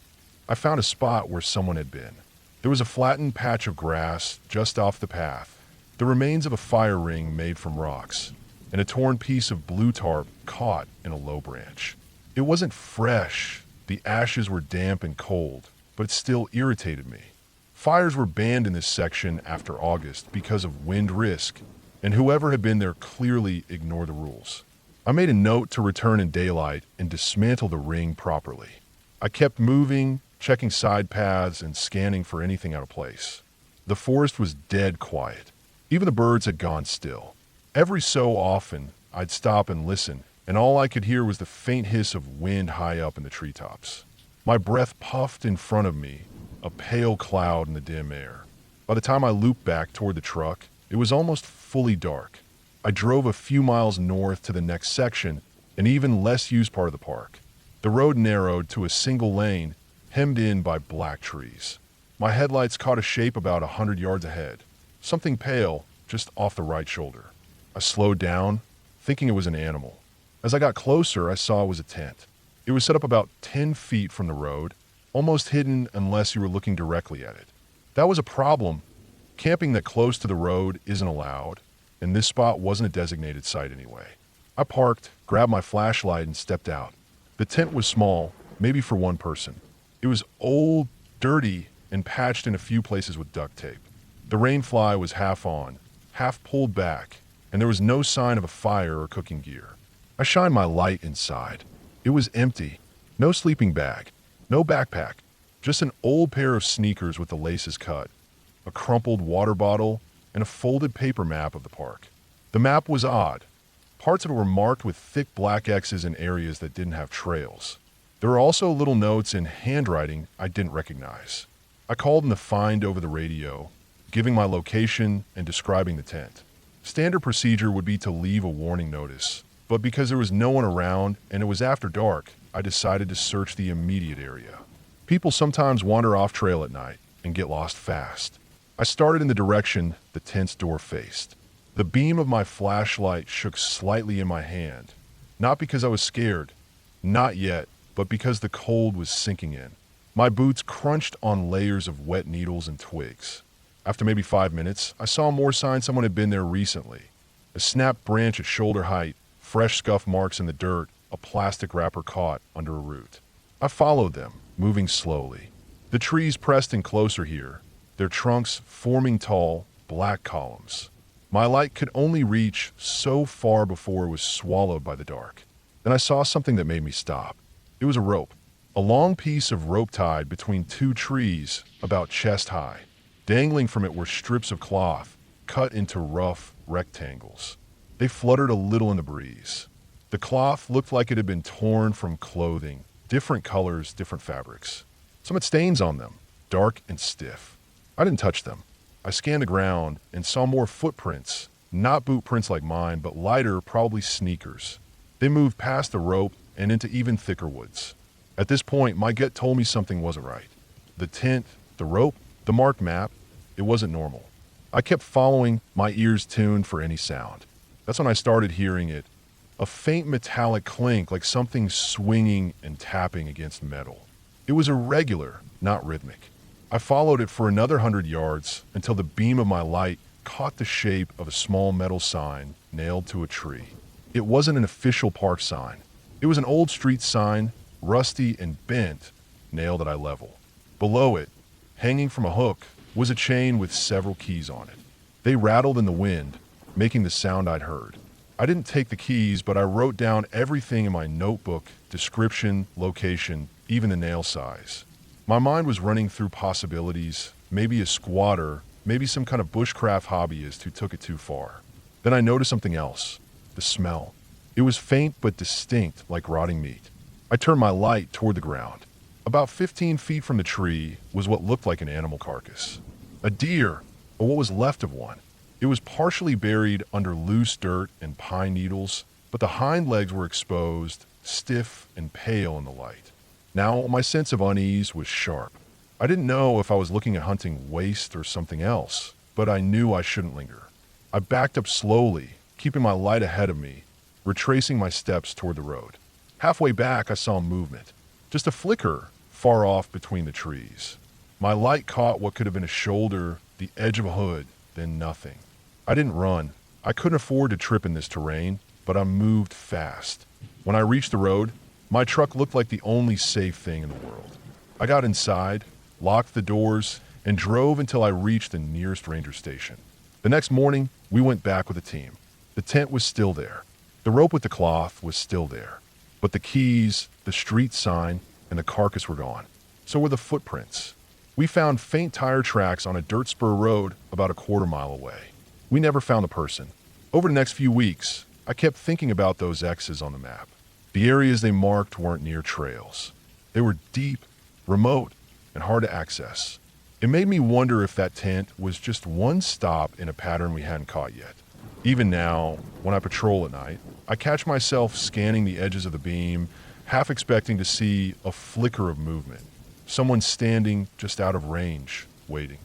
I found a spot where someone had been. There was a flattened patch of grass just off the path, the remains of a fire ring made from rocks, and a torn piece of blue tarp caught in a low branch. It wasn't fresh, the ashes were damp and cold, but it still irritated me. Fires were banned in this section after August because of wind risk, and whoever had been there clearly ignored the rules. I made a note to return in daylight and dismantle the ring properly. I kept moving, checking side paths and scanning for anything out of place. The forest was dead quiet. Even the birds had gone still. Every so often, I'd stop and listen, and all I could hear was the faint hiss of wind high up in the treetops. My breath puffed in front of me, a pale cloud in the dim air. By the time I looped back toward the truck, it was almost fully dark. I drove a few miles north to the next section, an even less used part of the park. The road narrowed to a single lane, hemmed in by black trees. My headlights caught a shape about 100 yards ahead, something pale just off the right shoulder. I slowed down, thinking it was an animal. As I got closer, I saw it was a tent. It was set up about 10 feet from the road, almost hidden unless you were looking directly at it. That was a problem. Camping that close to the road isn't allowed, and this spot wasn't a designated site anyway. I parked, grabbed my flashlight, and stepped out. The tent was small, maybe for one person. It was old, dirty, and patched in a few places with duct tape. The rain fly was half on, half pulled back, and there was no sign of a fire or cooking gear. I shined my light inside. It was empty. No sleeping bag. No backpack, just an old pair of sneakers with the laces cut, a crumpled water bottle, and a folded paper map of the park. The map was odd, Parts of it were marked with thick black X's in areas that didn't have trails. There were also little notes in handwriting I didn't recognize. I called in the find over the radio, giving my location and describing the tent. Standard procedure would be to leave a warning notice, but because there was no one around and it was after dark, I decided to search the immediate area. People sometimes wander off trail at night and get lost fast. I started in the direction the tent's door faced. The beam of my flashlight shook slightly in my hand, not because I was scared, not yet, but because the cold was sinking in. My boots crunched on layers of wet needles and twigs. After maybe 5 minutes, I saw more signs someone had been there recently. A snapped branch at shoulder height, fresh scuff marks in the dirt, a plastic wrapper caught under a root. I followed them, moving slowly. The trees pressed in closer here, their trunks forming tall, black columns. My light could only reach so far before it was swallowed by the dark. Then I saw something that made me stop. It was a rope. A long piece of rope tied between two trees about chest high. Dangling from it were strips of cloth, cut into rough rectangles. They fluttered a little in the breeze. The cloth looked like it had been torn from clothing, different colors, different fabrics. Some had stains on them, dark and stiff. I didn't touch them. I scanned the ground and saw more footprints, not boot prints like mine, but lighter, probably sneakers. They moved past the rope and into even thicker woods. At this point, my gut told me something wasn't right. The tent, the rope, the marked map, it wasn't normal. I kept following, my ears tuned for any sound. That's when I started hearing it. A faint metallic clink, like something swinging and tapping against metal. It was irregular, not rhythmic. I followed it for another 100 yards until the beam of my light caught the shape of a small metal sign nailed to a tree. It wasn't an official park sign. It was an old street sign, rusty and bent, nailed at eye level. Below it, hanging from a hook, was a chain with several keys on it. They rattled in the wind, making the sound I'd heard. I didn't take the keys, but I wrote down everything in my notebook, description, location, even the nail size. My mind was running through possibilities, maybe a squatter, maybe some kind of bushcraft hobbyist who took it too far. Then I noticed something else, the smell. It was faint but distinct, like rotting meat. I turned my light toward the ground. About 15 feet from the tree was what looked like an animal carcass. A deer, or what was left of one. It was partially buried under loose dirt and pine needles, but the hind legs were exposed, stiff and pale in the light. Now my sense of unease was sharp. I didn't know if I was looking at hunting waste or something else, but I knew I shouldn't linger. I backed up slowly, keeping my light ahead of me, retracing my steps toward the road. Halfway back, I saw movement. Just a flicker far off between the trees. My light caught what could have been a shoulder, the edge of a hood, then nothing. I didn't run. I couldn't afford to trip in this terrain, but I moved fast. When I reached the road, my truck looked like the only safe thing in the world. I got inside, locked the doors, and drove until I reached the nearest ranger station. The next morning, we went back with the team. The tent was still there. The rope with the cloth was still there. But the keys, the street sign, and the carcass were gone. So were the footprints. We found faint tire tracks on a dirt spur road about a quarter mile away. We never found the person. Over the next few weeks, I kept thinking about those X's on the map. The areas they marked weren't near trails. They were deep, remote, and hard to access. It made me wonder if that tent was just one stop in a pattern we hadn't caught yet. Even now, when I patrol at night, I catch myself scanning the edges of the beam, half expecting to see a flicker of movement. Someone standing just out of range, waiting.